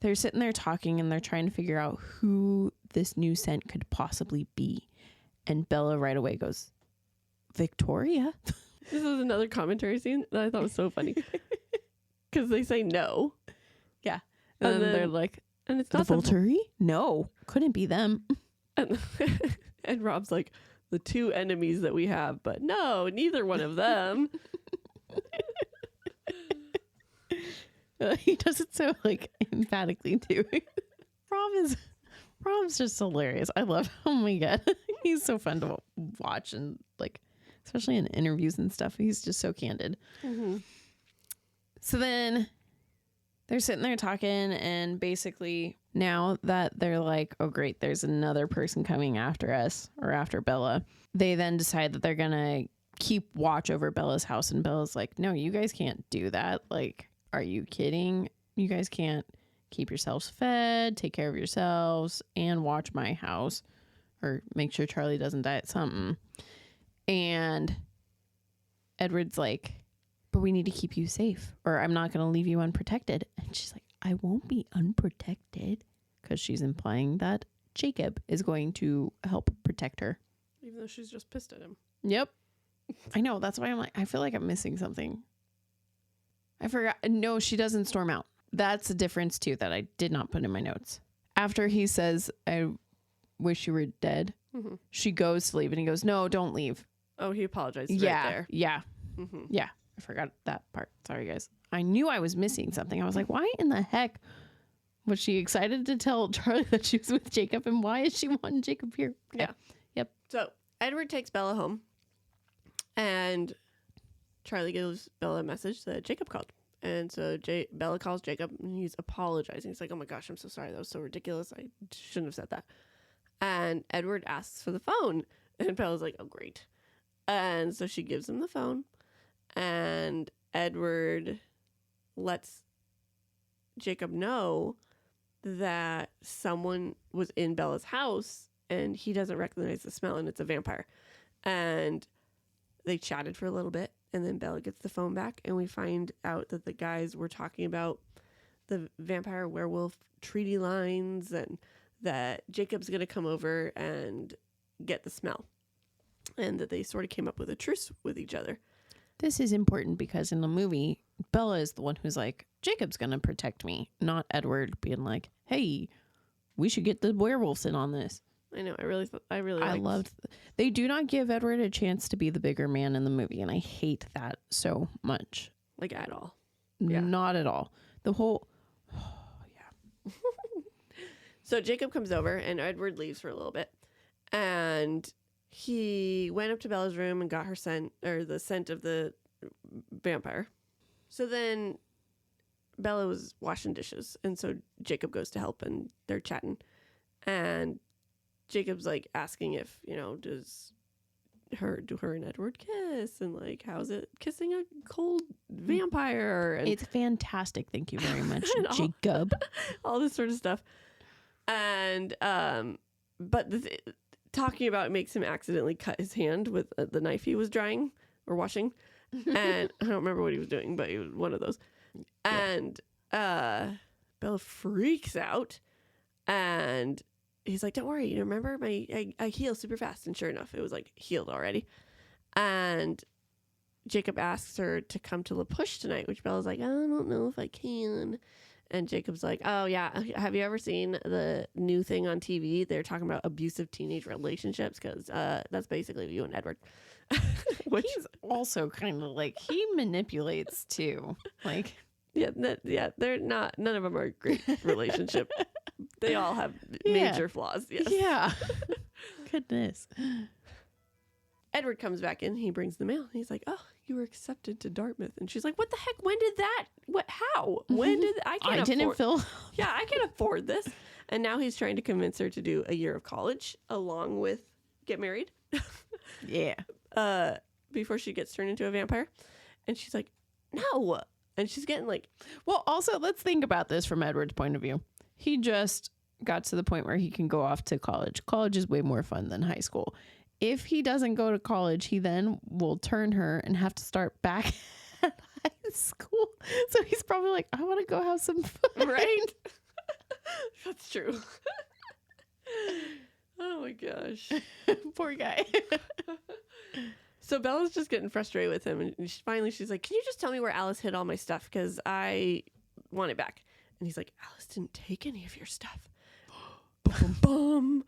They're sitting there talking, and they're trying to figure out who this new scent could possibly be. And Bella right away goes, Victoria.
This is another commentary scene that I thought was so funny. Because they say no.
Yeah. And then they're like,
and it's
the
not
Volturi? No, couldn't be them.
And Rob's like, the two enemies that we have, but no, neither one of them.
He does it so like emphatically too. Rob's just hilarious. I love him. Oh my god. He's so fun to watch, and like especially in interviews and stuff. He's just so candid. So then they're sitting there talking, and basically now that they're like, oh great, there's another person coming after us or after Bella, they then decide that they're gonna keep watch over Bella's house. And Bella's like, no, you guys can't do that. Like, are you kidding? You guys can't keep yourselves fed, take care of yourselves, and watch my house, or make sure Charlie doesn't die at something. And Edward's like, but we need to keep you safe, or I'm not going to leave you unprotected. And she's like, I won't be unprotected, because she's implying that Jacob is going to help protect her.
Even though she's just pissed at him.
Yep. I know. That's why I'm like, I feel like I'm missing something. I forgot. No, she doesn't storm out. That's a difference too that I did not put in my notes. After he says, I wish you were dead, she goes to leave and he goes, no, don't leave.
Oh, he apologized
Yeah.
right there.
Yeah. Yeah. I forgot that part. Sorry, guys. I knew I was missing something. I was like, why in the heck was she excited to tell Charlie that she was with Jacob? And why is she wanting Jacob here? Okay.
Yeah.
Yep.
So Edward takes Bella home, and Charlie gives Bella a message that Jacob called. And so Bella calls Jacob, and he's apologizing. He's like, oh my gosh, I'm so sorry. That was so ridiculous. I shouldn't have said that. And Edward asks for the phone. And Bella's like, oh, great. And so she gives him the phone. And Edward lets Jacob know that someone was in Bella's house, and he doesn't recognize the smell, and it's a vampire. And they chatted for a little bit. And then Bella gets the phone back, and we find out that the guys were talking about the vampire werewolf treaty lines and that Jacob's going to come over and get the smell. And that they sort of came up with a truce with each other.
This is important because in the movie, Bella is the one who's like, Jacob's going to protect me, not Edward being like, hey, we should get the werewolves in on this.
I know. I
loved. They do not give Edward a chance to be the bigger man in the movie, and I hate that so much.
Like at all.
Yeah. Not at all. The whole. Yeah.
So Jacob comes over, and Edward leaves for a little bit, and he went up to Bella's room and got her scent, or the scent of the vampire. So then Bella was washing dishes, and so Jacob goes to help, and they're chatting, and Jacob's like asking if, do her and Edward kiss, and like, how's it kissing a cold vampire? And
it's fantastic. Thank you very much, Jacob.
All this sort of stuff. And, but talking about it makes him accidentally cut his hand with the knife he was drying or washing. And I don't remember what he was doing, but it was one of those. And, Bella freaks out, and he's like, don't worry, remember I heal super fast. And sure enough, it was like healed already. And Jacob asks her to come to La Push tonight, which Bella's like, I don't know if I can. And Jacob's like, oh yeah, have you ever seen the new thing on TV? They're talking about abusive teenage relationships, because that's basically you and Edward.
Which he's also kind of like, he manipulates too. Like,
they're not, none of them are a great relationship. They all have major flaws. Yes.
Yeah. Goodness.
Edward comes back in. He brings the mail. He's like, oh, you were accepted to Dartmouth. And she's like, what the heck? When did that? What? How? When did I can't afford. Yeah, I can't afford this. And now he's trying to convince her to do a year of college along with get married.
Yeah.
Before she gets turned into a vampire. And she's like, no. And she's getting like,
well, also let's think about this from Edward's point of view. He just got to the point where he can go off to college. College is way more fun than high school. If he doesn't go to college, he then will turn her and have to start back at high school. So he's probably like, I want to go have some fun.
Right? That's true. Oh my gosh.
Poor guy.
So Bella's just getting frustrated with him. And she's like, can you just tell me where Alice hid all my stuff? Because I want it back. And he's like, Alice didn't take any of your stuff. Boom, boom.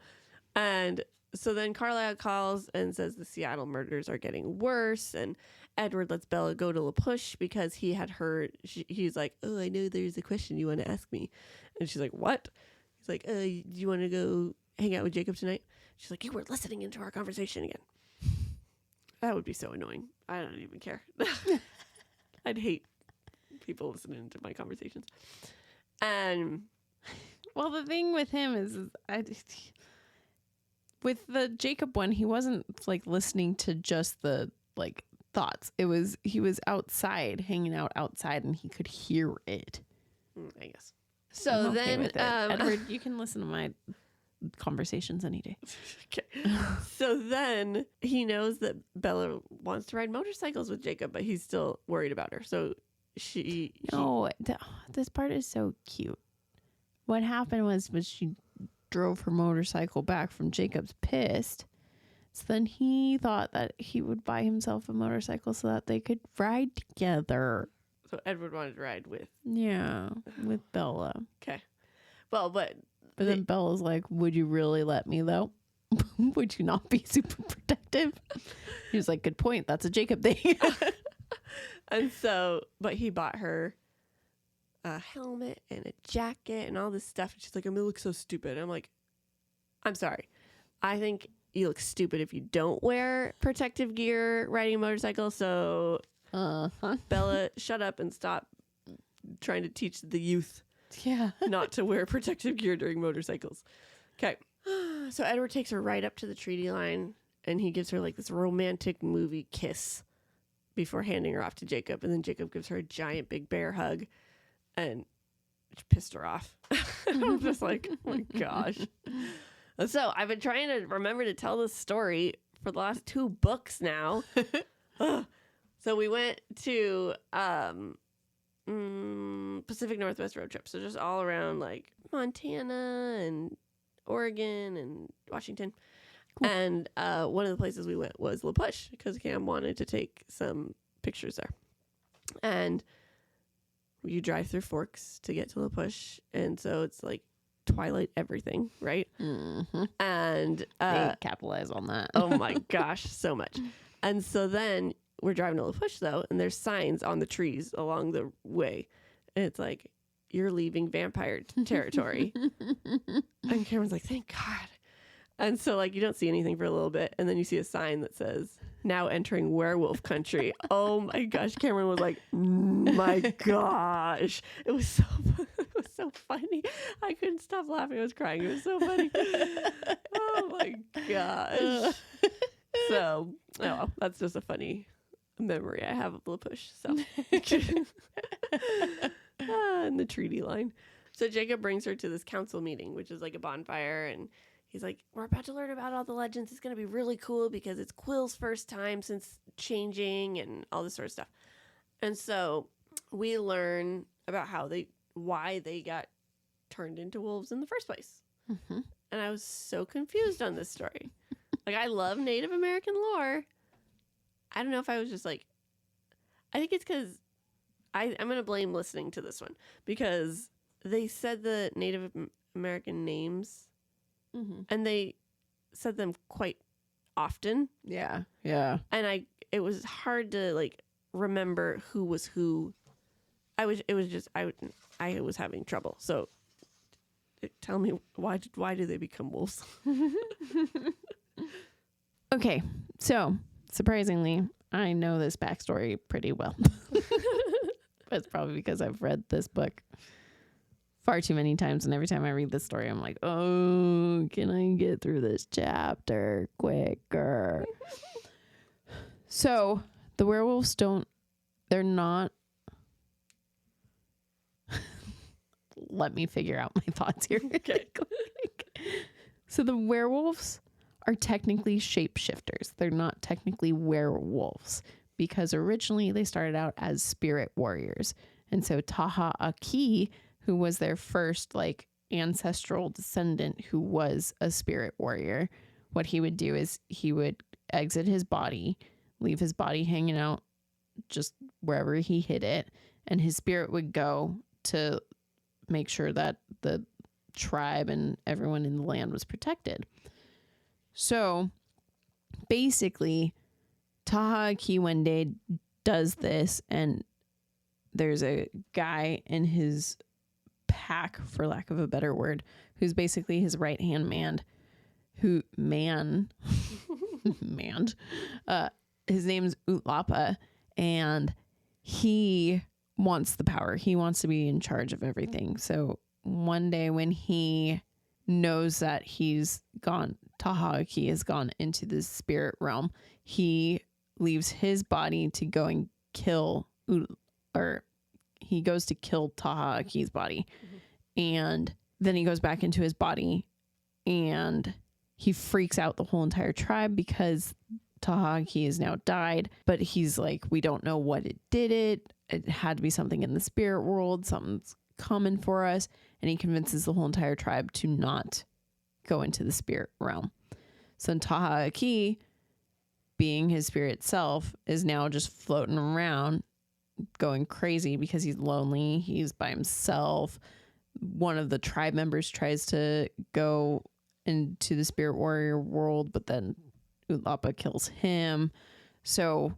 And so then Carlisle calls and says the Seattle murders are getting worse. And Edward lets Bella go to La Push because he had heard, he's like, oh, I know there's a question you want to ask me. And she's like, what? He's like, do you want to go hang out with Jacob tonight? She's like, you were listening into our conversation again. That would be so annoying. I don't even care. I'd hate people listening to my conversations. And
well, the thing with him is with the Jacob one, he wasn't like listening to just the like thoughts. He was outside, hanging out outside, and he could hear it.
I guess. So then,
Edward, you can listen to my conversations any day.
Okay. So then he knows that Bella wants to ride motorcycles with Jacob, but he's still worried about her. So this part is so cute. What happened was she
drove her motorcycle back from Jacob's pissed. So then he thought that he would buy himself a motorcycle so that they could ride together.
So Edward wanted to ride with.
Yeah, with Bella.
Okay. Well, but
then Bella's like, would you really let me, though? Would you not be super protective? He was like, good point. That's a Jacob thing.
And so, but he bought her a helmet and a jacket and all this stuff. And she's like, I'm going to look so stupid. I'm like, I'm sorry. I think you look stupid if you don't wear protective gear riding a motorcycle. So, Bella, shut up and stop trying to teach the youth not to wear protective gear during motorcycles. Okay. So Edward takes her right up to the treaty line and he gives her like this romantic movie kiss before handing her off to Jacob. And then Jacob gives her a giant big bear hug and it pissed her off. I'm just like, oh my gosh. And so I've been trying to remember to tell this story for the last 2 books now. So we went to Pacific Northwest road trip. So just all around like Montana and Oregon and Washington. Cool. And one of the places we went was La Push because Cam wanted to take some pictures there. And you drive through Forks to get to La Push. And so it's like Twilight everything, right?
Mm-hmm.
And
they capitalize on that.
Oh my gosh, so much. And so then we're driving to La Push though, and there's signs on the trees along the way. And it's like, you're leaving vampire territory. And Cameron's like, thank God. And so like you don't see anything for a little bit, and then you see a sign that says, now entering werewolf country. Oh my gosh. Cameron was like, my gosh. It was so funny. I couldn't stop laughing. I was crying. It was so funny. Oh my gosh. So, oh, that's just a funny memory I have of La Push. So, and the treaty line. So Jacob brings her to this council meeting, which is like a bonfire, and he's like, we're about to learn about all the legends. It's going to be really cool because it's Quill's first time since changing and all this sort of stuff. And so we learn about why they got turned into wolves in the first place. Mm-hmm. And I was so confused on this story. Like, I love Native American lore. I don't know if I was just like, I think it's because I'm going to blame listening to this one because they said the Native American names and they said them quite often.
Yeah. Yeah.
And it was hard to like remember who was who. I was having trouble. So tell me why do they become wolves?
Okay. So surprisingly, I know this backstory pretty well. That's probably because I've read this book far too many times, and every time I read this story, I'm like, oh, can I get through this chapter quicker? So the werewolves they're not. Let me figure out my thoughts here.
Okay.
So the werewolves are technically shapeshifters. They're not technically werewolves because originally they started out as spirit warriors. And so Taha Aki, who was their first like ancestral descendant who was a spirit warrior, what he would do is he would exit his body, leave his body hanging out just wherever he hid it, and his spirit would go to make sure that the tribe and everyone in the land was protected. So basically, Taha Aki one day does this, and there's a guy in his pack, for lack of a better word, who's basically his right-hand man, his name's Utlapa, and he wants the power. He wants to be in charge of everything. So one day when he knows that Taha Aki has gone into the spirit realm, he leaves his body to go and he goes to kill Taha Aki's body. Mm-hmm. And then he goes back into his body and he freaks out the whole entire tribe because Taha Aki has now died, but he's like, we don't know what it did it. It had to be something in the spirit world. Something's coming for us. And he convinces the whole entire tribe to not go into the spirit realm. So Taha Aki, being his spirit self, is now just floating around going crazy because he's lonely. He's by himself. One of the tribe members tries to go into the spirit warrior world, but then Ulapa kills him. So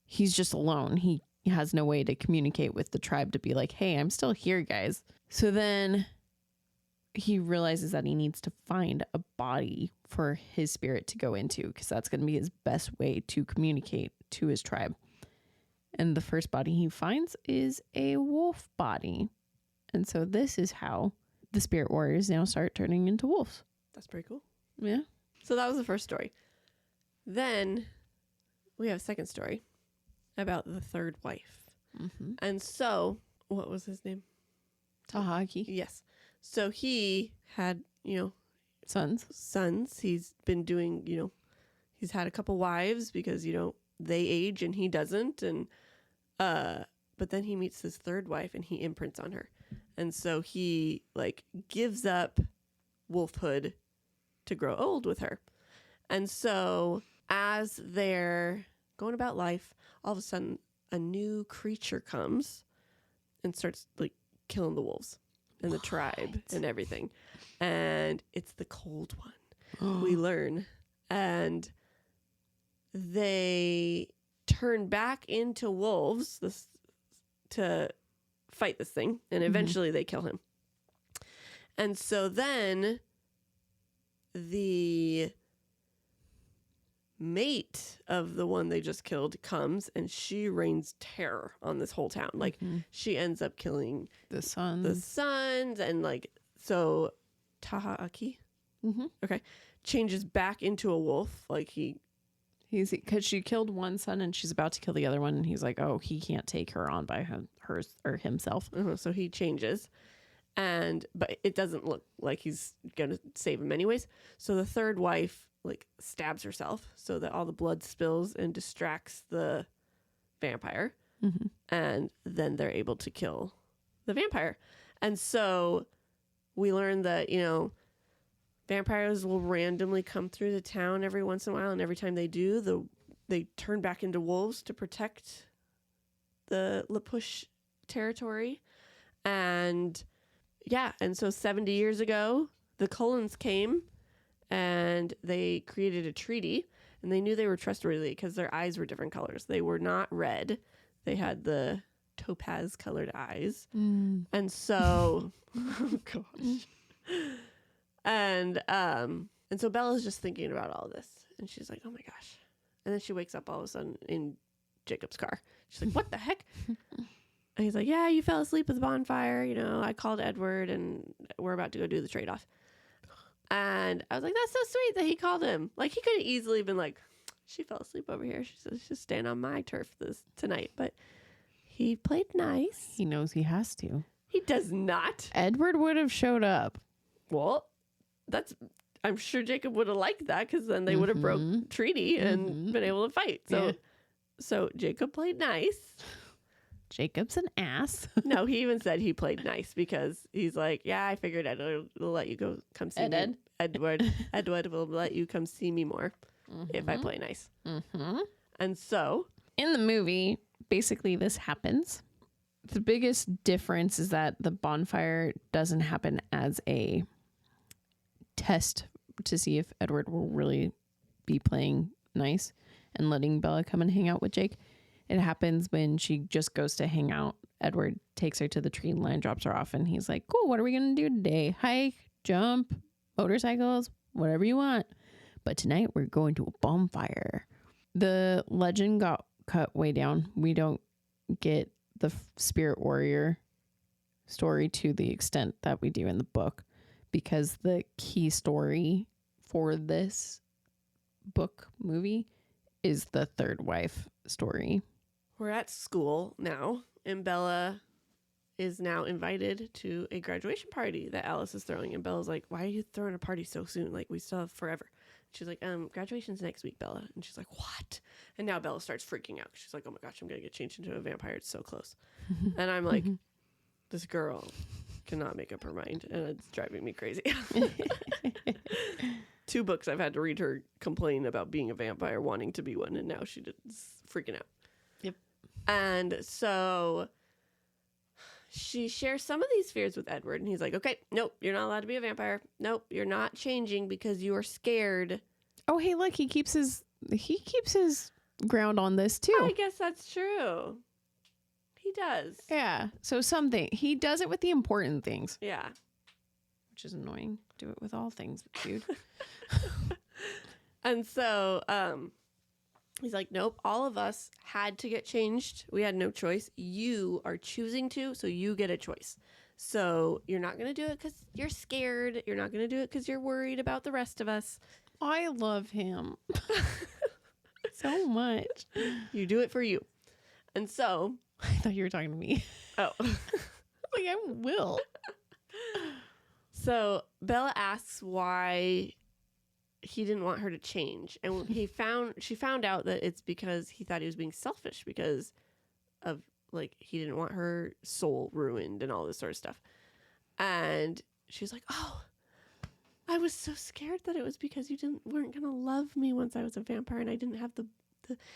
he's just alone. He has no way to communicate with the tribe to be like, hey, I'm still here, guys. So then he realizes that he needs to find a body for his spirit to go into, because that's going to be his best way to communicate to his tribe. And the first body he finds is a wolf body. And so this is how the spirit warriors now start turning into wolves.
That's pretty cool.
Yeah.
So that was the first story. Then we have a second story about the third wife.
Mm-hmm.
And so, what was his name?
Taha Aki.
Yes. So he had,
Sons.
He's been doing, he's had a couple wives because, they age and he doesn't. And, but then he meets his third wife and he imprints on her. And so he gives up wolfhood to grow old with her. And so as they're going about life, all of a sudden a new creature comes and starts killing the wolves and the tribe and everything. And it's the cold one, we learn. And they turn back into wolves to fight this thing. And eventually they kill him. And so then the mate of the one they just killed comes and she rains terror on this whole town. She ends up killing
The sons.
and so Taha Aki, okay, changes back into a wolf.
He's because she killed one son and she's about to kill the other one. And he's like, oh, he can't take her on by himself.
So he changes, but it doesn't look like he's gonna save him anyways. So the third wife stabs herself so that all the blood spills and distracts the vampire. And then they're able to kill the vampire. And so we learn that, vampires will randomly come through the town every once in a while. And every time they do, they turn back into wolves to protect the La Push territory. And so 70 years ago, the Cullens came and they created a treaty, and they knew they were trustworthy because their eyes were different colors. They were not red. They had the topaz colored eyes. And so, oh gosh. And so Bella's just thinking about all this, and she's like, oh my gosh. And then she wakes up all of a sudden in Jacob's car. She's like, what the heck? And he's like, yeah, you fell asleep at the bonfire. I called Edward and we're about to go do the trade-off. And I was like, that's so sweet that he called him. He could have easily been like, she fell asleep over here. She's just staying on my turf tonight. But he played nice.
He knows he has to.
He does not.
Edward would have showed up.
Well, I'm sure Jacob would have liked that, because then they would have broke treaty and been able to fight. So Jacob played nice.
Jacob's an ass.
No, he even said he played nice because he's like, yeah, I figured Edward will let you come see me. Edward will let you come see me more if I play nice. And so
in the movie, basically this happens. The biggest difference is that the bonfire doesn't happen as a test to see if Edward will really be playing nice and letting Bella come and hang out with Jake. It happens when she just goes to hang out. Edward takes her to the tree line, drops her off, and he's like, cool, what are we going to do today? Hike, jump, motorcycles, whatever you want. But tonight we're going to a bonfire. The legend got cut way down. We don't get the spirit warrior story to the extent that we do in the book, because the key story for this book movie is the third wife story.
We're at school now, and Bella is now invited to a graduation party that Alice is throwing. And Bella's like, why are you throwing a party so soon? We still have forever. She's like, graduation's next week, Bella. And she's like, what? And now Bella starts freaking out. She's like, oh my gosh, I'm going to get changed into a vampire. It's so close. And I'm like, This girl cannot make up her mind, and it's driving me crazy. 2 books I've had to read her complain about being a vampire, wanting to be one, and now she's freaking out.
Yep.
And so she shares some of these fears with Edward, and he's like, okay, nope, you're not allowed to be a vampire. Nope, you're not changing because you are scared.
Oh, hey, look, he keeps his ground on this too.
I guess that's true. He does.
Yeah. So something he does it with the important things,
Yeah.
which is annoying. Do it with all things, dude.
And so he's like, nope, all of us had to get changed. We had no choice. You are choosing to, so you get a choice. So you're not going to do it because you're scared. You're not going to do it because you're worried about the rest of us.
I love him so much.
You do it for you. And so...
I thought you were talking to me.
Oh.
Like, I will.
So Bella asks why he didn't want her to change. And she found out that it's because he thought he was being selfish because of, like, he didn't want her soul ruined and all this sort of stuff. And she's like, oh, I was so scared that it was because you weren't going to love me once I was a vampire and I didn't have the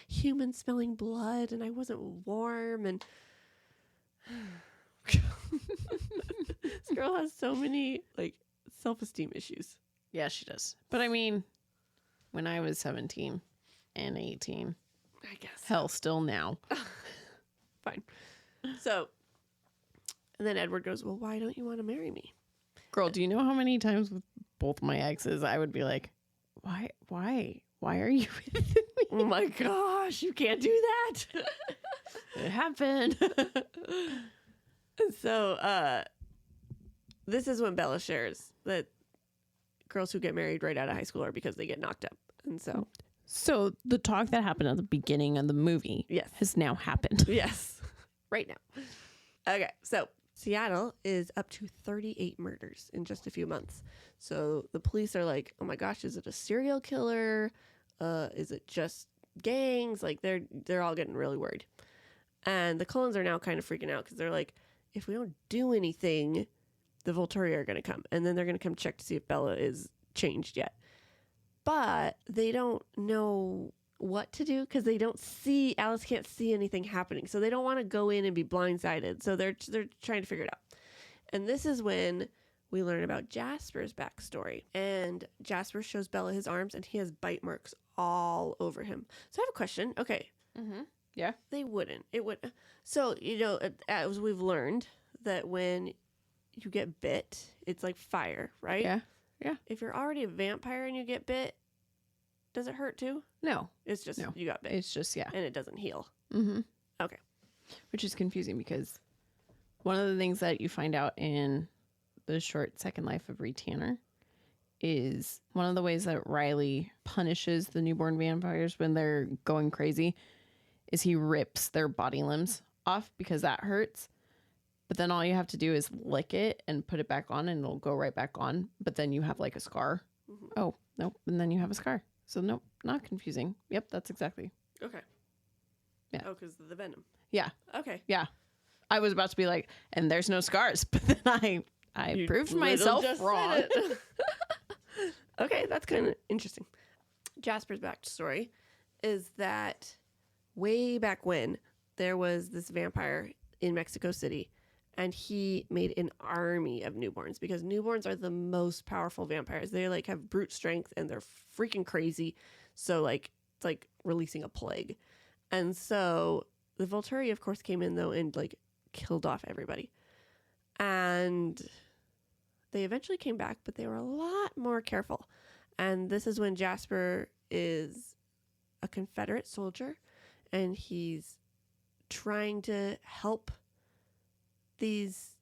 human smelling blood and I wasn't warm. And this girl has so many, like, self-esteem issues.
Yeah, she does. But I mean, when I was 17 and 18,
I guess.
hell, still now.
Fine. So, and then Edward goes, well, why don't you want to marry me?
Girl, do you know how many times with both my exes I would be like, why are you with me?
Oh my gosh, you can't do that.
It happened.
So, this is when Bella shares that girls who get married right out of high school are because they get knocked up. And
So the talk that happened at the beginning of the movie
Yes.
has now happened.
yes, right now. Okay, so Seattle is up to 38 murders in just a few months. So the police are like, oh my gosh, is it a serial killer? Is it just gangs? Like, they're all getting really worried. And the Cullens are now kind of freaking out because they're like, if we don't do anything, the Volturi are going to come. And then they're going to come check to see if Bella is changed yet. But they don't know what to do because Alice can't see anything happening. So they don't want to go in and be blindsided. So they're trying to figure it out. And this is when we learn about Jasper's backstory. And Jasper shows Bella his arms and he has bite marks all over him. So I have a question. Okay.
Mm-hmm. Yeah.
They wouldn't. It would. So, as we've learned that when you get bit, it's like fire, right?
Yeah. Yeah.
If you're already a vampire and you get bit, does it hurt too?
No.
It's just
No.
you got bit.
It's just, yeah.
And it doesn't heal.
Mm-hmm.
Okay.
Which is confusing because one of the things that you find out in the short Second Life of Reed Tanner is one of the ways that Riley punishes the newborn vampires when they're going crazy is he rips their body limbs off because that hurts. But then all you have to do is lick it and put it back on and it'll go right back on. But then you have like a scar.
Mm-hmm.
Oh, nope. And then you have a scar. So nope, not confusing. Yep, that's exactly.
Okay.
Yeah.
Oh, because of the venom.
Yeah.
Okay.
Yeah. I was about to be like, and there's no scars. But then I
You
proved
little
myself
just said
wrong.
it. Okay, that's kind of interesting. Jasper's backstory is that way back when there was this vampire in Mexico City and he made an army of newborns because newborns are the most powerful vampires. They like have brute strength and they're freaking crazy. So like it's like releasing a plague. And so the Volturi of course came in though and like killed off everybody. And they eventually came back, but they were a lot more careful. And this is when Jasper is a Confederate soldier and he's trying to help these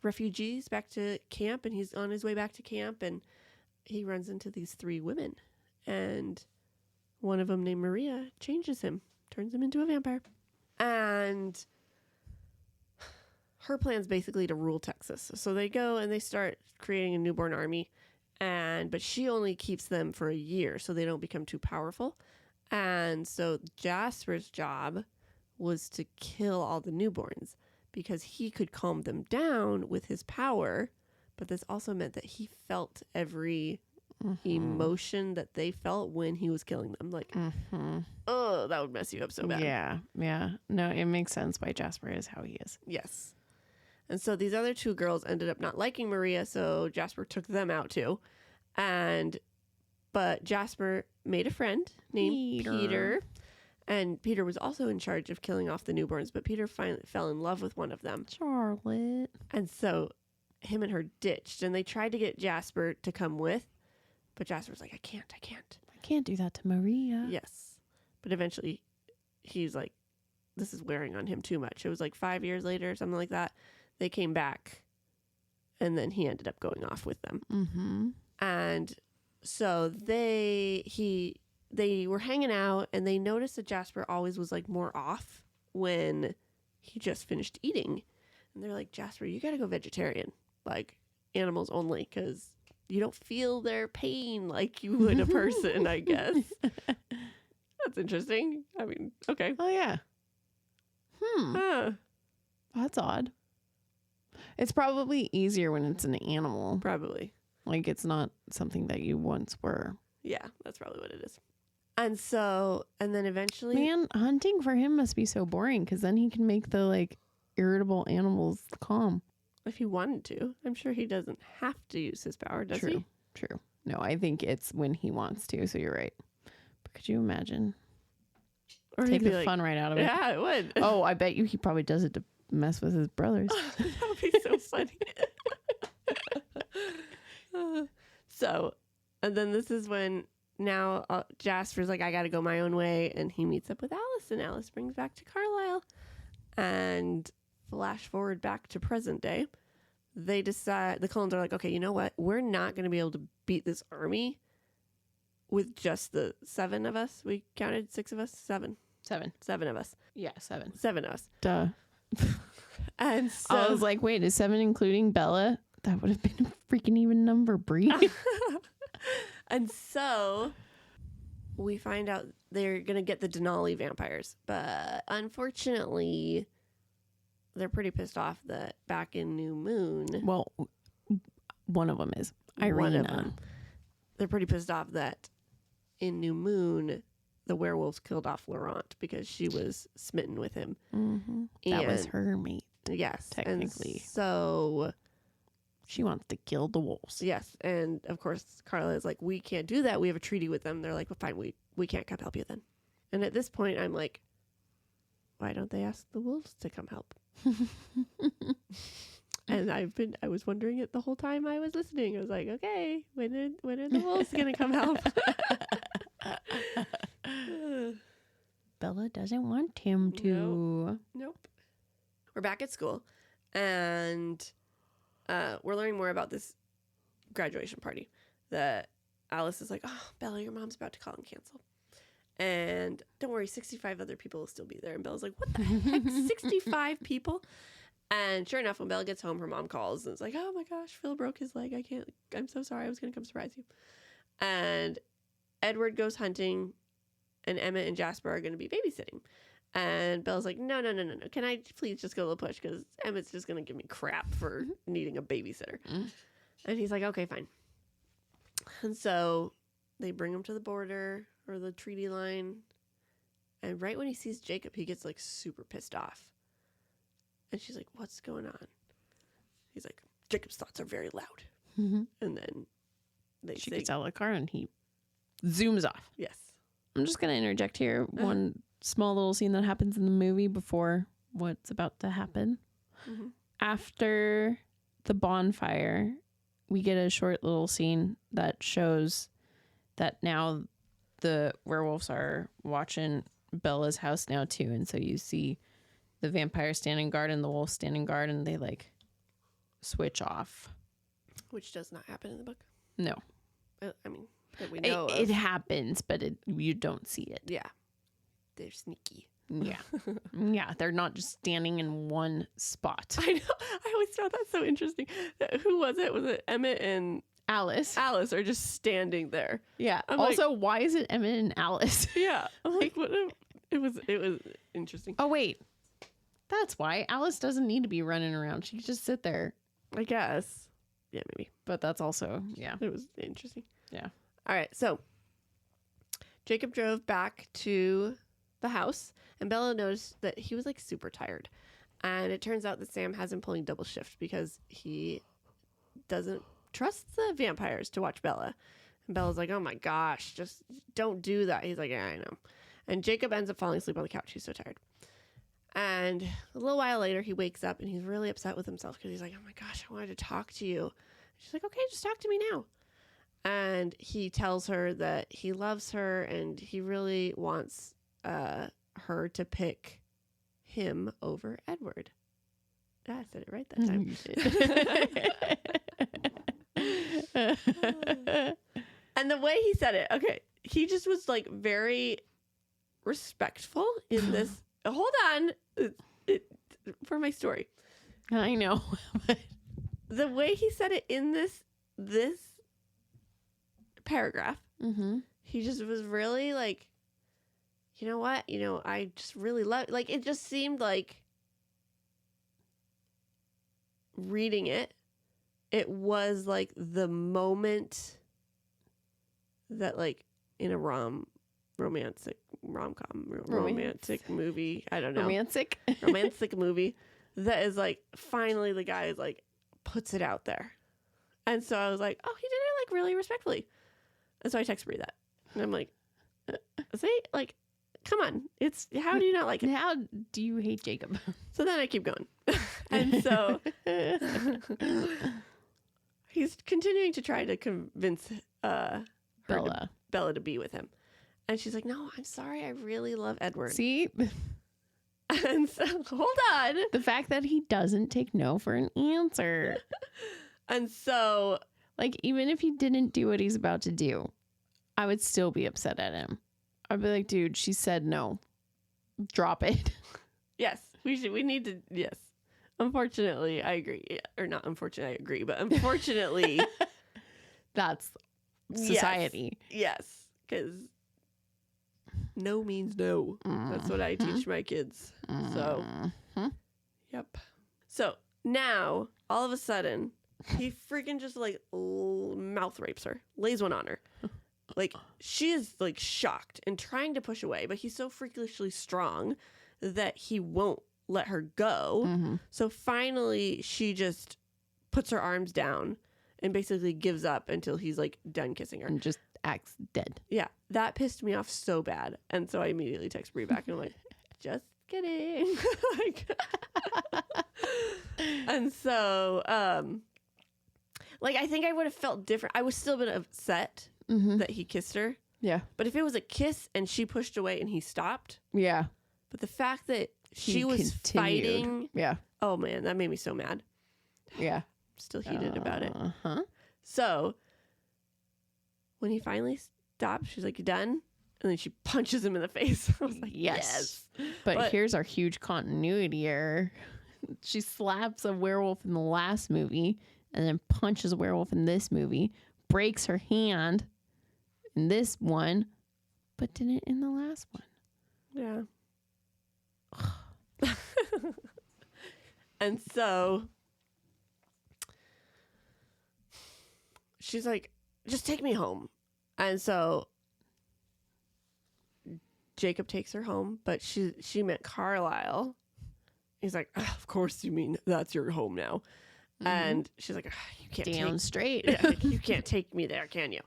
refugees back to camp, and he's on his way back to camp and he runs into these 3 women, and one of them named Maria changes him, turns him into a vampire. And her plan's basically to rule Texas. So they go and they start creating a newborn army, but she only keeps them for a year so they don't become too powerful. And so Jasper's job was to kill all the newborns because he could calm them down with his power. But this also meant that he felt every emotion that they felt when he was killing them. Like, oh, that would mess you up so bad.
Yeah. Yeah. No, it makes sense why Jasper is how he is.
Yes. And so these other 2 girls ended up not liking Maria, so Jasper took them out too. But Jasper made a friend named Peter. And Peter was also in charge of killing off the newborns, but Peter finally fell in love with one of them.
Charlotte.
And so him and her ditched, and they tried to get Jasper to come with, but Jasper was like, I can't.
I can't do that to Maria.
Yes. But eventually he's like, this is wearing on him too much. It was like 5 years later or something like that. They came back, and then he ended up going off with them.
Mm-hmm.
And so they were hanging out, and they noticed that Jasper always was like more off when he just finished eating. And they're like, Jasper, you got to go vegetarian, like animals only, because you don't feel their pain like you would a person, I guess. That's interesting. I mean, okay.
Oh, yeah. That's odd. It's probably easier when it's an animal.
Probably.
Like, it's not something that you once were.
Yeah, that's probably what it is. And so, and then eventually...
Man, hunting for him must be so boring, because then he can make the, like, irritable animals calm.
If he wanted to. I'm sure he doesn't have to use his power, does
True.
he?
True. No, I think it's when he wants to, so you're right. But could you imagine?
Or
Take
he'd be
the
like,
fun right out of it.
yeah, it would.
Oh, I bet you he probably does it to mess with his brothers.
That would be so funny. So, and then this is when now Jasper's like, I got to go my own way. And he meets up with Alice, and Alice brings back to Carlisle. And flash forward back to present day. They decide, the Cullens are like, okay, you know what? We're not going to be able to beat this army with just the 7 of us. We counted 6 of us? 7.
7.
7 of us.
Yeah, 7.
7 of us.
Duh.
And so
I was like, wait, is 7 including Bella? That would have been a freaking even number, Brie.
and so we find out they're going to get the Denali vampires. But unfortunately, they're pretty pissed off that back in New Moon...
Well, one of them is. Irina.
One of them. They're pretty pissed off that in New Moon, the werewolves killed off Laurent because she was smitten with him.
Mm-hmm. That was her mate.
Yes.
Technically.
And so...
She wants to kill the wolves.
Yes. And of course, Carla is like, we can't do that. We have a treaty with them. They're like, well, fine, we can't come help you then. And at this point, I'm like, why don't they ask the wolves to come help? And I was wondering it the whole time I was listening. I was like, okay, when are the wolves going to come help?
Bella doesn't want him to.
Nope. We're back at school, and we're learning more about this graduation party that Alice is like, oh, Bella, your mom's about to call and cancel. And don't worry, 65 other people will still be there. And Bella's like, what the heck? 65 people? And sure enough, when Bella gets home, her mom calls and it's like, oh my gosh, Phil broke his leg. I'm so sorry. I was going to come surprise you. And Edward goes hunting, and Emmett and Jasper are going to be babysitting. And Bella's like, no. Can I please just go to the push? Because Emmett's just going to give me crap for needing a babysitter. And he's like, okay, fine. And so they bring him to the border or the treaty line. And right when he sees Jacob, he gets like super pissed off. And she's like, what's going on? He's like, Jacob's thoughts are very loud.
Mm-hmm.
And then
She gets out of the car and he zooms off.
Yes.
I'm just going to interject here. One small little scene that happens in the movie before what's about to happen.
Mm-hmm.
After the bonfire, we get a short little scene that shows that now the werewolves are watching Bella's house now too. And so you see the vampire standing guard and the wolf standing guard, and they like switch off.
Which does not happen in the book.
No.
I mean, that we know
it happens, but you don't see it.
Yeah. They're sneaky.
Yeah. Yeah. They're not just standing in one spot.
I know. I always found that so interesting. Who was it? Was it Emmett and
Alice.
Alice are just standing there?
Yeah.
I'm
also, why is it Emmett and Alice?
Yeah. I'm like, what? It was interesting.
Oh, wait. That's why Alice doesn't need to be running around. She can just sit there.
I guess. Yeah, maybe.
But that's also, yeah.
It was interesting.
Yeah.
All right. So Jacob drove back to the house, and Bella noticed that he was like super tired. And it turns out that Sam has him pulling double shift because he doesn't trust the vampires to watch Bella. And Bella's like, oh my gosh, just don't do that. He's like, yeah, I know. And Jacob ends up falling asleep on the couch. He's so tired. And a little while later, he wakes up and he's really upset with himself because he's like, oh my gosh, I wanted to talk to you. She's like, okay, just talk to me now. And he tells her that he loves her and he really wants her to pick him over Edward. I said it right that time. And the way he said it, okay, he just was like very respectful in this. Hold on, for my story.
I know.
The way he said it in this paragraph, he just was really like, you know what? You know, I just really love, like, it just seemed like reading it, it was like the moment that, like, in a romantic movie, I don't know.
Romantic
movie that is like, finally the guy is like, puts it out there. And so I was like, oh, he did it like really respectfully. And so I text Brie that. And I'm like, see, like, come on. It's, how do you not like it?
How do you hate Jacob?
So then I keep going. And so he's continuing to try to convince Bella to be with him. And she's like, no, I'm sorry. I really love Edward.
See?
And so, hold on.
The fact that he doesn't take no for an answer.
And so,
like, even if he didn't do what he's about to do, I would still be upset at him. I'd be like, dude, she said no. Drop it.
Yes, we need to, yes. Unfortunately, I agree. Or not unfortunately, I agree. But unfortunately.
That's society.
Yes. Because no means no. That's what I teach my kids. So, yep. So now, all of a sudden, he freaking just like mouth rapes her, lays one on her. Like, she is like shocked and trying to push away, but he's so freakishly strong that he won't let her go. So finally, she just puts her arms down and basically gives up until he's like done kissing her.
And just acts dead.
Yeah, that pissed me off so bad. And so I immediately text Brie back and I'm like, just kidding. Like, and so, like, I think I would have felt different. I would still been upset that he kissed her.
Yeah.
But if it was a kiss and she pushed away and he stopped.
Yeah.
But the fact that she was
continued.
fighting.
Yeah.
Oh, man, that made me so mad.
Yeah.
Still heated about it.
Uh-huh.
So when he finally stopped, she's like, you done? And then she punches him in the face. I was like, yes.
But here's our huge continuity error. She slaps a werewolf in the last movie and then punches a werewolf in this movie, breaks her hand in this one, but didn't in the last one.
Yeah. And so she's like, just take me home. And so Jacob takes her home, but she meant Carlisle. He's like, of course you mean that's your home now. And she's like, you can't
Damn straight.
Yeah, like, you can't take me there, can you?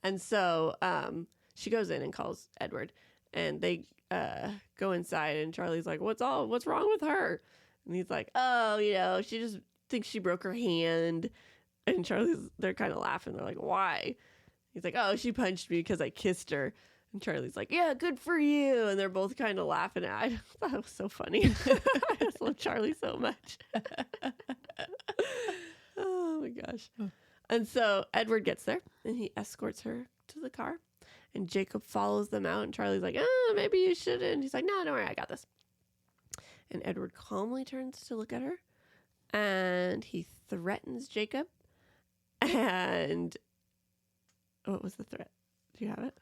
And so she goes in and calls Edward, and they go inside, and Charlie's like, what's wrong with her? And he's like, oh, you know, she just thinks she broke her hand. And they're kind of laughing. They're like, why? He's like, oh, she punched me because I kissed her. And Charlie's like, yeah, good for you. And they're both kind of laughing at it. I thought it was so funny. I just love Charlie so much. Oh, my gosh. And so Edward gets there, and he escorts her to the car. And Jacob follows them out. And Charlie's like, oh, maybe you shouldn't. He's like, no, don't worry, I got this. And Edward calmly turns to look at her. And he threatens Jacob. And what was the threat? Do you have it?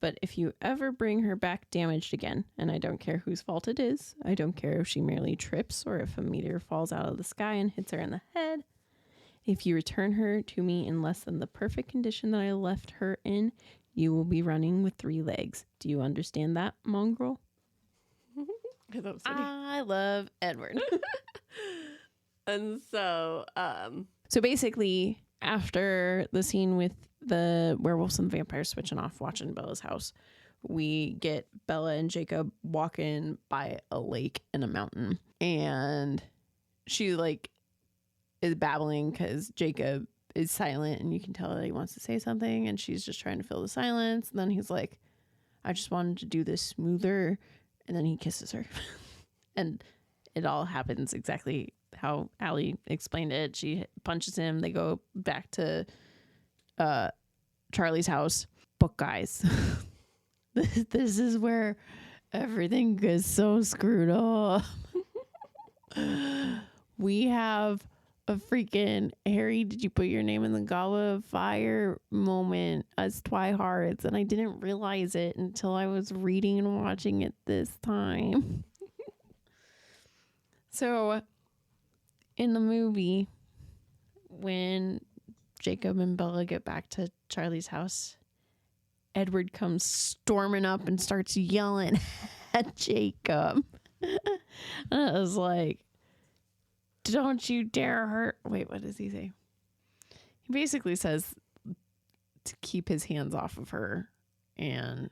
But if you ever bring her back damaged again, and I don't care whose fault it is, I don't care if she merely trips or if a meteor falls out of the sky and hits her in the head, if you return her to me in less than the perfect condition that I left her in, you will be running with 3 legs. Do you understand that, mongrel?
I thought it was funny.
I love Edward.
And so,
So basically, after the scene with the werewolves and vampires switching off, watching Bella's house, we get Bella and Jacob walking by a lake and a mountain, and she like is babbling because Jacob is silent, and you can tell that he wants to say something, and she's just trying to fill the silence. And then he's like, "I just wanted to do this smoother," and then he kisses her, and it all happens exactly how Allie explained it. She punches him. They go back to Charlie's house. But guys, this is where everything gets so screwed up. We have a freaking Harry, did you put your name in the goblet of fire moment as Twihards, and I didn't realize it until I was reading and watching it this time. So in the movie, when Jacob and Bella get back to Charlie's house, Edward comes storming up and starts yelling at Jacob. And I was like, "Don't you dare hurt." Wait, what does he say? He basically says to keep his hands off of her. And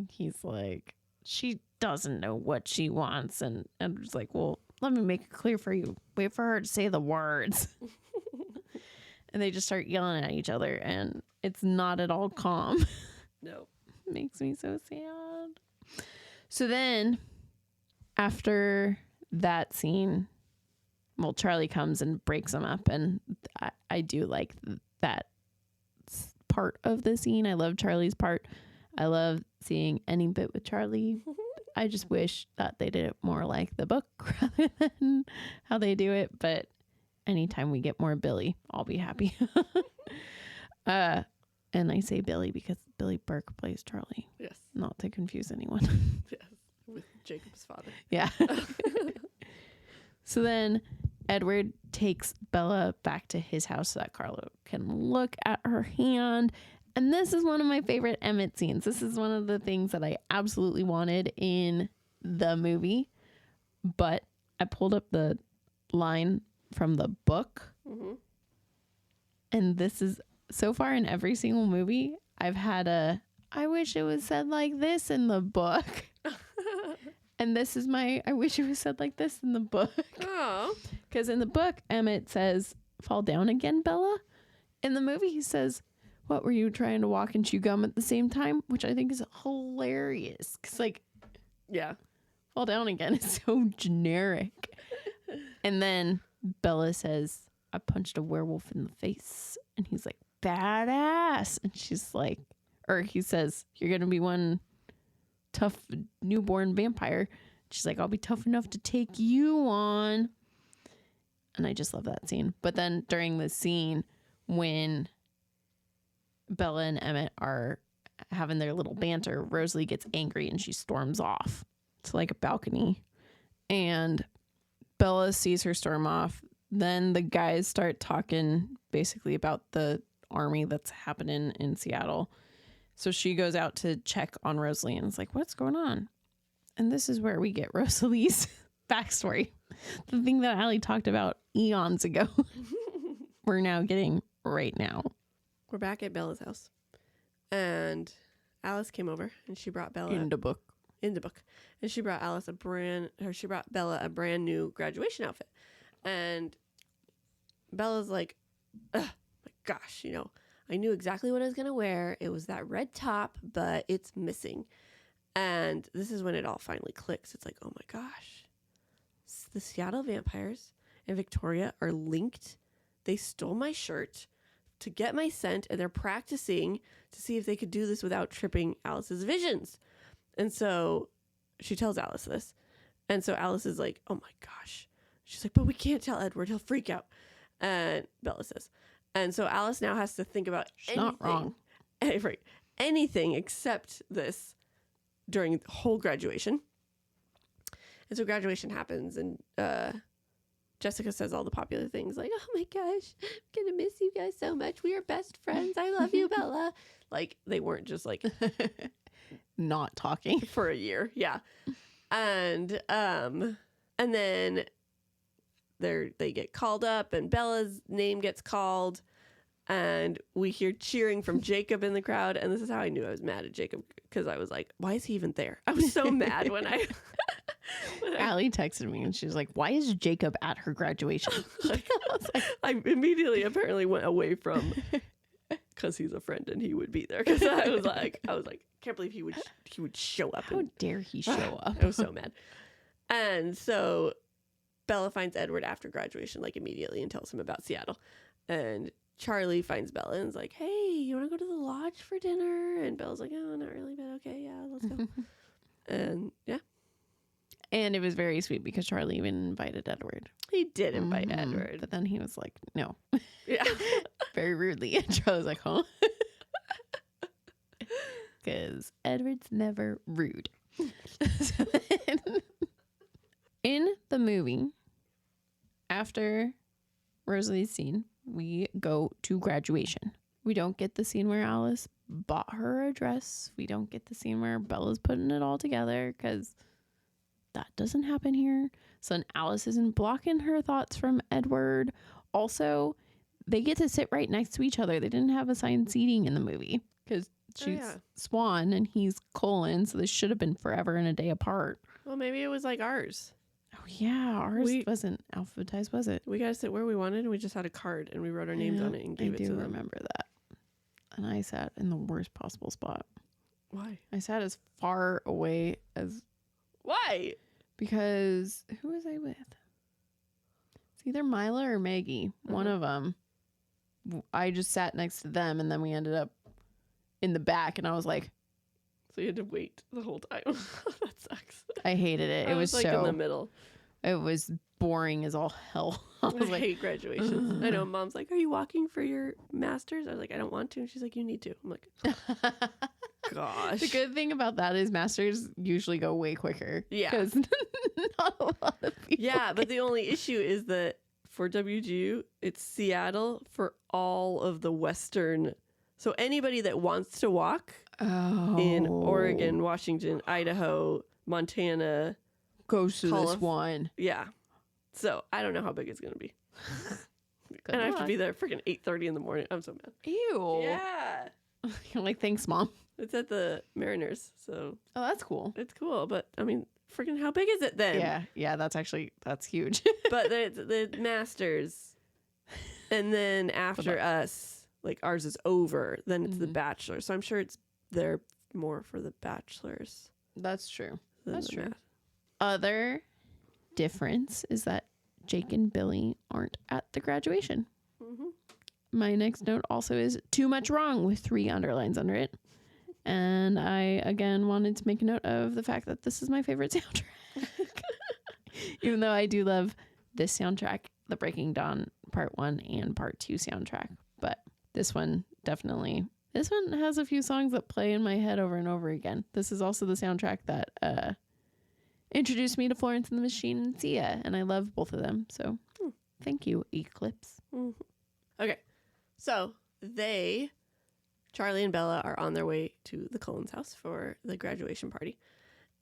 he's like, "She doesn't know what she wants." And Edward's like, "Well, let me make it clear for you. Wait for her to say the words." And they just start yelling at each other, and it's not at all calm.
no.
It makes me so sad. So then, after that scene, well, Charlie comes and breaks them up, and I do like that part of the scene. I love Charlie's part. I love seeing any bit with Charlie. I just wish that they did it more like the book rather than how they do it. But anytime we get more Billy, I'll be happy. And I say Billy because Billy Burke plays Charlie.
Yes.
Not to confuse anyone.
Yes. With Jacob's father.
Yeah. So then Edward takes Bella back to his house so that Carlo can look at her hand. And this is one of my favorite Emmett scenes. This is one of the things that I absolutely wanted in the movie. But I pulled up the line from the book.
Mm-hmm.
And this is, so far in every single movie, I've had I wish it was said like this in the book. And this is I wish it was said like this in the book.
Oh.
Because in the book, Emmett says, "Fall down again, Bella." In the movie, he says, "What, were you trying to walk and chew gum at the same time?" Which I think is hilarious. Because, like,
Yeah.
fall down again is so generic. And then Bella says, "I punched a werewolf in the face." And he's like, "Badass." And she's like, or he says, "You're going to be one tough newborn vampire." She's like, "I'll be tough enough to take you on." And I just love that scene. But then during the scene when Bella and Emmett are having their little banter, Rosalie gets angry and she storms off to like a balcony. And Bella sees her storm off. Then the guys start talking basically about the army that's happening in Seattle. So she goes out to check on Rosalie and is like, "What's going on?" And this is where we get Rosalie's backstory. The thing that Allie talked about eons ago. We're now getting right now.
We're back at Bella's house. And Alice came over and she brought Bella
In the book.
in the book. And she brought she brought Bella a brand new graduation outfit. And Bella's like, "Ugh, my gosh, I knew exactly what I was going to wear. It was that red top, but it's missing." And this is when it all finally clicks. It's like, oh my gosh, the Seattle vampires and Victoria are linked. They stole my shirt to get my scent, and they're practicing to see if they could do this without tripping Alice's visions. And so she tells Alice this. And so Alice is like, "Oh my gosh." She's like, "But we can't tell Edward. He'll freak out." And Bella says. And so Alice now has to think about
She's not wrong.
Right, anything except this during the whole graduation. And so graduation happens, and Jessica says all the popular things like, oh my gosh, I'm gonna miss you guys so much. We are best friends. I love you, Bella. Like, they weren't just like
Not talking.
for a year. Yeah. And then they get called up, and Bella's name gets called, and we hear cheering from Jacob in the crowd. And this is how I knew I was mad at Jacob, because I was like, why is he even there? I was so mad when I
Allie texted me and she was like, why is Jacob at her graduation?
I immediately apparently went away from, because he's a friend and he would be there. Because I was like, can't believe he would show up.
How dare he show up?
I was so mad. And so Bella finds Edward after graduation, like immediately, and tells him about Seattle. And Charlie finds Bella and is like, hey, you want to go to the lodge for dinner? And Bella's like, oh, not really, but okay, yeah, let's go. And yeah.
And it was very sweet because Charlie even invited Edward.
He did invite Edward.
But then he was like, no.
Yeah.
Very rudely. And Charlie's like, huh? Because Edward's never rude. So then, in the movie, after Rosalie's scene, we go to graduation. We don't get the scene where Alice bought her a dress. We don't get the scene where Bella's putting it all together, because that doesn't happen here. So then Alice isn't blocking her thoughts from Edward. Also, they get to sit right next to each other. They didn't have assigned seating in the movie because she's Swan and he's Colin. So they should have been forever and a day apart.
Well, maybe it was like ours.
Oh, yeah. Ours wasn't alphabetized, was it?
We got to sit where we wanted, and we just had a card, and we wrote our names on it and gave it to them.
I do remember that. And I sat in the worst possible spot.
Why?
I sat as far away as...
Why?
Because who was I with? It's either Mila or Maggie. One of them. I just sat next to them, and then we ended up in the back, and I was like...
So you had to wait the whole time. That sucks.
I hated it. It was
like
so...
in the middle.
It was boring as all hell. I was
I hate graduations. I know. Mom's like, are you walking for your master's? I was like, I don't want to. And she's like, you need to. I'm like, oh, gosh.
The good thing about that is masters usually go way quicker.
Yeah.
Because not a lot of people.
Yeah, but the only issue is that for WGU, it's Seattle for all of the Western. So anybody that wants to walk in Oregon, Washington, Idaho, Montana,
goes to this one.
Yeah. So I don't know how big it's going to be. And I have to be there freaking 8:30 in the morning. I'm so mad.
Ew.
Yeah.
You're like, thanks, Mom.
It's at the Mariners. So
Oh, that's cool.
it's cool. But I mean, freaking how big is it then?
Yeah, that's huge.
But the Masters. And then after us, like ours is over, then it's the Bachelor. So I'm sure it's there more for the Bachelors.
That's true.
than
That's
the
true.
Masters.
Other difference is that Jake and Billy aren't at the graduation.
Mm-hmm.
My next note also is too much wrong with 3 underlines under it. And I, again, wanted to make a note of the fact that this is my favorite soundtrack. Even though I do love this soundtrack, the Breaking Dawn Part 1 and Part 2 soundtrack. But this one has a few songs that play in my head over and over again. This is also the soundtrack that introduced me to Florence and the Machine and Sia, and I love both of them. So thank you, Eclipse.
Mm-hmm. Okay. So Charlie and Bella are on their way to the Cullens house for the graduation party.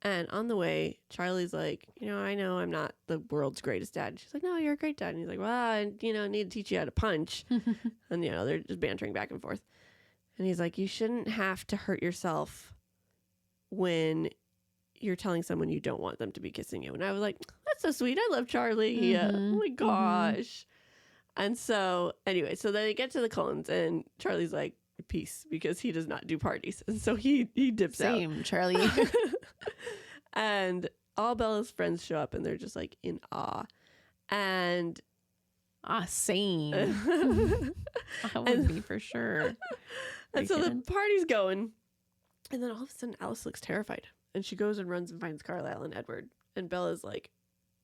And on the way, Charlie's like, I know I'm not the world's greatest dad. She's like, no, you're a great dad. And he's like, well, I, need to teach you how to punch. And, they're just bantering back and forth. And he's like, you shouldn't have to hurt yourself when you're telling someone you don't want them to be kissing you. And I was like, that's so sweet. I love Charlie. Oh my gosh. And so anyway, so then they get to the Cullens and Charlie's like, peace, because he does not do parties. And so he dips out.
Same, Charlie.
And all Bella's friends show up and they're just like in awe. And
same. I would be for sure.
And so the party's going. And then all of a sudden Alice looks terrified. And she goes and runs and finds Carlisle and Edward. And Bella's like,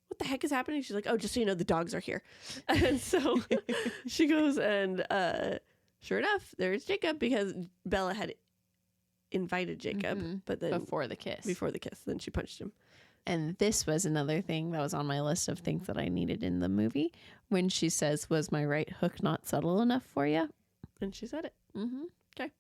what the heck is happening? She's like, oh, just so you know, the dogs are here. And so she goes and sure enough, there's Jacob, because Bella had invited Jacob, but then
Before the kiss.
before the kiss, then she punched him.
And this was another thing that was on my list of things that I needed in the movie. When she says, "Was my right hook not subtle enough for you?"
And she said it.
Mm-hmm.
Okay.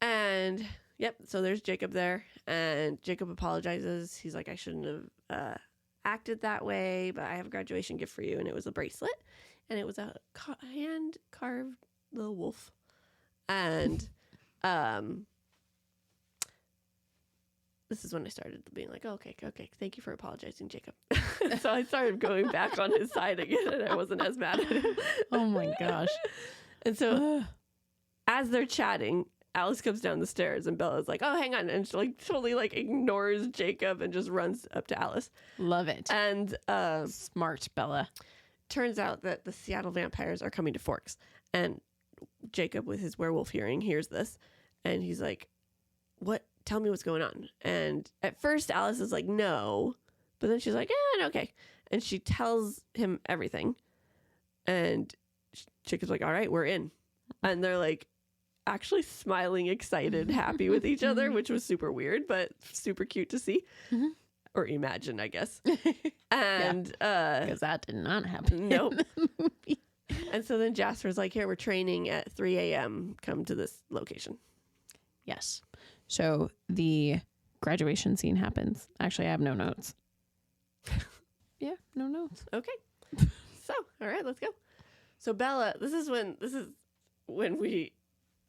And yep, so there's Jacob there, and Jacob apologizes. He's like, I shouldn't have acted that way, but I have a graduation gift for you. And it was a bracelet, and it was a hand carved little wolf. And this is when I started being like, okay, thank you for apologizing, Jacob. So I started going back on his side again, and I wasn't as mad at him.
Oh my gosh.
And so as they're chatting, Alice comes down the stairs, and Bella's like, oh, hang on. And she like totally like ignores Jacob and just runs up to Alice.
Love it.
And
Smart Bella.
turns out that the Seattle vampires are coming to Forks. And Jacob, with his werewolf hearing, hears this. And he's like, what? Tell me what's going on. And at first, Alice is like, no. But then she's like, okay. And she tells him everything. And Jacob's like, all right, we're in. And they're like actually smiling, excited, happy with each other, which was super weird, but super cute to see. Mm-hmm. Or imagine, I guess. And
because that did not happen.
Nope. And so then Jasper's like, here, we're training at 3 a.m. Come to this location.
Yes. So the graduation scene happens. Actually, I have no notes. Yeah, no notes.
Okay. So, all right, let's go. So Bella, this is when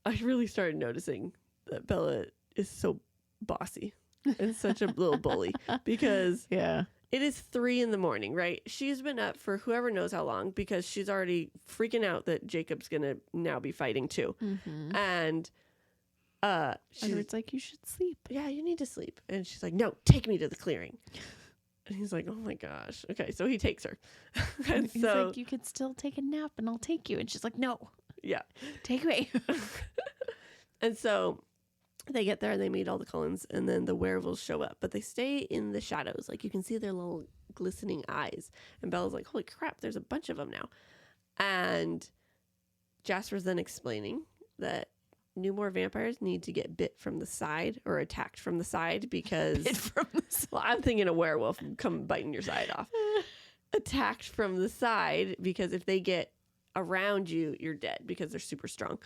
I really started noticing that Bella is so bossy and such a little bully, because
Yeah.
it is 3 a.m, right? She's been up for whoever knows how long, because she's already freaking out that Jacob's gonna now be fighting too.
Mm-hmm.
And
Edward's like, you should sleep.
yeah, you need to sleep. And she's like, no, take me to the clearing. And he's like, oh my gosh. Okay, so he takes her. And
He's
so
like, you could still take a nap and I'll take you. And she's like, no,
yeah.
take me.
And so they get there and they meet all the Cullens, and then the werewolves show up, but they stay in the shadows. Like, you can see their little glistening eyes. And Bella's like, holy crap, there's a bunch of them now. And Jasper's then explaining that Newmore vampires need to get bit from the side or attacked from the side, because well, I'm thinking a werewolf come biting your side off. Attacked from the side, because if they get around you, you're dead, because they're super strong.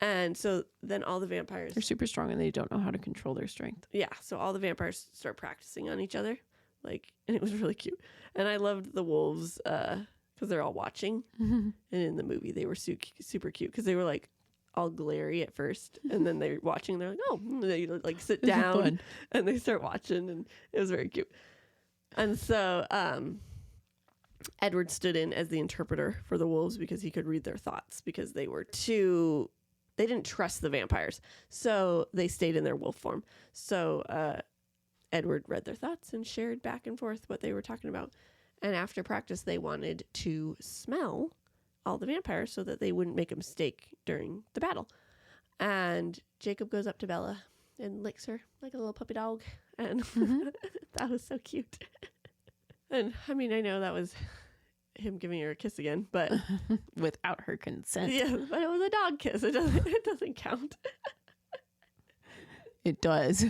And so then all the vampires,
They're super strong and they don't know how to control their strength.
yeah, so all the vampires start practicing on each other, like, and it was really cute. And I loved the wolves because they're all watching. And in the movie they were super cute, because they were like all glary at first, and then they're watching, they're like, oh, and they like sit
This is
down
fun.
and they start watching, and it was very cute. And so Edward stood in as the interpreter for the wolves, because he could read their thoughts, because they didn't trust the vampires, so they stayed in their wolf form. So Edward read their thoughts and shared back and forth what they were talking about. And after practice, they wanted to smell all the vampires so that they wouldn't make a mistake during the battle. And Jacob goes up to Bella and licks her like a little puppy dog. And that was so cute. And I mean, I know that was him giving her a kiss again, but
Without her consent.
yeah, but it was a dog kiss. It doesn't count.
It does.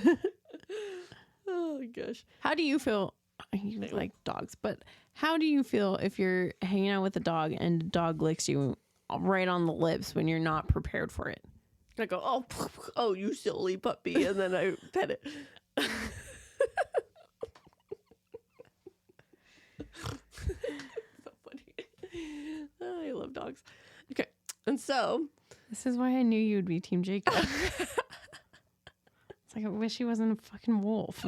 Oh my gosh.
How do you feel? You like dogs, but how do you feel if you're hanging out with a dog and a dog licks you right on the lips when you're not prepared for it?
I go, oh, you silly puppy, and then I pet it. So funny. Oh, I love dogs. Okay, and so
This is why I knew you'd be Team Jacob. It's like, I wish he wasn't a fucking wolf.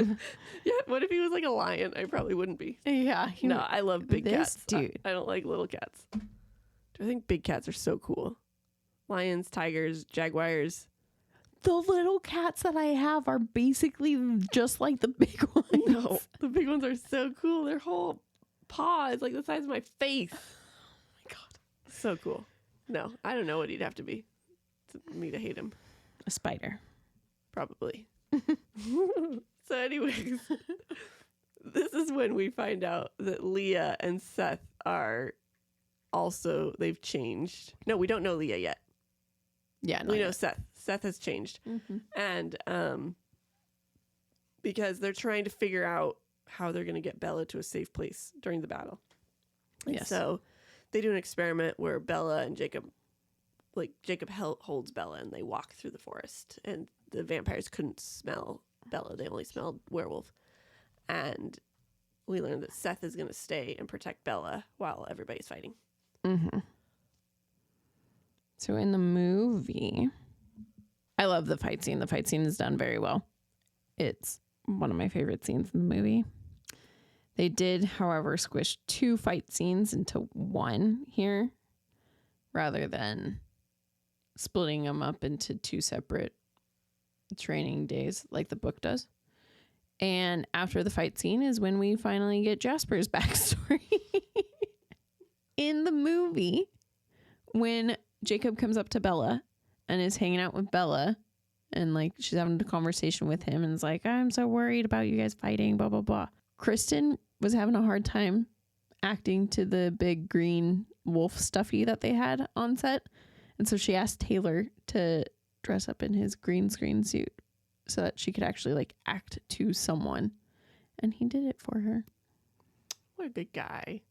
yeah, what if he was like a lion? I probably wouldn't be.
Yeah.
No, I love big
this
cats.
dude.
I don't like little cats. I think big cats are so cool. Lions, tigers, jaguars.
The little cats that I have are basically just like the big ones.
No, the big ones are so cool. Their whole paw is like the size of my face.
Oh my God.
So cool. No, I don't know what he'd have to be to me to hate him.
A spider.
Probably. So anyways, this is when we find out that Leah and Seth are also, they've changed. No, we don't know Leah yet.
Yeah.
We know Seth. Seth has changed. And because they're trying to figure out how they're going to get Bella to a safe place during the battle. And
Yes.
so they do an experiment where Bella and Jacob, Jacob holds Bella and they walk through the forest, and the vampires couldn't smell Bella. They only smelled werewolf. And we learned that Seth is going to stay and protect Bella while everybody's fighting.
So in the movie, I love the fight scene. The fight scene is done very well. It's one of my favorite scenes in the movie. They did, however, squish 2 fight scenes into one here rather than splitting them up into 2 separate training days like the book does. And after the fight scene is when we finally get Jasper's backstory. In the movie, when Jacob comes up to Bella and is hanging out with Bella, and like she's having a conversation with him and is like, I'm so worried about you guys fighting, blah, blah, blah. Kristen was having a hard time acting to the big green wolf stuffy that they had on set. And so she asked Taylor to dress up in his green screen suit so that she could actually like act to someone. And he did it for her.
What a good guy.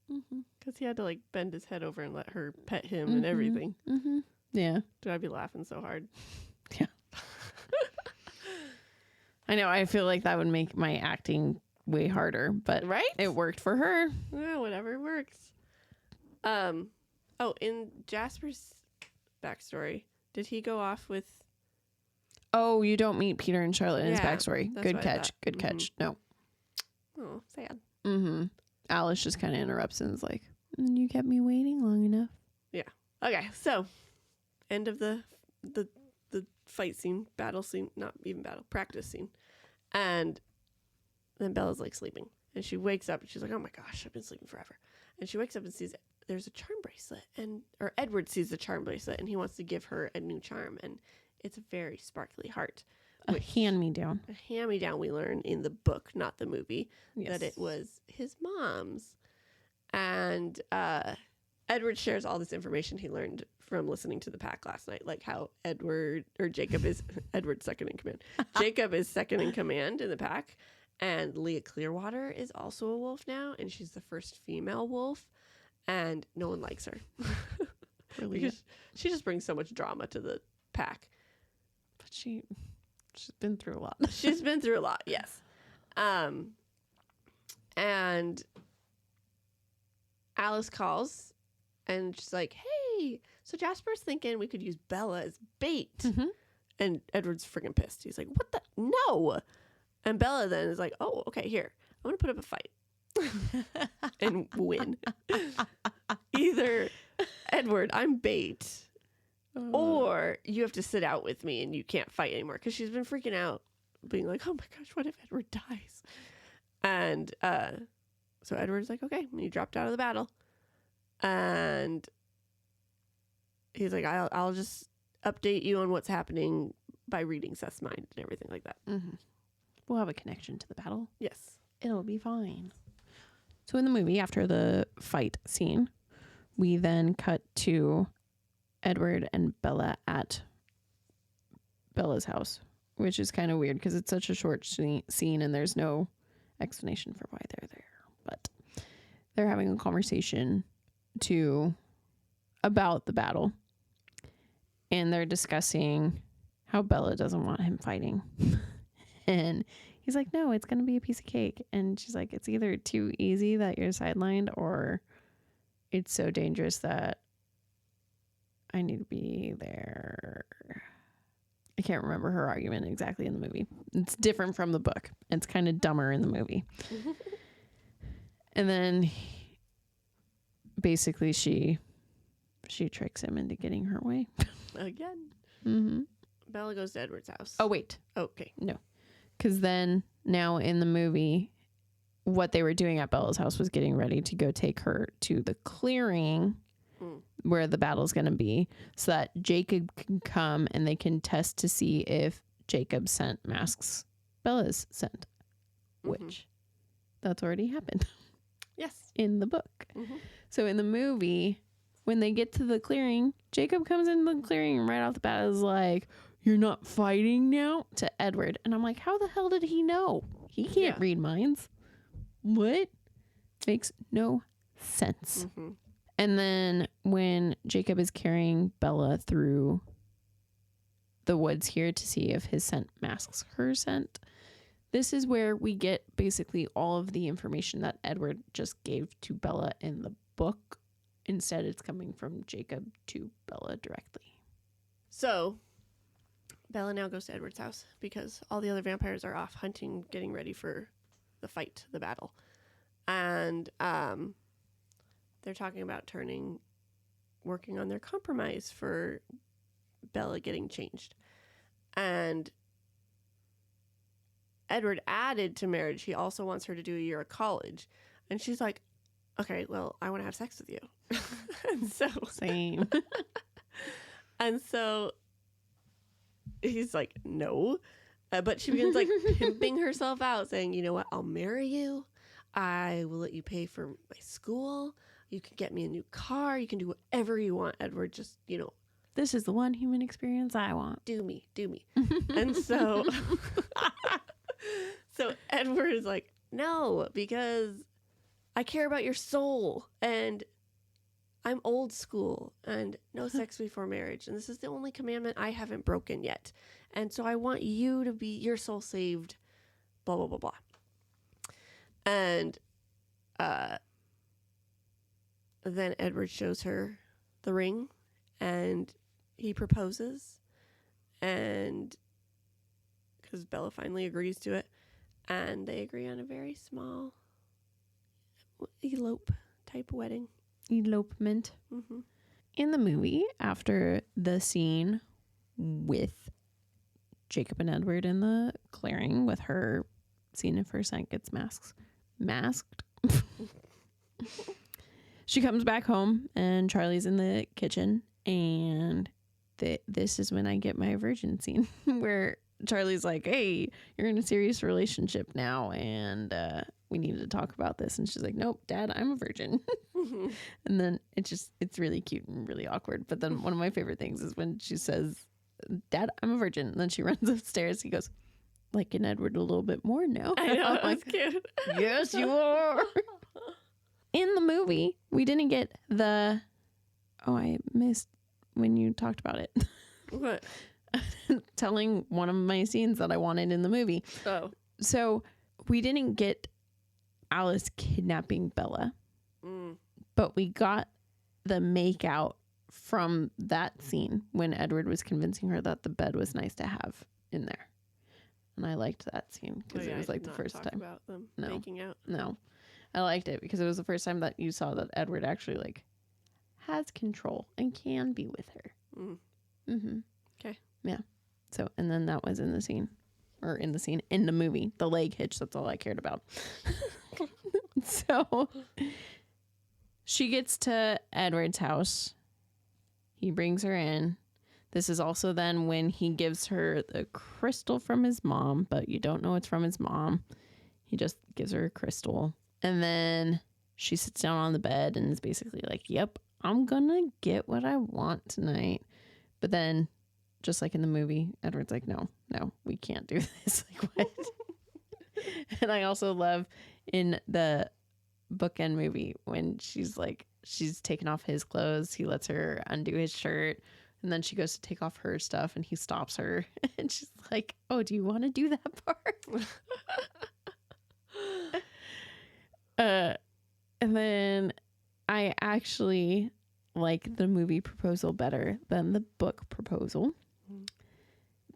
Because he had to like bend his head over and let her pet him and everything.
Yeah.
Dude, I'd be laughing so hard.
Yeah. I know. I feel like that would make my acting way harder, but
Right?
it worked for her.
Yeah, whatever works. Oh, in Jasper's backstory, did he go off with...
Oh, you don't meet Peter and Charlotte in his
Yeah,
backstory.
that's
Good
what I
catch.
thought.
Good catch. No.
Oh, sad.
Alice just kind of interrupts and is like, you kept me waiting long enough.
Yeah. Okay, so end of the fight scene, battle scene, not even battle, practice scene. And then Bella's like sleeping. And she wakes up and she's like, oh my gosh, I've been sleeping forever. And she wakes up and sees there's a charm bracelet. Or Edward sees the charm bracelet and he wants to give her a new charm. And it's a very sparkly heart.
A hand-me-down.
A hand-me-down we learn in the book, not the movie,
Yes.
that it was his mom's. And Edward shares all this information he learned from listening to the pack last night, like how Jacob is Edward's second in command. Jacob is second in command in the pack, and Leah Clearwater is also a wolf now, and she's the first female wolf, and no one likes her.
Really?
Because she just brings so much drama to the pack.
But she's been through a lot.
She's been through a lot, yes. And Alice calls and she's like, hey, so Jasper's thinking we could use Bella as bait. And Edward's freaking pissed. He's like, what the? No. And Bella then is like, oh, okay, here. I'm going to put up a fight and win. Either, Edward, I'm bait. Or you have to sit out with me and you can't fight anymore. Because she's been freaking out, being like, oh my gosh, what if Edward dies? And so Edward's like, okay. And he dropped out of the battle. And he's like, I'll just update you on what's happening by reading Seth's mind and everything like that.
We'll have a connection to the battle.
Yes.
It'll be fine. So in the movie, after the fight scene, we then cut to Edward and Bella at Bella's house, which is kind of weird because it's such a short scene and there's no explanation for why they're there. But they're having a conversation about the battle, and they're discussing how Bella doesn't want him fighting. And he's like, no, it's going to be a piece of cake. And she's like, it's either too easy that you're sidelined or it's so dangerous that I need to be there. I can't remember her argument exactly in the movie. It's different from the book. It's kind of dumber in the movie. And then basically she tricks him into getting her way.
Again. Bella goes to Edward's house.
Oh, wait.
Okay.
No. Because then now in the movie, what they were doing at Bella's house was getting ready to go take her to the clearing where the battle's going to be so that Jacob can come and they can test to see if Jacob sent masks Bella's sent, which that's already happened.
Yes.
In the book. So in the movie, when they get to the clearing, Jacob comes into the clearing and right off the bat is like, you're not fighting now, to Edward. And I'm like, how the hell did he know? He can't read minds. What? Makes no sense.
Mm-hmm.
And then when Jacob is carrying Bella through the woods here to see if his scent masks her scent, this is where we get basically all of the information that Edward just gave to Bella in the book. Instead, it's coming from Jacob to Bella directly.
So Bella now goes to Edward's house because all the other vampires are off hunting, getting ready for the fight, the battle. And they're talking about working on their compromise for Bella getting changed. And Edward added to marriage, he also wants her to do a year of college. And she's like, okay, well, I want to have sex with you. And so
Same.
And so he's like, no. But she begins like pimping herself out, saying, you know what? I'll marry you. I will let you pay for my school. You can get me a new car. You can do whatever you want, Edward. Just,
This is the one human experience I want.
do me. And so, so Edward is like, no, because I care about your soul and I'm old school and no sex before marriage. And this is the only commandment I haven't broken yet. And so I want you to be your soul saved, blah, blah, blah, blah. And then Edward shows her the ring and he proposes. And because Bella finally agrees to it. And they agree on a very small elope type wedding.
Elopement.
Mm-hmm.
In the movie, after the scene with Jacob and Edward in the clearing with her seeing if her scent gets masked. She comes back home and Charlie's in the kitchen, and this is when I get my virgin scene where Charlie's like, hey, you're in a serious relationship now and we need to talk about this. And she's like, nope, Dad, I'm a virgin.
Mm-hmm.
And then it's really cute and really awkward. But then one of my favorite things is when she says, Dad, I'm a virgin. And then she runs upstairs. He goes, liking Edward a little bit more now.
I know,
I'm
that's
like,
cute.
yes, you are. In the movie, we didn't get I missed when you talked about it.
What?
Telling one of my scenes that I wanted in the movie.
Oh.
So we didn't get Alice kidnapping Bella, but we got the make out from that scene when Edward was convincing her that the bed was nice to have in there. And I liked that scene because it was like the first time.
About them
No.
making out.
No, I liked it because it was the first time that you saw that Edward actually like has control and can be with her.
Mm.
Mm-hmm.
Okay.
Yeah. So, and then that was in the movie, the leg hitch. That's all I cared about. So she gets to Edward's house. He brings her in. This is also then when he gives her the crystal from his mom, but you don't know it's from his mom. He just gives her a crystal. And then she sits down on the bed and is basically like, yep, I'm gonna get what I want tonight. But then, just like in the movie, Edward's like, no, we can't do this. Like, what? And I also love in the bookend movie when she's taking off his clothes, he lets her undo his shirt, and then she goes to take off her stuff and he stops her and she's like, oh, do you want to do that part? And then I actually like the movie proposal better than the book proposal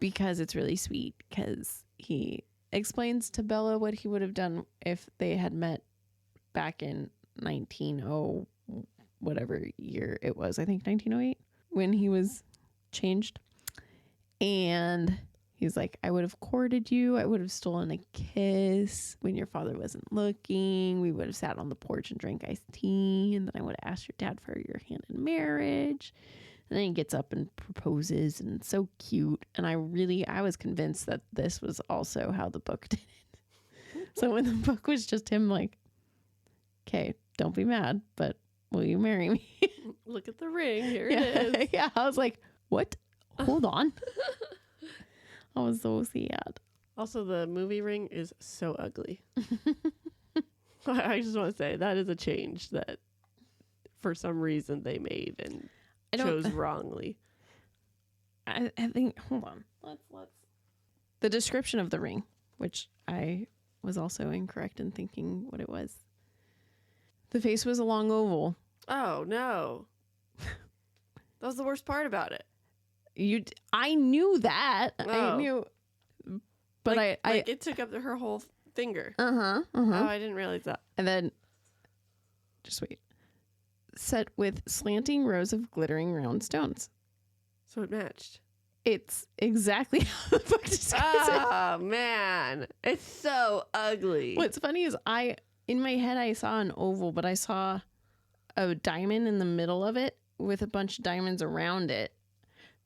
because it's really sweet, because he explains to Bella what he would have done if they had met back in 1900 whatever year it was. I think 1908 when he was changed. And he's like, I would have courted you. I would have stolen a kiss when your father wasn't looking. We would have sat on the porch and drank iced tea. And then I would have asked your dad for your hand in marriage. And then he gets up and proposes, and it's so cute. And I was convinced that this was also how the book did it. So when the book was just him like, okay, don't be mad, but will you marry me?
Look at the ring. Here
Yeah.
it is.
Yeah. I was like, what? Hold on. I was so sad.
Also, the movie ring is so ugly. I just want to say that is a change that for some reason they made and chose wrongly.
I think, hold on. Let's. The description of the ring, which I was also incorrect in thinking what it was. The face was a long oval.
Oh, no. That was the worst part about it.
I knew that.
Oh.
I knew. But
it took up her whole finger.
Uh-huh.
Oh, I didn't realize that.
And then, just wait. Set with slanting rows of glittering round stones.
So it matched.
It's exactly how the book describes it.
Oh, man. It's so ugly.
What's funny is in my head, I saw an oval, but I saw a diamond in the middle of it with a bunch of diamonds around it.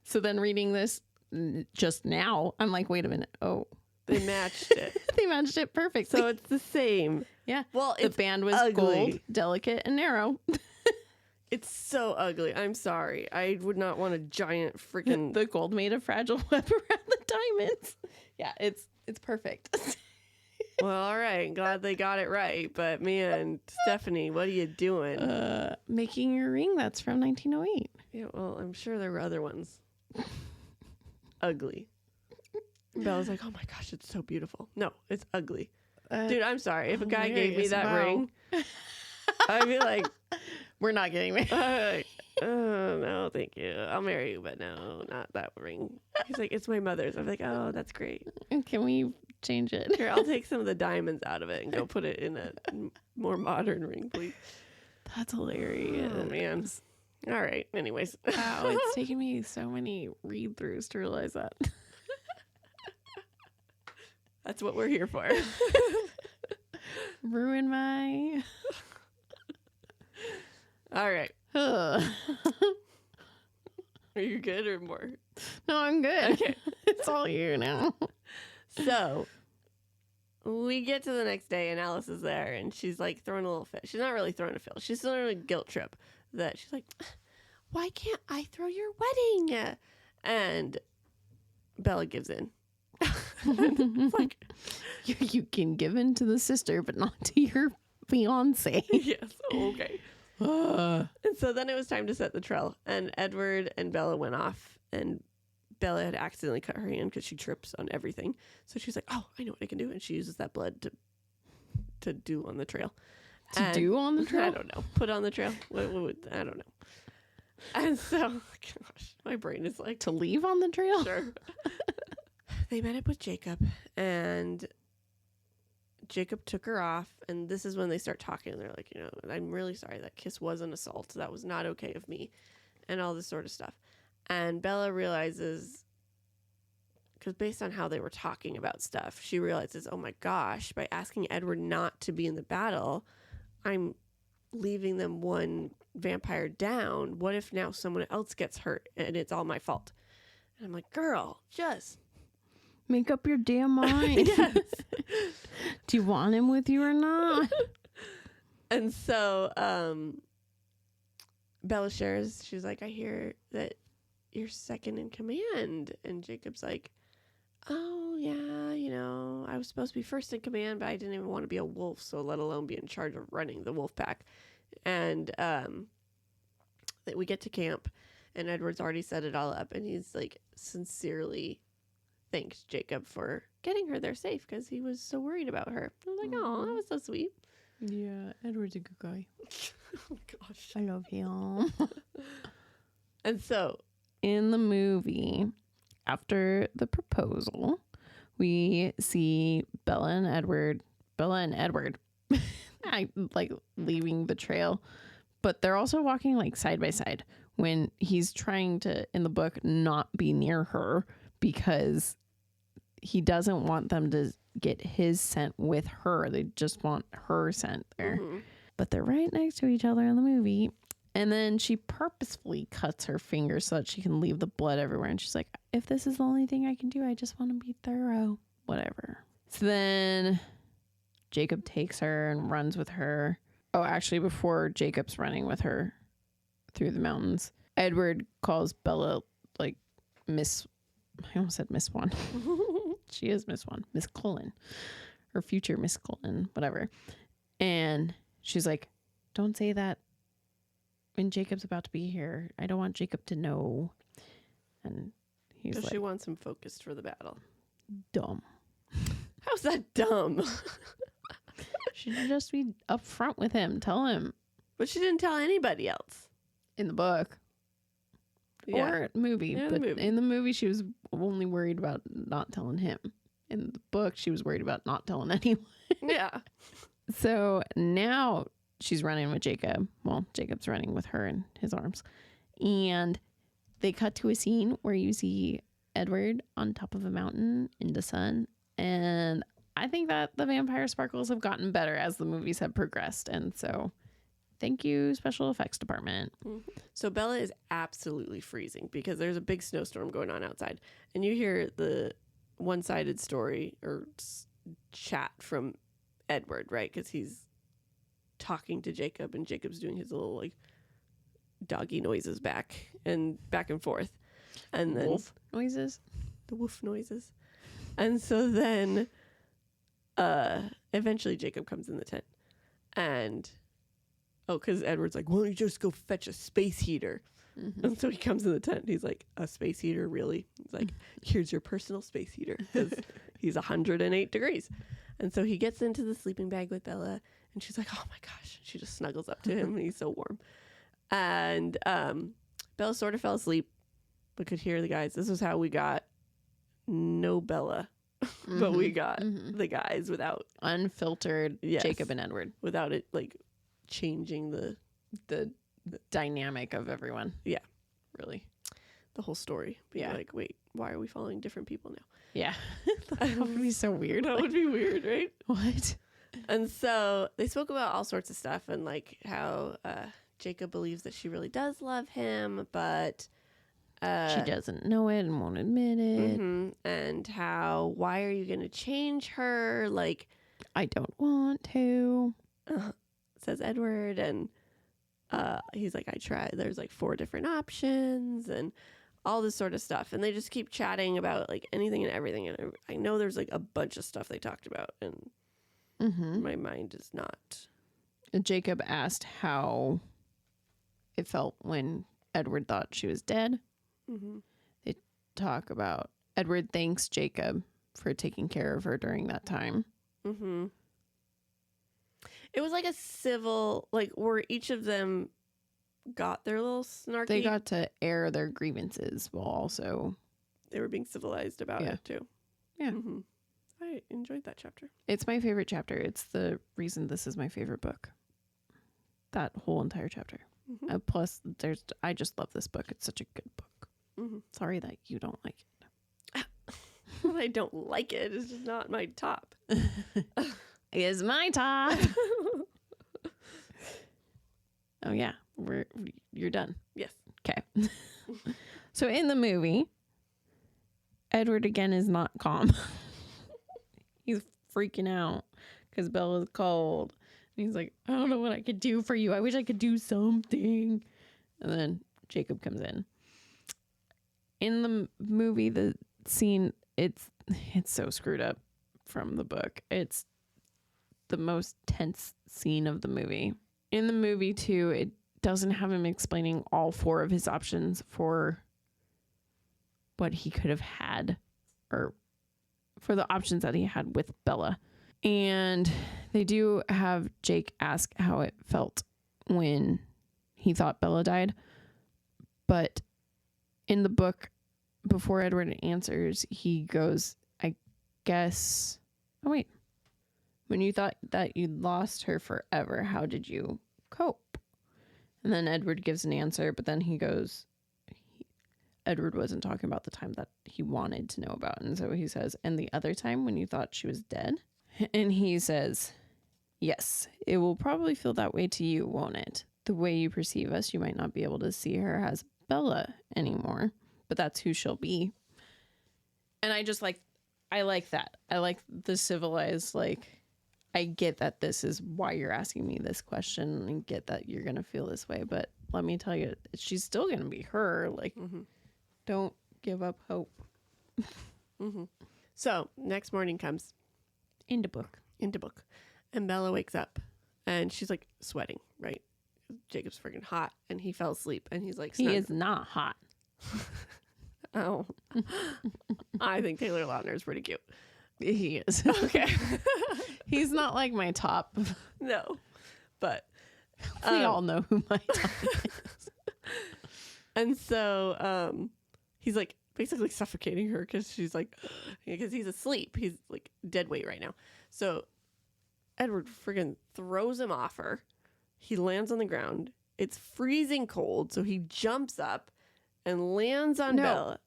So then reading this just now, I'm like, wait a minute. Oh.
They matched it.
They matched it perfectly.
So it's the same.
Yeah.
Well,
the band was
ugly.
gold, delicate, and narrow.
It's so ugly. I'm sorry. I would not want a giant freaking...
The gold made a fragile web around the diamonds. Yeah, it's perfect.
Well, all right. Glad they got it right. But man, Stephanie, what are you doing?
Making your ring that's from 1908.
Yeah, well, I'm sure there were other ones. Ugly. Bella's like, oh my gosh, it's so beautiful. No, it's ugly. Dude, I'm sorry. If a guy gave me that ring, I'd be like...
We're not getting married.
No, thank you. I'll marry you, but no, not that ring. He's like, it's my mother's. I'm like, oh, that's great.
Can we change it?
Here, I'll take some of the diamonds out of it and go put it in a more modern ring, please.
That's hilarious.
Oh, man. All right. Anyways.
Wow, it's taken me so many read-throughs to realize that.
That's what we're here for.
Ruin my...
All right.
Ugh.
Are you good or more?
No, I'm good.
Okay.
It's all you now.
So we get to the next day and Alice is there and she's like throwing a little fit. She's not really throwing a fit. She's throwing a guilt trip that she's like, why can't I throw your wedding? And Bella gives in. It's like,
you can give in to the sister, but not to your fiance.
yes, okay. And so then it was time to set the trail, and Edward and Bella went off, and Bella had accidentally cut her hand because she trips on everything. So she's like, oh, I know what I can do. And she uses that blood to do on the trail.
Do on the trail?
I don't know. Put on the trail? I don't know. And so, gosh, my brain is like...
To leave on the trail?
Sure. They met up with Jacob, and Jacob took her off, and this is when they start talking. They're like, I'm really sorry. That kiss was an assault. That was not okay of me, and all this sort of stuff. And Bella realizes, because based on how they were talking about stuff, she realizes, oh my gosh, by asking Edward not to be in the battle, I'm leaving them one vampire down. What if now someone else gets hurt, and it's all my fault? And I'm like, girl, just...
Make up your damn mind.
Yes.
Do you want him with you or not?
And so Bella shares, she's like, I hear that you're second in command. And Jacob's like, oh, yeah, I was supposed to be first in command, but I didn't even want to be a wolf, so let alone be in charge of running the wolf pack. And we get to camp, and Edward's already set it all up, and he's like sincerely thanked Jacob for getting her there safe because he was so worried about her. I was like, oh, that was so sweet.
Yeah, Edward's a good guy.
Oh, gosh.
I love him.
And so,
in the movie, after the proposal, we see Bella and Edward, I like leaving the trail, but they're also walking like side by side when he's trying to, in the book, not be near her because he doesn't want them to get his scent with her. They just want her scent there.
mm-hmm.
But they're right next to each other in the movie. And then she purposefully cuts her finger so that she can leave the blood everywhere. And she's like, if this is the only thing I can do, I just want to be thorough. Whatever. So then Jacob takes her and runs with her. Oh, actually, before Jacob's running with her through the mountains, Edward calls Bella like Miss I almost said Miss One. She is Miss One, Miss Cullen, or future Miss Cullen, whatever. And she's like, don't say that when Jacob's about to be here. I don't want Jacob to know. And he's
Because
like,
she wants him focused for the battle.
dumb.
How's that dumb?
She should just be upfront with him. Tell him
But she didn't tell anybody else.
in the book or movie.
Yeah, the
But
movie.
in the movie, she was only worried about not telling him. In the book, she was worried about not telling anyone.
Yeah.
So now she's running with Jacob. Well, Jacob's running with her in his arms. And they cut to a scene where you see Edward on top of a mountain in the sun. And I think that the vampire sparkles have gotten better as the movies have progressed. And so thank you, special effects department.
So Bella is absolutely freezing because there's a big snowstorm going on outside. And you hear the one-sided story or chat from Edward, right? Because he's talking to Jacob and Jacob's doing his little like doggy noises back and forth. And then
Wolf noises.
the woof noises. And so then eventually Jacob comes in the tent. And because Edward's like, why don't you just go fetch a space heater? And so he comes in the tent. He's like, a space heater, really? He's like, here's your personal space heater because he's 108 degrees. And so he gets into the sleeping bag with Bella, and she's like, oh my gosh. She just snuggles up to him, and he's so warm. And Bella sort of fell asleep, but could hear the guys. This is how we got no Bella, but we got the guys without
Unfiltered
Yes.
Jacob and Edward.
without it like changing the
Dynamic of everyone.
Yeah.
Really.
the whole story. Being
Yeah.
like, wait, why are we following different people now?
Yeah. That would be so weird.
That would be weird, right?
What?
And so they spoke about all sorts of stuff and like how Jacob believes that she really does love him, but
She doesn't know it and won't admit it.
and how why are you going to change her? Like
I don't want to.
says Edward, and he's like, I tried. There's like 4 different options and all this sort of stuff, and they just keep chatting about like anything and everything. And I know there's like a bunch of stuff they talked about, and my mind is not.
Jacob asked how it felt when Edward thought she was dead. They talk about Edward thanks Jacob for taking care of her during that time.
It was like a civil, like where each of them got their little snarky.
They got to air their grievances while also
They were being civilized about
Yeah.
it too.
Yeah.
I enjoyed that chapter.
It's my favorite chapter. It's the reason this is my favorite book. That whole entire chapter. Plus, I just love this book. It's such a good book. Sorry that you don't like it.
I don't like it. It's just not my top.
Is my top. Oh yeah, you're done.
Yes.
Okay. So in the movie, Edward again is not calm. He's freaking out because Bella's cold. And he's like, I don't know what I could do for you. I wish I could do something. And then Jacob comes in. In the movie, the scene, it's so screwed up from the book. It's the most tense scene of the movie. In the movie, too, it doesn't have him explaining all 4 of his options for what he could have had, or for the options that he had with Bella. And they do have Jake ask how it felt when he thought Bella died. But in the book, before Edward answers, he goes, I guess... Oh, wait. When you thought that you'd lost her forever, how did you cope? And then Edward gives an answer, but then he goes... Edward wasn't talking about the time that he wanted to know about. And so he says, and the other time when you thought she was dead? And he says, yes, it will probably feel that way to you, won't it? The way you perceive us, you might not be able to see her as Bella anymore, but that's who she'll be. And I like that. I like the civilized, like, I get that this is why you're asking me this question and get that you're going to feel this way. But let me tell you, she's still going to be her. Like, don't give up hope.
So next morning comes
Into book.
into book, and Bella wakes up, and she's like sweating, right? Jacob's freaking hot, and he fell asleep, and he's like,
He
snug.
is not hot.
Oh, I think Taylor Lautner is pretty cute.
He is.
Okay,
He's not like my top.
no, but
We all know who my top is.
and so he's like basically suffocating her because she's like, because he's asleep, he's like dead weight right now. So Edward friggin' throws him off her. He lands on the ground. It's freezing cold, so he jumps up and lands on
No.
Bella.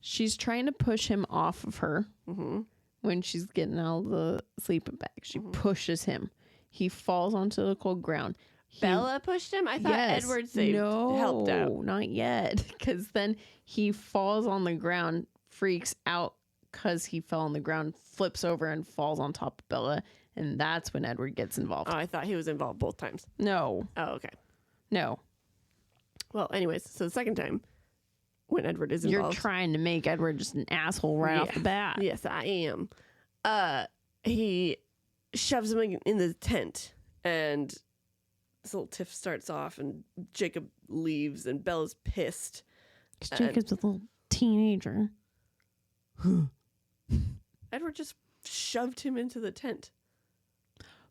She's trying to push him off of her
Mm-hmm.
when she's getting out of the sleeping bag. She pushes him. He falls onto the cold ground.
Bella pushed him? I thought
Yes.
Edward saved, helped out.
No, not yet. Because then he falls on the ground, freaks out because he fell on the ground, flips over and falls on top of Bella. And that's when Edward gets involved.
Oh, I thought he was involved both times.
No,
Oh, okay.
no.
Well, anyways, so the second time when Edward is
You're
involved.
trying to make Edward just an asshole right off the bat.
Yes, I am. He shoves him in the tent, and this little tiff starts off, and Jacob leaves, and Bella's pissed.
Because Jacob's a little teenager.
Edward just shoved him into the tent.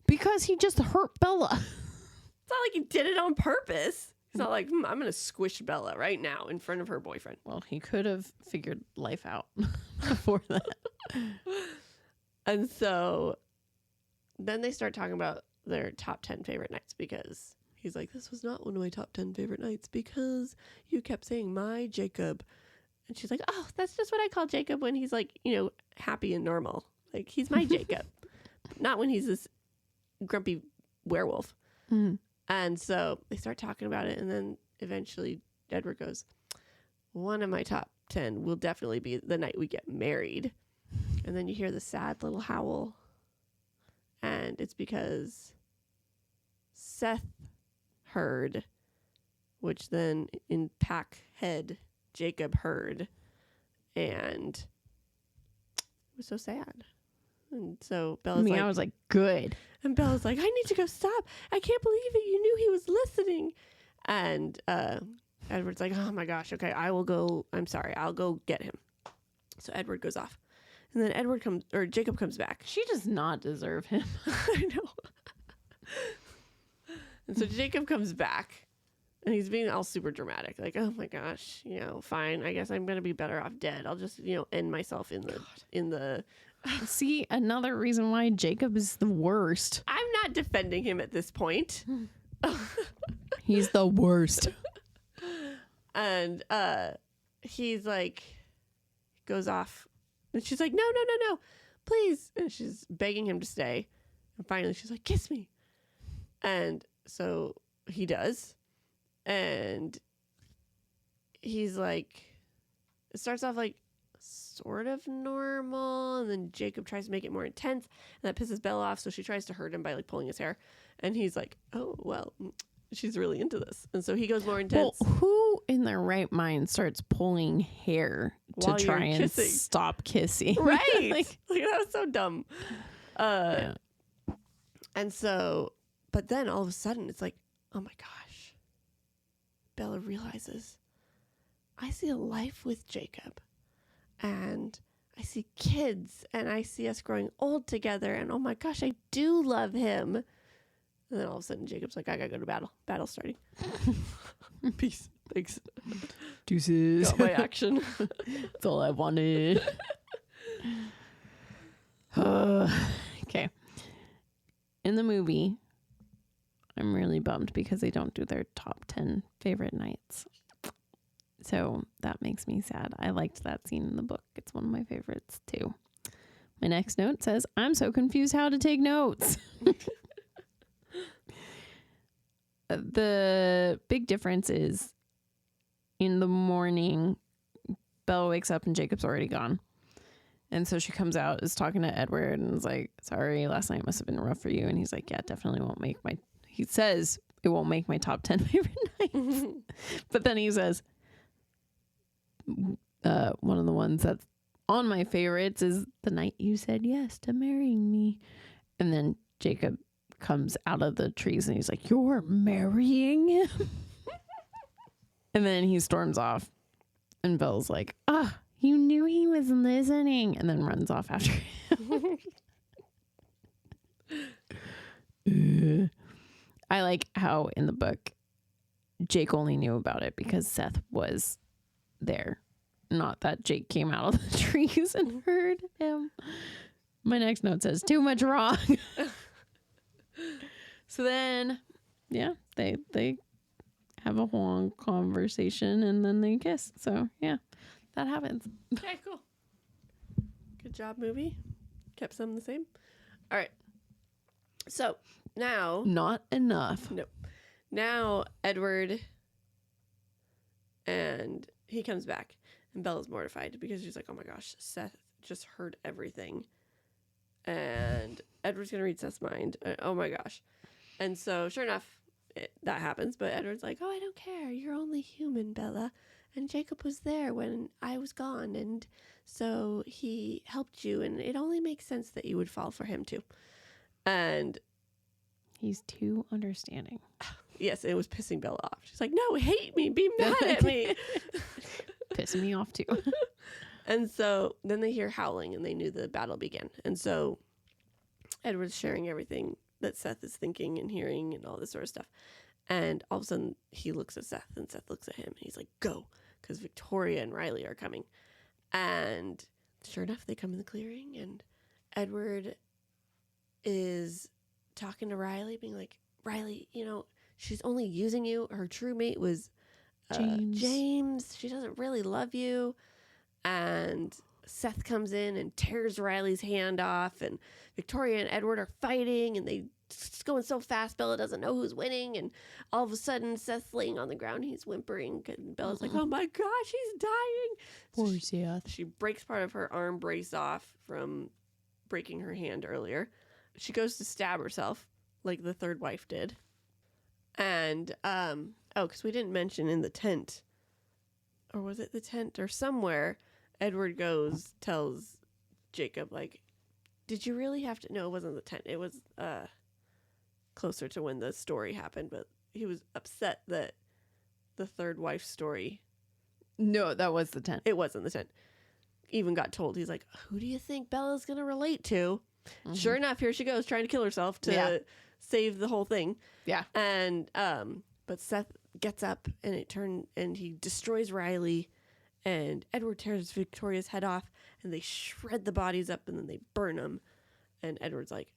Because he just hurt Bella.
It's not like he did it on purpose. He's not like, I'm going to squish Bella right now in front of her boyfriend.
Well, he could have figured life out before that.
And so then they start talking about their top 10 favorite nights, because he's like, this was not one of my top 10 favorite nights because you kept saying my Jacob. And she's like, oh, that's just what I call Jacob when he's like, you know, happy and normal. Like, he's my Jacob. Not when he's this grumpy werewolf.
Mhm.
And so they start talking about it. And then eventually Edward goes, one of my top 10 will definitely be the night we get married. And then you hear the sad little howl. And it's because Seth heard, which then in pack head, Jacob heard. And it was so sad. And so Bella's
I was like, good.
and Bella's like, I need to go stop. I can't believe it. You knew he was listening. And Edward's like, oh my gosh, okay, I will go. I'm sorry, I'll go get him. So Edward goes off. And then Jacob comes back.
She does not deserve him.
I know. And so Jacob comes back, and he's being all super dramatic. Like, oh my gosh, you know, fine. I guess I'm going to be better off dead. I'll just, you know, end myself in the
See, another reason why Jacob is the worst.
I'm not defending him at this point.
He's the worst.
And he's like, goes off. And she's like, no, please. And she's begging him to stay. And finally she's like, kiss me. And so he does. And he's like, it starts off like sort of normal. And then Jacob tries to make it more intense. And that pisses Bella off. So she tries to hurt him by like pulling his hair. And he's like, oh, well, she's really into this. And so he goes more intense.
Well, who in their right mind starts pulling hair
While
to
you're
try and
kissing?
stop kissing?
Right.
Like,
like, that was so dumb.
yeah.
And so, but then all of a sudden it's like, oh my gosh. Bella realizes, I see a life with Jacob. And I see kids. And I see us growing old together. And oh my gosh, I do love him. And then all of a sudden Jacob's like, I gotta go to battle. Battle's starting. Peace. Thanks.
Deuces.
Got my action.
That's all I wanted. Okay. In the movie, I'm really bummed because they don't do their top 10 favorite nights. So that makes me sad. I liked that scene in the book. It's one of my favorites too. My next note says, I'm so confused how to take notes. The big difference is in the morning, Bella wakes up and Jacob's already gone. And so she comes out, is talking to Edward and is like, sorry, last night must have been rough for you. And he's like, yeah, definitely won't make he says it won't make my top 10 favorite nights. But then he says, one of the ones that's on my favorites is the night you said yes to marrying me. And then Jacob comes out of the trees and he's like, you're marrying him? And then he storms off. And Belle's like, you knew he was listening. And then runs off after him. I like how in the book, Jake only knew about it because Seth was there. Not that Jake came out of the trees and heard him. My next note says, too much wrong. So then, yeah, they have a long conversation and then they kiss. So, yeah, that happens.
Okay, cool. Good job, movie. Kept some the same. All right. So now...
Not enough.
Nope. Now Edward and he comes back and Bella's mortified because she's like, oh my gosh, Seth just heard everything. And Edward's going to read Seth's mind. Oh my gosh. And so sure enough, that happens. But Edward's like, oh, I don't care. You're only human, Bella. And Jacob was there when I was gone. And so he helped you. And it only makes sense that you would fall for him too. And
he's too understanding.
Yes, it was pissing Bella off. She's like, no, hate me. Be mad at me.
Pissing me off too.
And so then they hear howling and they knew the battle began. And so Edward's sharing everything that Seth is thinking and hearing and all this sort of stuff. And all of a sudden he looks at Seth and Seth looks at him and he's like, go, because Victoria and Riley are coming. And sure enough, they come in the clearing and Edward is talking to Riley, being like, Riley, you know, she's only using you. Her true mate was James. She doesn't really love you. And Seth comes in and tears Riley's hand off. And Victoria and Edward are fighting. And it's going so fast, Bella doesn't know who's winning. And all of a sudden, Seth's laying on the ground. He's whimpering. And Bella's like, oh my gosh, he's dying.
Poor Seth.
She breaks part of her arm brace off from breaking her hand earlier. She goes to stab herself like the third wife did. And, because we didn't mention in the tent, or was it the tent or somewhere, Edward tells Jacob, like, did you really have to, no, it wasn't the tent. It was, closer to when the story happened, but he was upset that the third wife's story.
No, that was the tent.
It wasn't the tent. Even got told, he's like, who do you think Bella's going to relate to? Mm-hmm. Sure enough, here she goes trying to kill herself to save the whole thing.
Yeah.
And but Seth gets up and he destroys Riley, and Edward tears Victoria's head off, and they shred the bodies up and then they burn them. And Edward's like,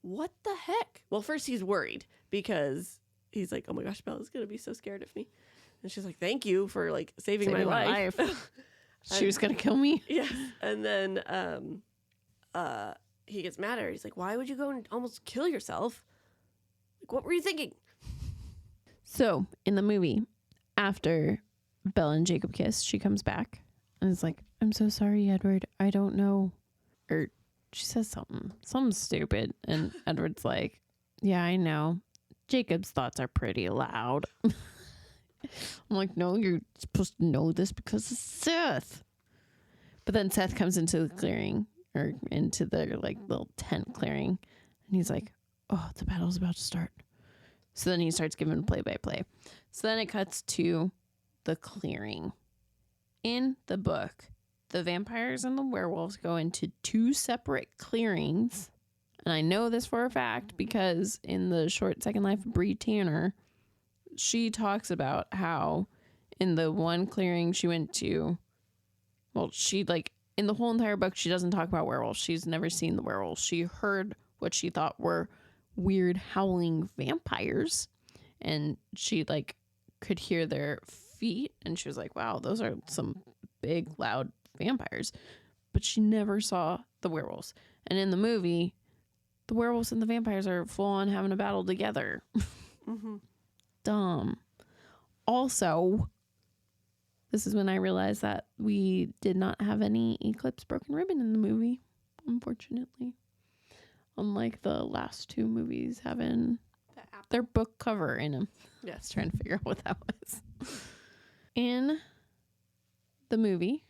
what the heck? Well, first he's worried because he's like, oh my gosh, Bella's gonna be so scared of me. And she's like, thank you for like saving my life.
She was gonna kill me.
Yes. And then he gets mad at her. He's like, why would you go and almost kill yourself? Like, what were you thinking?
So in the movie, after Bella and Jacob kiss, she comes back and is like, I'm so sorry, Edward. I don't know. Or she says something stupid. And Edward's like, yeah, I know. Jacob's thoughts are pretty loud. I'm like, no, you're supposed to know this because of Seth. But then Seth comes into the clearing, or into their like little tent clearing, and he's like, oh, the battle's about to start. So then he starts giving play-by-play. So then it cuts to the clearing. In the book, the vampires and the werewolves go into two separate clearings. And I know this for a fact because in the short Second Life of Bree Tanner, she talks about how in the one clearing she went to, well, she like, in the whole entire book, she doesn't talk about werewolves. She's never seen the werewolves. She heard what she thought were weird howling vampires, and she like could hear their feet, and she was like, wow, those are some big loud vampires. But she never saw the werewolves. And in the movie, the werewolves and the vampires are full on having a battle together.
Mm-hmm.
Dumb. Also, this is when I realized that we did not have any Eclipse broken ribbon in the movie, unfortunately. Unlike the last two movies having their book cover in them.
Yes.
Trying to figure out what that was. In the movie,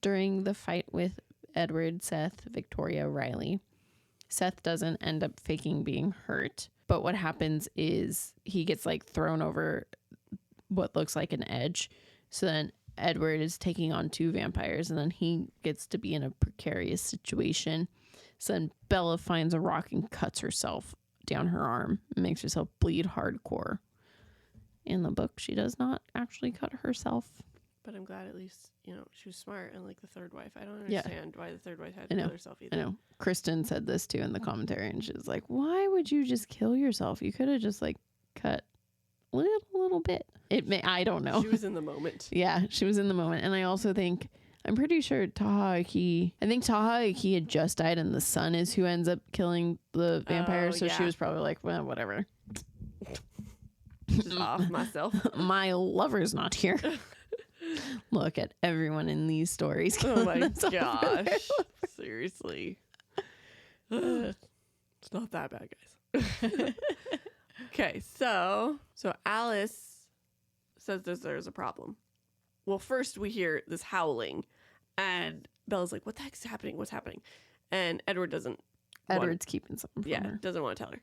during the fight with Edward, Seth, Victoria, Riley, Seth doesn't end up faking being hurt. But what happens is he gets like thrown over what looks like an edge. So then Edward is taking on 2 vampires, and then he gets to be in a precarious situation. So then Bella finds a rock and cuts herself down her arm and makes herself bleed hardcore. In the book, she does not actually cut herself.
But I'm glad at least, she was smart, and like the third wife. I don't understand why the third wife had to kill herself either.
I know. Kristen said this too in the commentary, and she was like, why would you just kill yourself? You could have just like cut a little bit. I don't know.
She was in the moment.
Yeah, she was in the moment. And I also think, I'm pretty sure Taha Aki had just died, and the son is who ends up killing the vampire. So she was probably like, well, whatever.
Just off myself.
My lover's not here. Look at everyone in these stories.
Oh my gosh. Seriously. It's not that bad, guys. Okay, so Alice says there's a problem. Well, first we hear this howling, and Bella's like, what the heck's happening? What's happening? And Edward's
keeping something from her.
Doesn't want to tell her.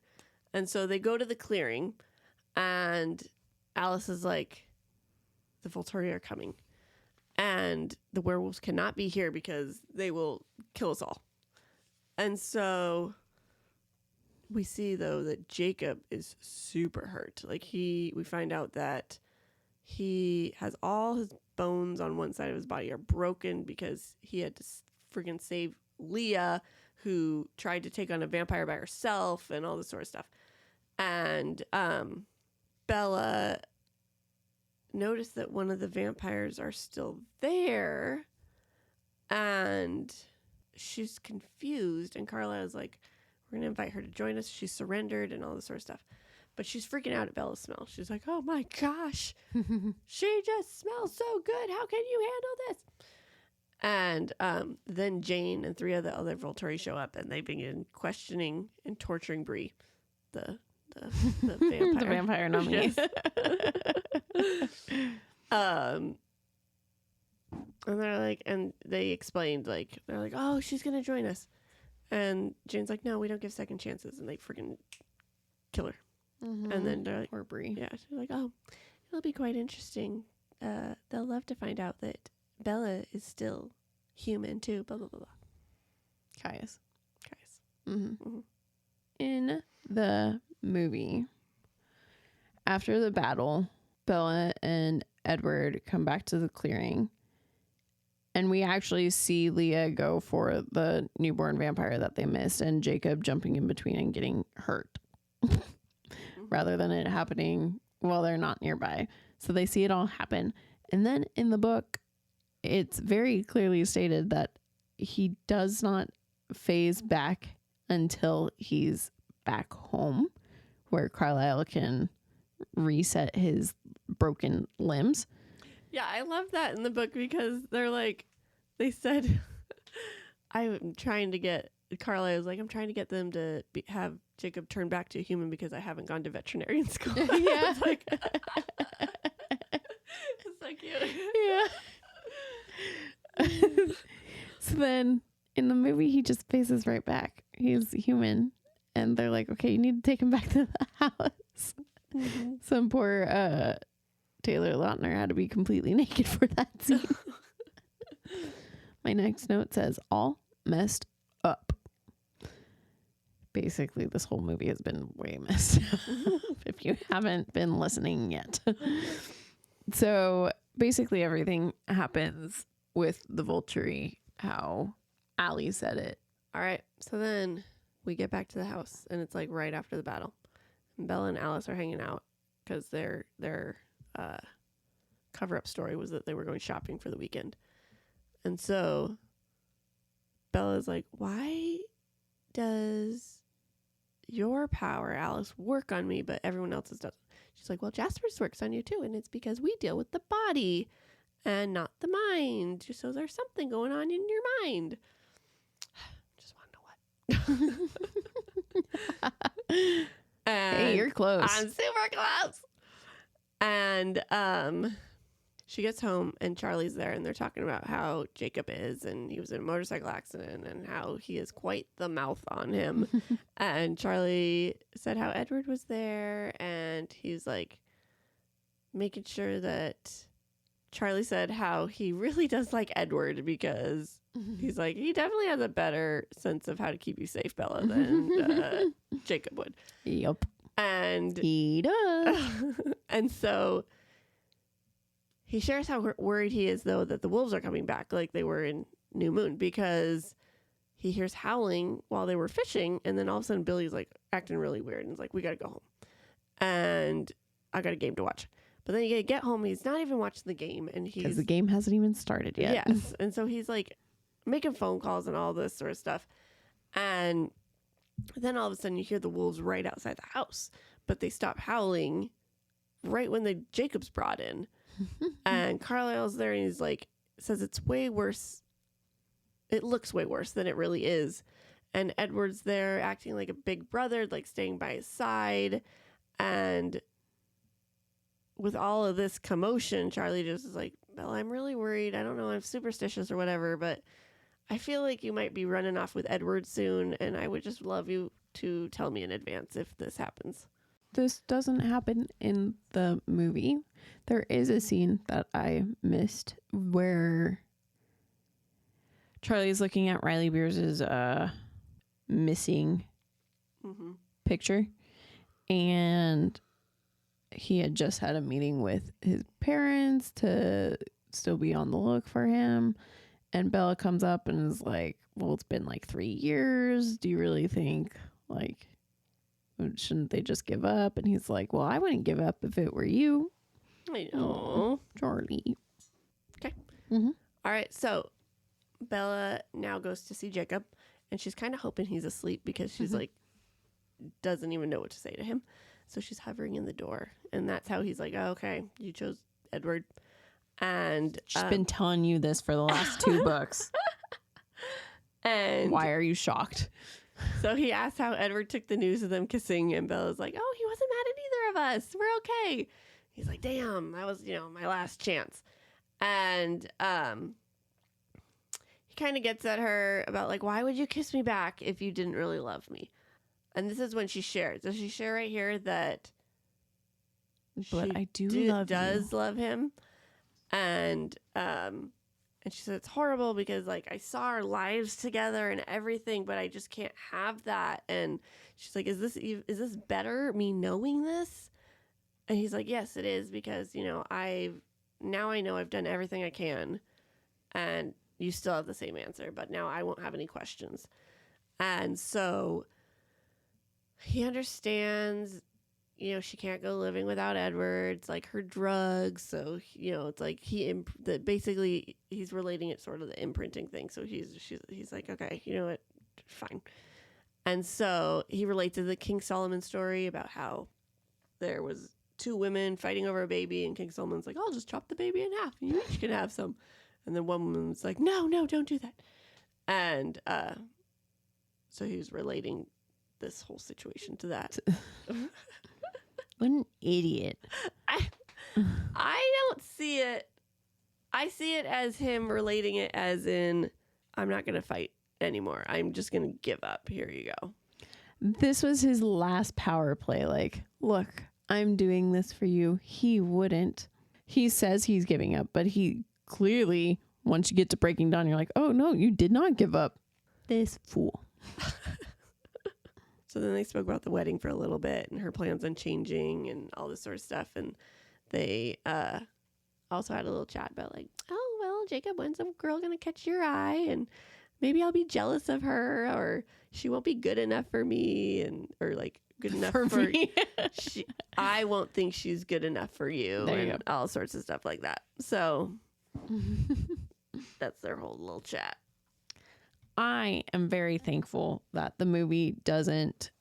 And so they go to the clearing, and Alice is like, the Volturi are coming, and the werewolves cannot be here because they will kill us all. And so we see, though, that Jacob is super hurt. Like we find out that he has all his bones on one side of his body are broken because he had to freaking save Leah, who tried to take on a vampire by herself and all this sort of stuff. And Bella noticed that one of the vampires are still there, and she's confused. And Carlisle's like, we're going to invite her to join us. She's surrendered and all this sort of stuff. But she's freaking out at Bella's smell. She's like, oh my gosh, she just smells so good. How can you handle this? And then Jane and 3 of the other Volturi show up, and they begin questioning and torturing Bree, the vampire.
The vampire nominee.
And they're like, and they explained, like, they're like, oh, she's going to join us. And Jane's like, no, we don't give second chances. And they freaking kill her.
Mm-hmm.
And then they're like,
or Bree.
Yeah, she's like, oh, it'll be quite interesting. They'll love to find out that Bella is still human too. Blah, blah, blah, blah.
Caius.
Mm-hmm.
Mm-hmm. In the movie, after the battle, Bella and Edward come back to the clearing, and we actually see Leah go for the newborn vampire that they missed, and Jacob jumping in between and getting hurt rather than it happening while they're not nearby. So they see it all happen. And then in the book, it's very clearly stated that he does not phase back until he's back home, where Carlisle can reset his broken limbs.
Yeah, I love that in the book because they're like, they said, I'm trying to get, Carlisle was like, I'm trying to get them to have Jacob turn back to a human because I haven't gone to veterinarian school.
Yeah.
It's like, it's so cute.
Yeah. So then in the movie, he just faces right back. He's human. And they're like, okay, you need to take him back to the house. Mm-hmm. Some poor Taylor Lautner had to be completely naked for that scene. My next note says, all messed up. Basically, this whole movie has been way messed up if you haven't been listening yet. So basically everything happens with the Volturi, how Allie said it.
All right. So then we get back to the house, and it's like right after the battle. And Bella and Alice are hanging out because their cover-up story was that they were going shopping for the weekend. And so Bella's like, why does your power, Alice, work on me, but everyone else's doesn't? She's like, well, Jasper's works on you too, and it's because we deal with the body and not the mind. So there's something going on in your mind. Just want to know what.
Hey, you're close.
I'm super close. And she gets home and Charlie's there and they're talking about how Jacob is and he was in a motorcycle accident and how he is quite the mouth on him. And Charlie said how Edward was there and he's like making sure that Charlie said how he really does like Edward because he's like, he definitely has a better sense of how to keep you safe, Bella, than Jacob would.
Yep.
And
He does.
and so he shares how worried he is, though, that the wolves are coming back like they were in New Moon because he hears howling while they were fishing. And then all of a sudden, Billy's like acting really weird. And he's like, we got to go home. And I got a game to watch. But then you get home. He's not even watching the game. And
Because the game hasn't even started yet.
Yes. And so he's like making phone calls and all this sort of stuff. And then all of a sudden, you hear the wolves right outside the house. But they stop howling right when the Jacob's brought in. And Carlisle's there and he's like, says it's way worse. It looks way worse than it really is. And Edward's there acting like a big brother, like staying by his side. And with all of this commotion, Charlie just is like, Bella, I'm really worried. I don't know, I'm superstitious or whatever, but I feel like you might be running off with Edward soon. And I would just love you to tell me in advance if this happens.
This doesn't happen in the movie. There is a scene that I missed where Charlie's looking at Riley Beers's missing picture, and he had just had a meeting with his parents to still be on the look for him. And Bella comes up and is like, well, it's been like 3 years. Do you really think, like, shouldn't they just give up? And he's like, well, I wouldn't give up if it were you.
I know.
Charlie.
Okay.
Mm-hmm.
All right. So Bella now goes to see Jacob, and she's kind of hoping he's asleep because she's like, doesn't even know what to say to him. So she's hovering in the door, and that's how he's like, oh, okay, you chose Edward. And
She's been telling you this for the last 2 books.
And
why are you shocked?
So he asked how Edward took the news of them kissing, and Bella's like, oh, he wasn't mad at either of us. We're okay. He's like, damn, that was, my last chance. And he kind of gets at her about, like, why would you kiss me back if you didn't really love me? And this is when she shares. Does she share right here that
But I
does love him? And she said, it's horrible because, like, I saw our lives together and everything, but I just can't have that. And she's like, is this better, me knowing this? And he's like, yes, it is, because, I know I've done everything I can, and you still have the same answer, but now I won't have any questions. And so he understands, she can't go living without Edward. It's like her drugs. So, it's like basically he's relating it sort of the imprinting thing. So he's like, okay, you know what? Fine. And so he relates to the King Solomon story about how there was 2 women fighting over a baby, and King Solomon's like, I'll just chop the baby in half and you each can have some. And then one woman's like, no, don't do that. And so he was relating this whole situation to that.
What an idiot.
I don't see it. I see it as him relating it as in, I'm not going to fight anymore. I'm just going to give up. Here you go.
This was his last power play. Like, look, I'm doing this for you. He wouldn't. He says he's giving up, but he clearly, once you get to breaking down, you're like, oh, no, you did not give up. This fool.
So then they spoke about the wedding for a little bit and her plans on changing and all this sort of stuff. And they also had a little chat about, like, oh, well, Jacob, when's a girl going to catch your eye? And maybe I'll be jealous of her, or she won't be good enough for me, or like good enough for
me.
I won't think she's good enough for you,
there you
and
go.
all sorts of stuff like that. So that's their whole little chat.
I am very thankful that the movie doesn't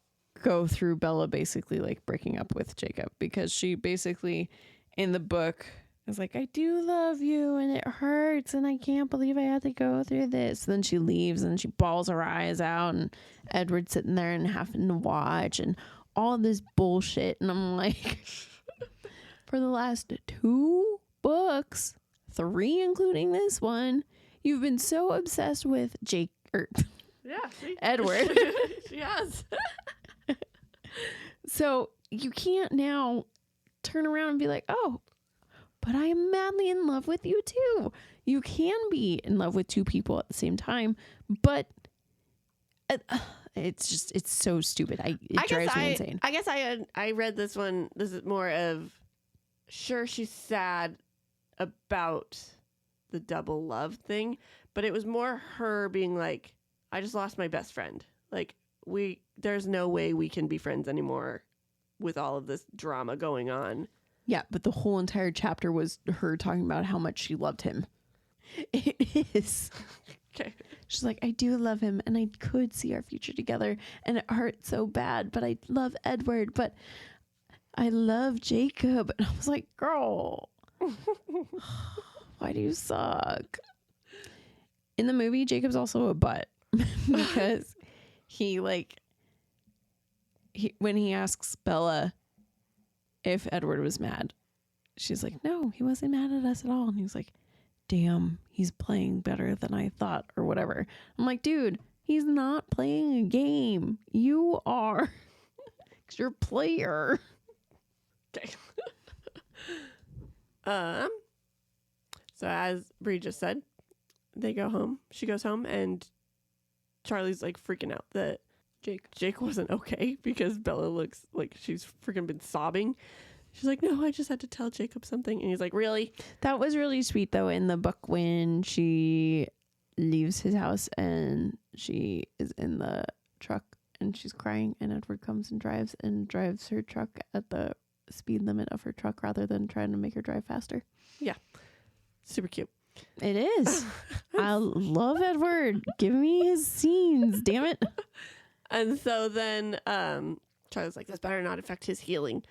go through Bella basically like breaking up with Jacob, because she basically in the book is like, I do love you and it hurts and I can't believe I had to go through this. Then she leaves and she bawls her eyes out, and Edward's sitting there and having to watch and all this bullshit. And I'm like, for the last 2 books, 3, including this one, you've been so obsessed with
Yeah. See?
Edward.
Yes.
So you can't now turn around and be like, oh, but I am madly in love with you too. You can be in love with 2 people at the same time, but it's so stupid. It drives me insane.
I guess I read this one. This is more of, sure, she's sad about the double love thing, but it was more her being like, I just lost my best friend. Like, there's no way we can be friends anymore with all of this drama going on.
Yeah, but the whole entire chapter was her talking about how much she loved him. It is.
Okay.
She's like, I do love him and I could see our future together and it hurts so bad, but I love Edward, but I love Jacob. And I was like, girl, why do you suck? In the movie, Jacob's also a butt because when he asks Bella if Edward was mad, she's like, no, he wasn't mad at us at all. And he was like, damn, he's playing better than I thought or whatever. I'm like, dude, he's not playing a game. You are. Because you're a player.
Okay. So as Bree just said, they go home. She goes home and Charlie's like freaking out that Jake wasn't okay because Bella looks like she's freaking been sobbing. She's like, no, I just had to tell Jacob something. And he's like, really?
That was really sweet, though, in the book when she leaves his house and she is in the truck and she's crying and Edward comes and drives her truck at the speed limit of her truck rather than trying to make her drive faster.
Yeah. Super cute.
It is. I love Edward. Give me his scenes, damn it.
And so then Charlie's like, this better not affect his healing.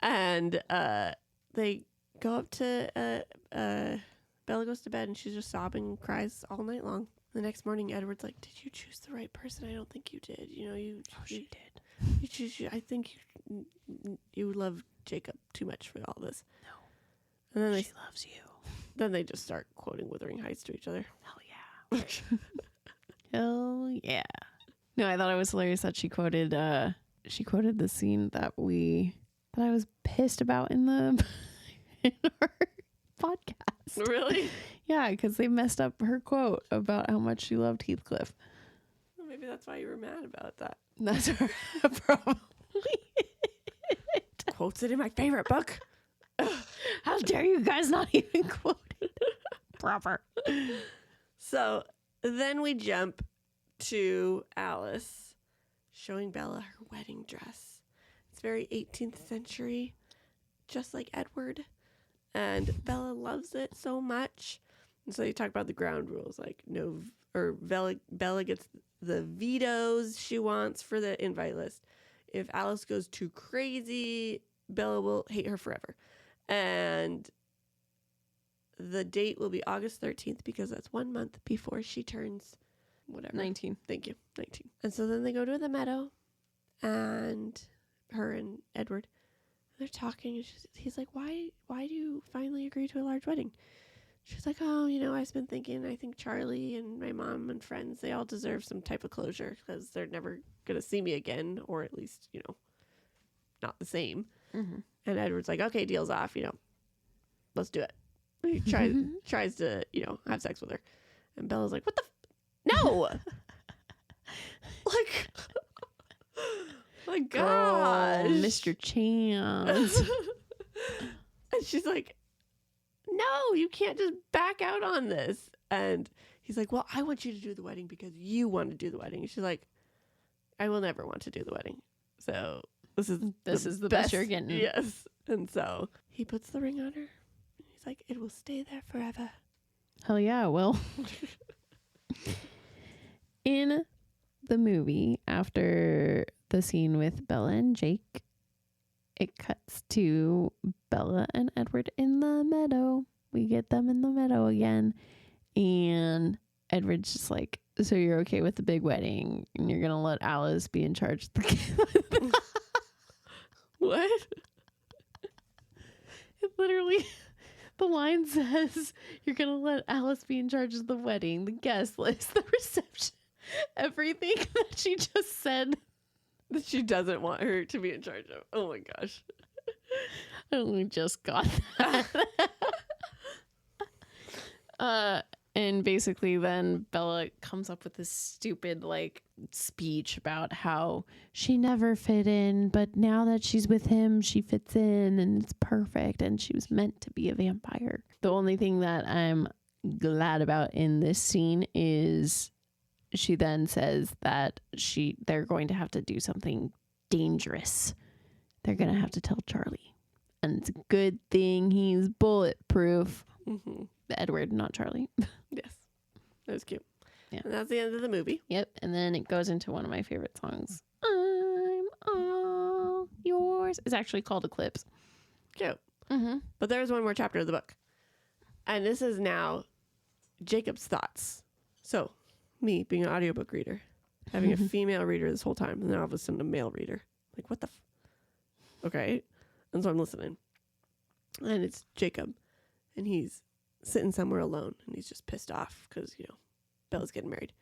And they go up to Bella goes to bed and she's just sobbing and cries all night long. The next morning, Edward's like, did you choose the right person? I don't think you did.
She did.
I think you love Jacob too much for all this.
No.
And then
She loves you.
Then they just start quoting Wuthering Heights to each other.
Hell yeah. Hell yeah. No, I thought it was hilarious that she quoted the scene that I was pissed about in our podcast.
Really?
Yeah, because they messed up her quote about how much she loved Heathcliff.
Well, maybe that's why you were mad about that.
That's her probably.
Quotes it in my favorite book.
How dare you guys not even quote it proper?
So then we jump to Alice showing Bella her wedding dress. It's very 18th century, just like Edward. And Bella loves it so much. And so you talk about the ground rules, like Bella gets the vetoes she wants for the invite list. If Alice goes too crazy, Bella will hate her forever. And the date will be August 13th because that's 1 month before she turns whatever.
19.
Thank you. 19. And so then they go to the meadow and her and Edward, they're talking and he's like, why do you finally agree to a large wedding? She's like, oh, I've been thinking, I think Charlie and my mom and friends, they all deserve some type of closure because they're never going to see me again, or at least, not the same.
Mm-hmm.
And Edward's like, okay, deal's off, let's do it. He tries to, have sex with her. And Bella's like, what the? No! Like, my gosh.
Girl, Mr. Chance.
And she's like, no, you can't just back out on this. And he's like, well, I want you to do the wedding because you want to do the wedding. And she's like, I will never want to do the wedding. So this is the
best you're getting.
Yes. And so he puts the ring on her. He's like, it will stay there forever.
Hell yeah, it will. In the movie, after the scene with Bella and Jake, it cuts to Bella and Edward in the meadow. We get them in the meadow again. And Edward's just like, so you're okay with the big wedding and you're going to let Alice be in charge of the
What?
It literally, The line says, you're going to let Alice be in charge of the wedding, the guest list, the reception, everything that she just said.
That she doesn't want her to be in charge of. Oh my gosh.
I only just got that. And basically then Bella comes up with this stupid like speech about how she never fit in, but now that she's with him, she fits in and it's perfect and she was meant to be a vampire. The only thing that I'm glad about in this scene is she then says that they're going to have to do something dangerous. They're going to have to tell Charlie. And it's a good thing he's bulletproof.
Mm-hmm.
Edward, not Charlie.
Yes. That was cute.
Yeah.
And that's the end of the movie.
Yep. And then it goes into one of my favorite songs. I'm all yours. It's actually called Eclipse.
Cute.
Mm-hmm.
But there's one more chapter of the book. And this is now Jacob's thoughts. So, me being an audiobook reader, having a female reader this whole time, and then all of a sudden a male reader. Like, what the okay. And so I'm listening. And it's Jacob. And he's sitting somewhere alone. And he's just pissed off because, Bella's getting married.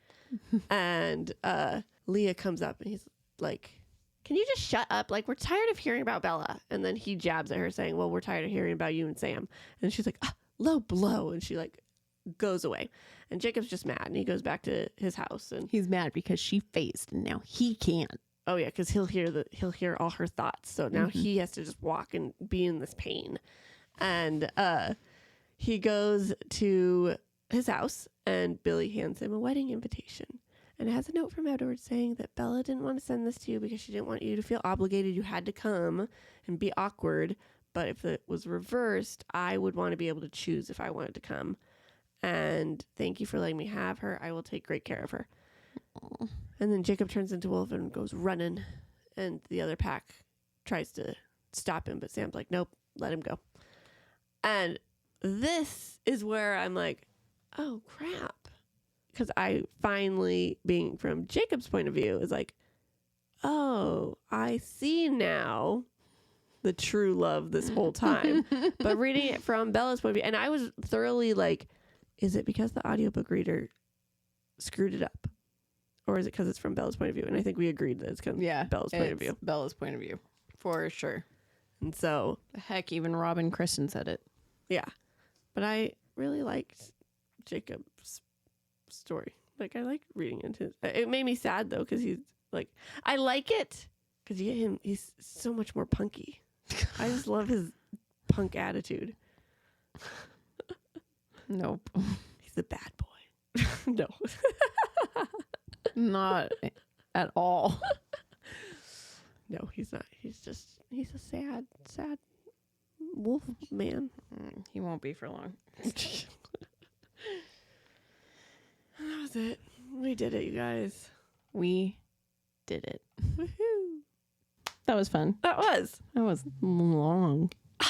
And Leah comes up and he's like, can you just shut up? Like, we're tired of hearing about Bella. And then he jabs at her saying, well, we're tired of hearing about you and Sam. And she's like, low blow. And she like goes away. And Jacob's just mad. And he goes back to his house. And
He's mad because she faced and now he can't.
oh yeah, because he'll hear all her thoughts. So now he has to just walk and be in this pain. And he goes to his house and Billy hands him a wedding invitation. And it has a note from Edward saying that Bella didn't want to send this to you because she didn't want you to feel obligated. You had to come and be awkward. But if it was reversed, I would want to be able to choose if I wanted to come. And thank you for letting me have her. I will take great care of her.
Aww.
And then Jacob turns into wolf and goes running. And the other pack tries to stop him. But Sam's like, nope, let him go. And this is where I'm like, oh, crap. Because I finally, being from Jacob's point of view, is like, oh, I see now the true love this whole time. But reading it from Bella's point of view, and I was thoroughly like, is it because the audiobook reader screwed it up? Or is it because it's from Bella's point of view? And I think we agreed that it's because Bella's point of view.
Bella's point of view, for sure.
And so,
Heck, even Robin Kristen said it.
yeah. But I really liked Jacob's story. Like, I like reading into it. It made me sad, though, because he's like, I like it because you get him, he's so much more punky. I just love his punk attitude.
Nope.
He's the bad boy. No.
Not at all.
No, he's not. He's a sad wolf man.
He won't be for long.
That was it. We did it, you guys.
We did it.
Woohoo.
That was fun.
That was
long.
all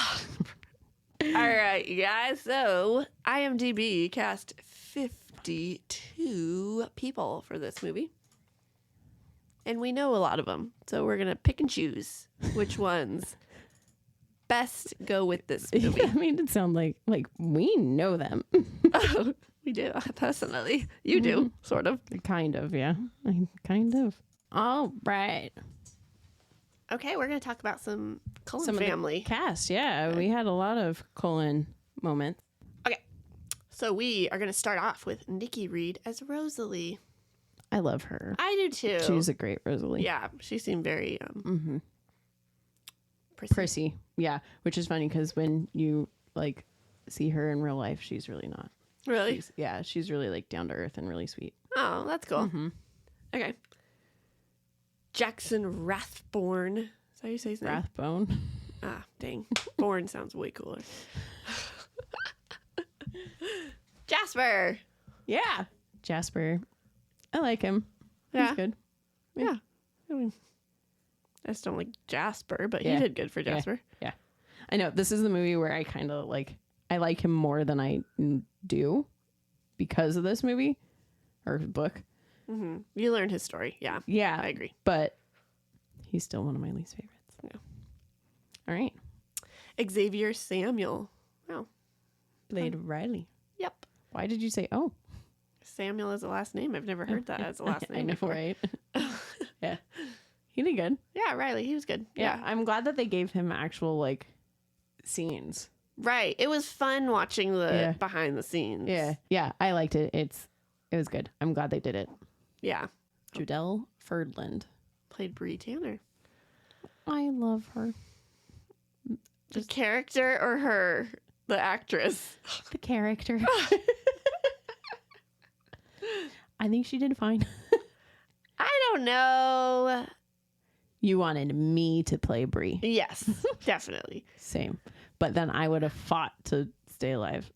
right, you guys. So IMDb cast 52 people for this movie. And we know a lot of them. So we're going to pick and choose which ones best go with this movie.
I made it sound like we know them.
Oh, we do, personally. You do, sort of.
Kind of, yeah. Kind of. All right.
Okay, we're going to talk about some Cullen
Some
family.
of the cast, yeah. We had a lot of Cullen moments.
Okay, so we are going to start off with Nikki Reed as Rosalie.
I love her.
I do too.
She's a great Rosalie.
Yeah, she seemed very
Prissy. Yeah, which is funny because when you like see her in real life, she's really not.
Really?
She's really like down to earth and really sweet.
Oh, that's cool. Okay. Jackson Rathborn. Is that how you say his name?
Rathbone.
Ah, dang. Born sounds way cooler. Jasper.
Yeah. Jasper. I like him.
Yeah.
He's good.
Yeah. I mean, I just don't like Jasper, but he
Yeah.
did good for Jasper.
Yeah. I know. This is the movie where I kind of like, I like him more than I do because of this movie or book.
Mm-hmm. You learned his story. Yeah.
Yeah.
I agree.
But he's still one of my least favorites.
Yeah.
All right.
Xavier Samuel. Wow.
Played Riley.
Yep.
Why did you say, oh?
Samuel is a last name. I've never heard that as a last name
I know,
before.
right? Yeah. He did good.
Yeah, Riley. He was good.
Yeah. I'm glad that they gave him actual, like, scenes.
Right. It was fun watching the behind the scenes.
Yeah. Yeah. I liked it. It was good. I'm glad they did it.
Yeah.
Judelle Ferdland.
Played Bree Tanner.
I love her.
The character or her? The actress?
The character. I think she did fine.
I don't know.
You wanted me to play Brie.
Yes, definitely.
Same. But then I would have fought to stay alive.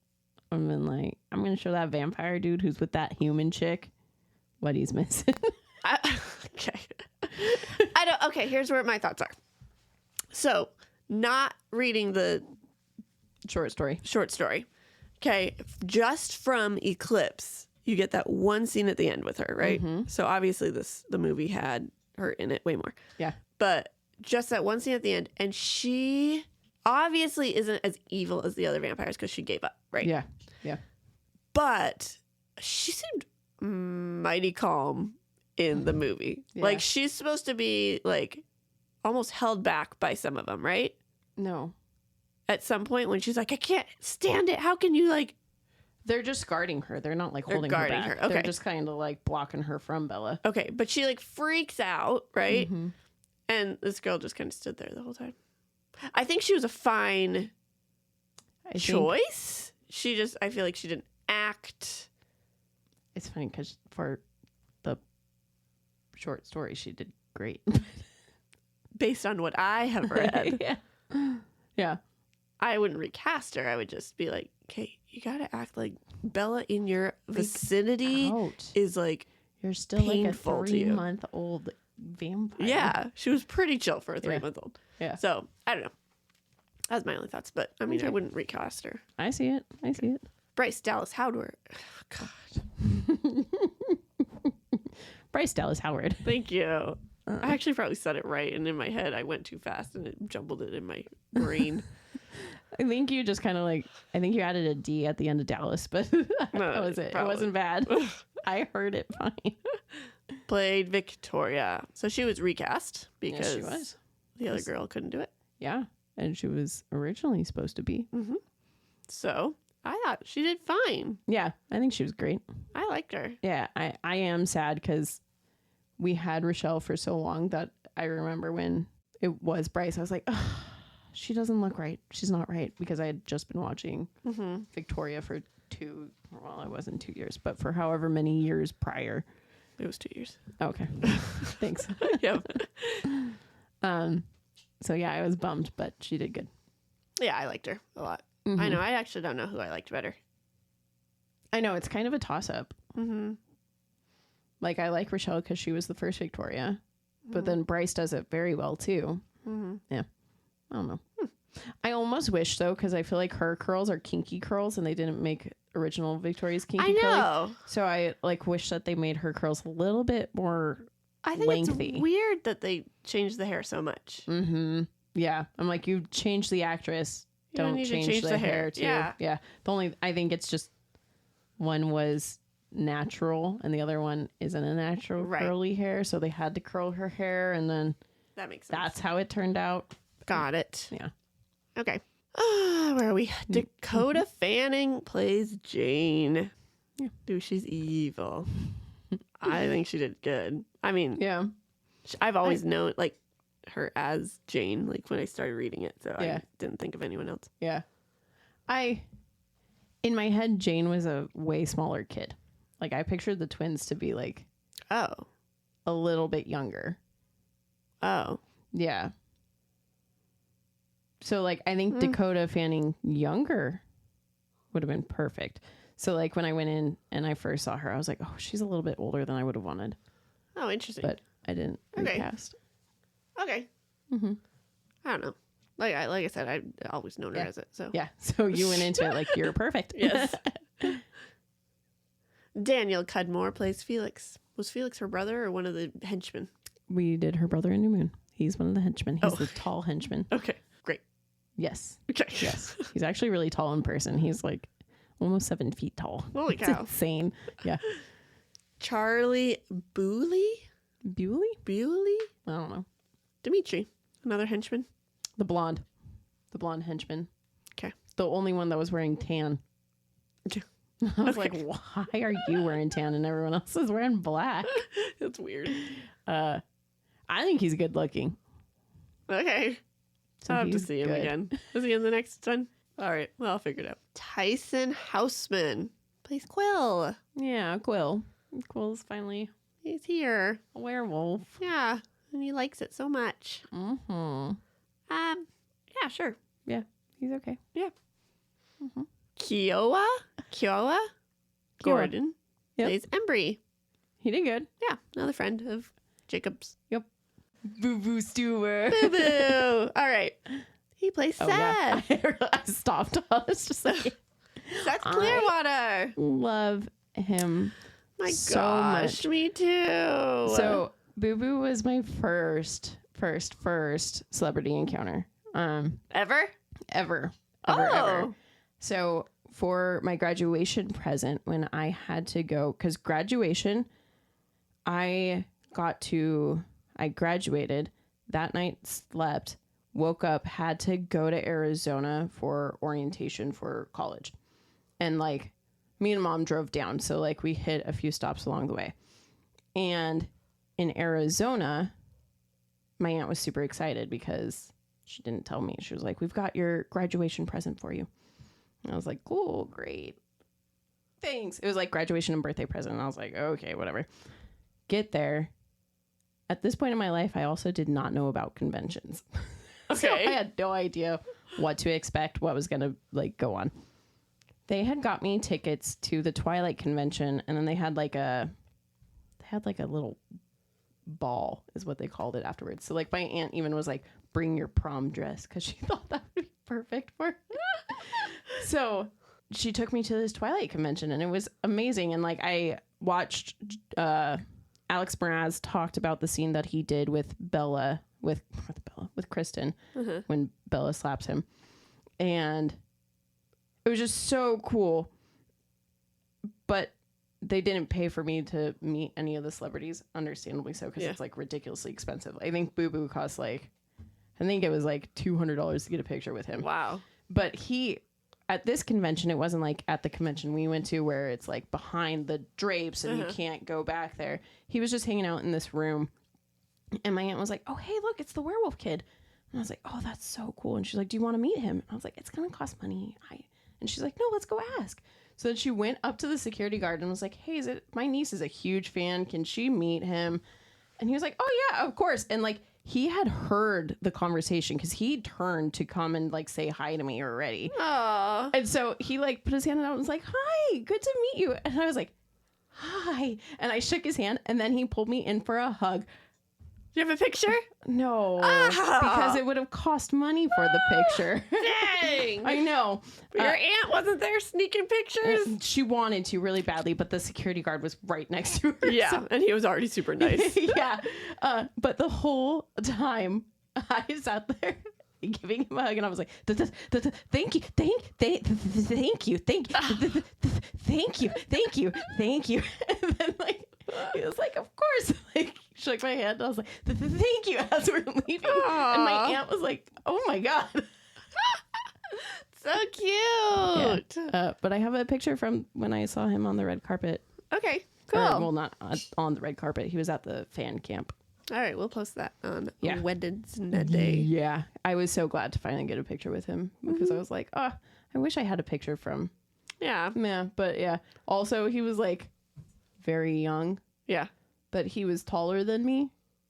I've been like, I'm going to show that vampire dude who's with that human chick what he's missing.
Okay. Okay, here's where my thoughts are. So, not reading the
Short story.
Okay, just from Eclipse, you get that one scene at the end with her, right?
Mm-hmm.
So obviously the movie had her in it way more.
Yeah.
But just that one scene at the end, and she obviously isn't as evil as the other vampires because she gave up, right?
Yeah. Yeah.
But she seemed mighty calm in the movie.
Yeah.
Like she's supposed to be like almost held back by some of them, right?
No.
At some point when she's like, I can't stand it. How can you like...
They're just guarding her. They're not like
They're
holding her
guarding
back.
her. Okay.
They're just kind of like blocking her from Bella.
Okay, but she like freaks out, right?
Mm-hmm.
And this girl just kind of stood there the whole time. I think she was a fine choice. I feel like she didn't act.
It's funny because for the short story, she did great.
Based on what I have read.
Yeah. Yeah.
I wouldn't recast her. I would just be like, okay, you got to act like Bella in your vicinity
Out.
is like,
You're still like a
painful to you.
3-month-old vampire.
yeah, she was pretty chill for a 3-month-old.
Yeah.
So, I don't know. That's my only thoughts, but I mean,
Okay.
I wouldn't recast her.
I see it.
Bryce Dallas Howard. God.
Bryce Dallas Howard.
Thank you. I actually probably said it right, and in my head, I went too fast and it jumbled it in my brain.
I think you just kind of like, I think you added a D at the end of Dallas, but that was it.
probably.
It wasn't bad. I heard it fine.
Played Victoria. So she was recast because
Yes, she was.
the other girl couldn't do it.
Yeah. And she was originally supposed to be.
So I thought she did fine.
Yeah. I think she was great.
I liked her.
Yeah. I am sad because we had Rochelle for so long that I remember when it was Bryce, I was like, oh, she doesn't look right. She's not right, because I had just been watching Victoria for it wasn't 2 years, but for however many years prior.
It was 2 years.
Okay. Thanks.
Yep.
So yeah, I was bummed, but she did good.
Yeah, I liked her a lot. I know. I actually don't know who I liked better.
I know, it's kind of a toss-up. Like, I like Rochelle because she was the first Victoria, but then Bryce does it very well too. Yeah. I don't know. I almost wish, though, because I feel like her curls are kinky curls and they didn't make original Victoria's kinky
I
curly.
know.
So I like wish that they made her curls a little bit more
I think
lengthy.
it's weird that they changed the hair so much.
Yeah. I'm like, you change the actress.
You don't
Don't
need to
change,
change
the
the
hair
hair.
too.
Yeah.
Yeah. I think it's just one was natural and the other one isn't a natural
Right.
curly hair. So they had to curl her hair, and then
That makes sense.
that's how it turned out.
Got it.
Yeah.
Okay. Where are we? Dakota Fanning plays Jane.
Yeah.
Dude, she's evil. I think she did good. I mean,
Yeah.
I've always known like her as Jane, like when I started reading it, so
Yeah.
I didn't think of anyone else.
Yeah. In my head, Jane was a way smaller kid. Like, I pictured the twins to be like
Oh.
a little bit younger.
Oh.
Yeah. So, like, I think Dakota Fanning younger would have been perfect. So, like, when I went in and I first saw her, I was like, oh, she's a little bit older than I would have wanted.
Oh, interesting.
But I didn't
Okay.
recast.
Okay. I don't know. Like I said, I always known her
Yeah.
as it. So
Yeah. So you went into it like you're perfect.
Yes. Daniel Cudmore plays Felix. Was Felix her brother or one of the henchmen?
We did her brother in New Moon. He's one of the henchmen. He's the tall henchman.
Okay, great.
Yes.
Okay.
Yes. He's actually really tall in person. He's like almost 7 feet tall.
Holy
It's
cow.
insane. Yeah.
Charlie Bewley?
Bewley?
Bewley?
I don't know.
Dimitri, another henchman.
The blonde henchman.
Okay.
The only one that was wearing tan. I was like, why are you wearing tan and everyone else is wearing black?
That's weird.
I think he's good looking.
Okay.
So
I'll have to
he's
see him
good.
again. Is he in the next one? All right. Well, I'll figure it out. Tyson Houseman plays Quill.
Yeah, Quill. Quill's finally
He's here.
a werewolf.
Yeah. And he likes it so much.
Mm-hmm.
Yeah, sure.
Yeah, he's okay.
Kiowa Gordon
Yep.
plays Embry.
He did good.
Yeah, another friend of Jacob's.
Boo-boo Stewart.
Boo boo. All right. He plays
Oh,
Seth.
yeah. I stopped. I was just like,
Seth Clearwater.
love him.
My
so
gosh,
much.
me too.
So Boo Boo was my first celebrity encounter.
Ever?
Ever.
Oh.
So for my graduation present, when I had to go, because graduation, I graduated that night, slept, woke up, had to go to Arizona for orientation for college. And like me and Mom drove down. So like we hit a few stops along the way. And in Arizona, my aunt was super excited because she didn't tell me. She was like, we've got your graduation present for you. And I was like, cool, great. Thanks. It was like graduation and birthday present. And I was like, okay, whatever. Get there. At this point in my life, I also did not know about conventions. So I
Okay.
had no idea what to expect, what was going to like go on. They had got me tickets to the Twilight convention, and then they had like a little ball is what they called it afterwards. So like my aunt even was like, bring your prom dress, because she thought that would be perfect for her. So she took me to this Twilight convention, and it was amazing. And like I watched Alex Mraz talked about the scene that he did with Kristen when Bella slaps him, and it was just so cool. But they didn't pay for me to meet any of the celebrities, understandably so, because it's like ridiculously expensive. I think Boo Boo cost like, I think it was like $200 to get a picture with him.
Wow.
But at this convention, it wasn't like at the convention we went to where it's like behind the drapes and you can't go back there. He was just hanging out in this room. And my aunt was like, oh, hey, look, it's the werewolf kid. And I was like, oh, that's so cool. And she's like, do you want to meet him? And I was like, it's going to cost money. And she's like, no, let's go ask. So then she went up to the security guard and was like, hey, my niece is a huge fan. Can she meet him? And he was like, oh, yeah, of course. And like, he had heard the conversation because he turned to come and like say hi to me already.
Aww.
And so he like put his hand out and was like, hi, good to meet you. And I was like, hi. And I shook his hand, and then he pulled me in for a hug.
Do you have a picture?
No, because it would have cost money for the picture.
Dang.
I know.
Your aunt wasn't there sneaking pictures?
She wanted to really badly, but the security guard was right next to her.
Yeah,
So-
and he was already super nice.
yeah. But the whole time I sat there giving him a hug, and I was like, thank you, thank you, thank you. And then like, he was like, of course, like shook my hand. I was like, thank you, as we're leaving. And my aunt was like, oh my God.
So cute.
Yeah. But I have a picture from when I saw him on the red carpet.
Okay, cool.
Well, not on the red carpet. He was at the fan camp.
All right, we'll post that on
Yeah.
Wednesday.
Yeah. I was so glad to finally get a picture with him because I was like, oh, I wish I had a picture from.
Yeah.
Yeah. But yeah. Also, he was like very young,
Yeah.
but he was taller than me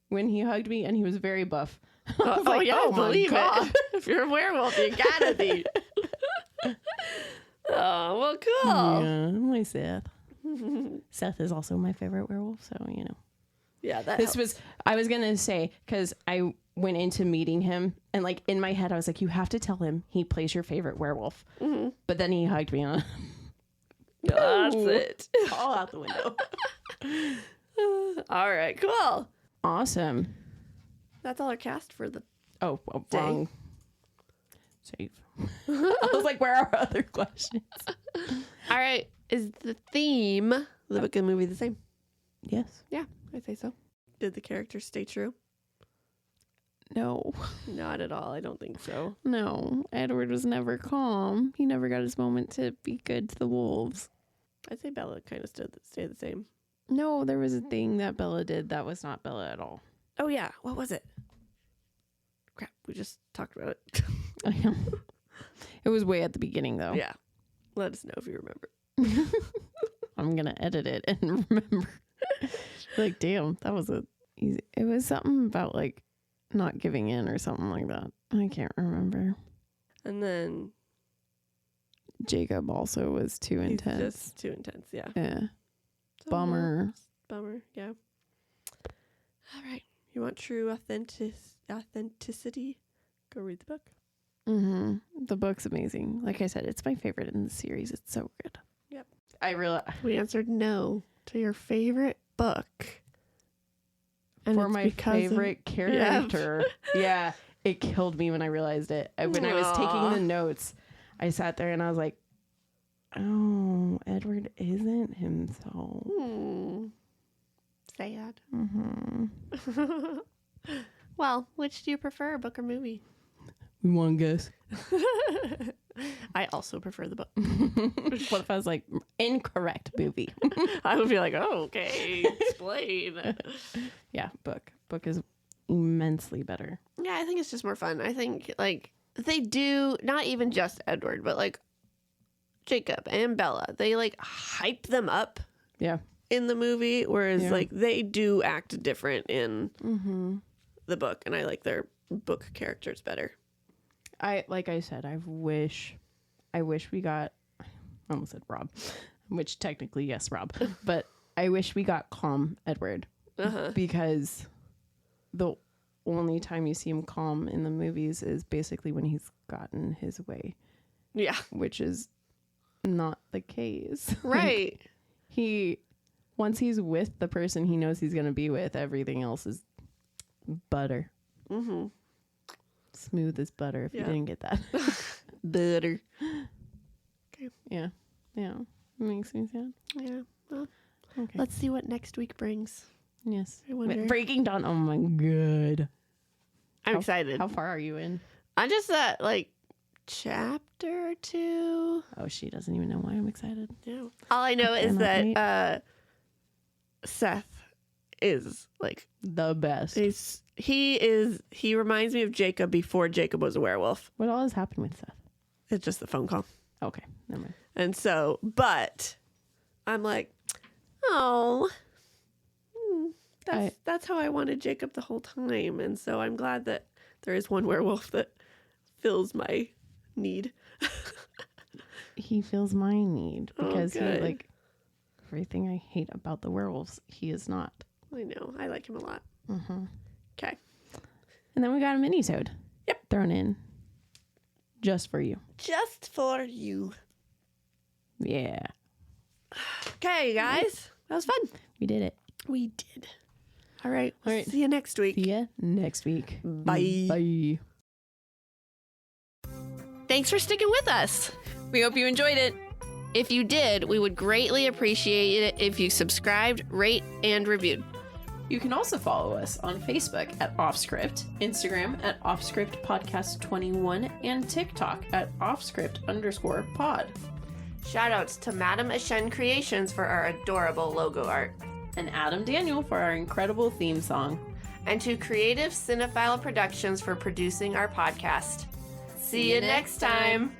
when he hugged me, and he was very buff. I was
Oh,
like,
yeah,
oh
I
my
believe
God.
it. If you're a werewolf, you gotta be. Oh, well, cool.
Yeah, my Seth. Seth is also my favorite werewolf, so you know.
Yeah, that
This
helps.
was, I was going to say, because I went into meeting him, and like in my head, I was like, you have to tell him he plays your favorite werewolf. But then he hugged me on
That's
Ooh.
it.
all out the window.
All right, cool.
Awesome.
That's all our cast for the.
Oh,
Dang.
wrong. Save. I was like, where are our other questions?
All right. Is the theme of the book and movie the same?
Yes.
Yeah, I'd say so. Did the characters stay true?
No.
Not at all. I don't think so.
No. Edward was never calm. He never got his moment to be good to the wolves.
I'd say Bella kind of stayed the same.
No, there was a thing that Bella did that was not Bella at all.
Oh, yeah. What was it? Crap. We just talked about it.
I know. It was way at the beginning, though.
Yeah. Let us know if you remember.
I'm going to edit it and remember. Like, damn, that was easy. It was something about, like, not giving in or something like that. I can't remember.
And then
Jacob also was too
he's
intense.
just too intense. Yeah.
Yeah.
So,
Bummer.
Bummer. Yeah. All right. You want true authenticity? Go read the book.
Mm-hmm. The book's amazing. Like I said, it's my favorite in the series. It's so good.
Yep.
I really
We answered no to your favorite book. And
for
it's
my
because of-
favorite character. Yeah, it killed me when I realized it. When I was taking
Aw.
the notes, I sat there and I was like, "Oh, Edward isn't himself."
Sad.
Mm-hmm.
Well, which do you prefer, book or movie?
One guess.
I also prefer the book.
What if I was like, incorrect movie?
I would be like, oh, okay, explain.
Yeah, book. Book is immensely better.
Yeah, I think it's just more fun. I think, like, they do, not even just Edward, but, like, Jacob and Bella, they, like, hype them up
Yeah.
in the movie, whereas,
Yeah.
like, they do act different in
Mm-hmm.
the book, and I like their book characters better.
Like I said, I wish we got, I almost said Rob, which technically, yes, Rob, but I wish we got calm Edward because the only time you see him calm in the movies is basically when he's gotten his way,
Yeah.
which is not the case.
Right.
Once he's with the person he knows he's going to be with, everything else is butter.
Mm-hmm.
Smooth as butter, if you
Yeah.
didn't get that.
Butter.
Yeah. Yeah. Makes me sad.
Yeah. Well,
Okay.
let's see what next week brings.
Yes.
I wonder.
Breaking Dawn. Oh my god.
I'm
How-
excited.
How far are you in?
I'm just at, like, chapter 2.
Oh, she doesn't even know why I'm excited.
Yeah. All I know is
cannot wait.
that Seth is, like,
The best.
he reminds me of Jacob before Jacob was a werewolf.
What all has happened with Seth?
It's just the phone call.
Okay. Never mind.
And so, but I'm like, oh, that's how I wanted Jacob the whole time. And so I'm glad that there is one werewolf that fills my need.
He feels my need
Oh,
because he
good.
like everything I hate about the werewolves, he is not.
I know. I like him a lot.
Mm-hmm.
Okay.
And then we got a mini-sode.
Yep.
Thrown in. Just for you.
Just for you.
Yeah.
Okay, guys. That was fun.
We did it.
We did. All right.
All right.
See you next week.
See ya next week.
Bye.
Bye.
Thanks for sticking with us.
We hope you enjoyed it.
If you did, we would greatly appreciate it if you subscribed, rate, and reviewed.
You can also follow us on Facebook at Offscript, Instagram at Offscript Podcast 21, and TikTok at Offscript_pod.
Shoutouts to Madame Ashen Creations for our adorable logo art.
And Adam Daniel for our incredible theme song.
And to Creative Cinephile Productions for producing our podcast. See you next time.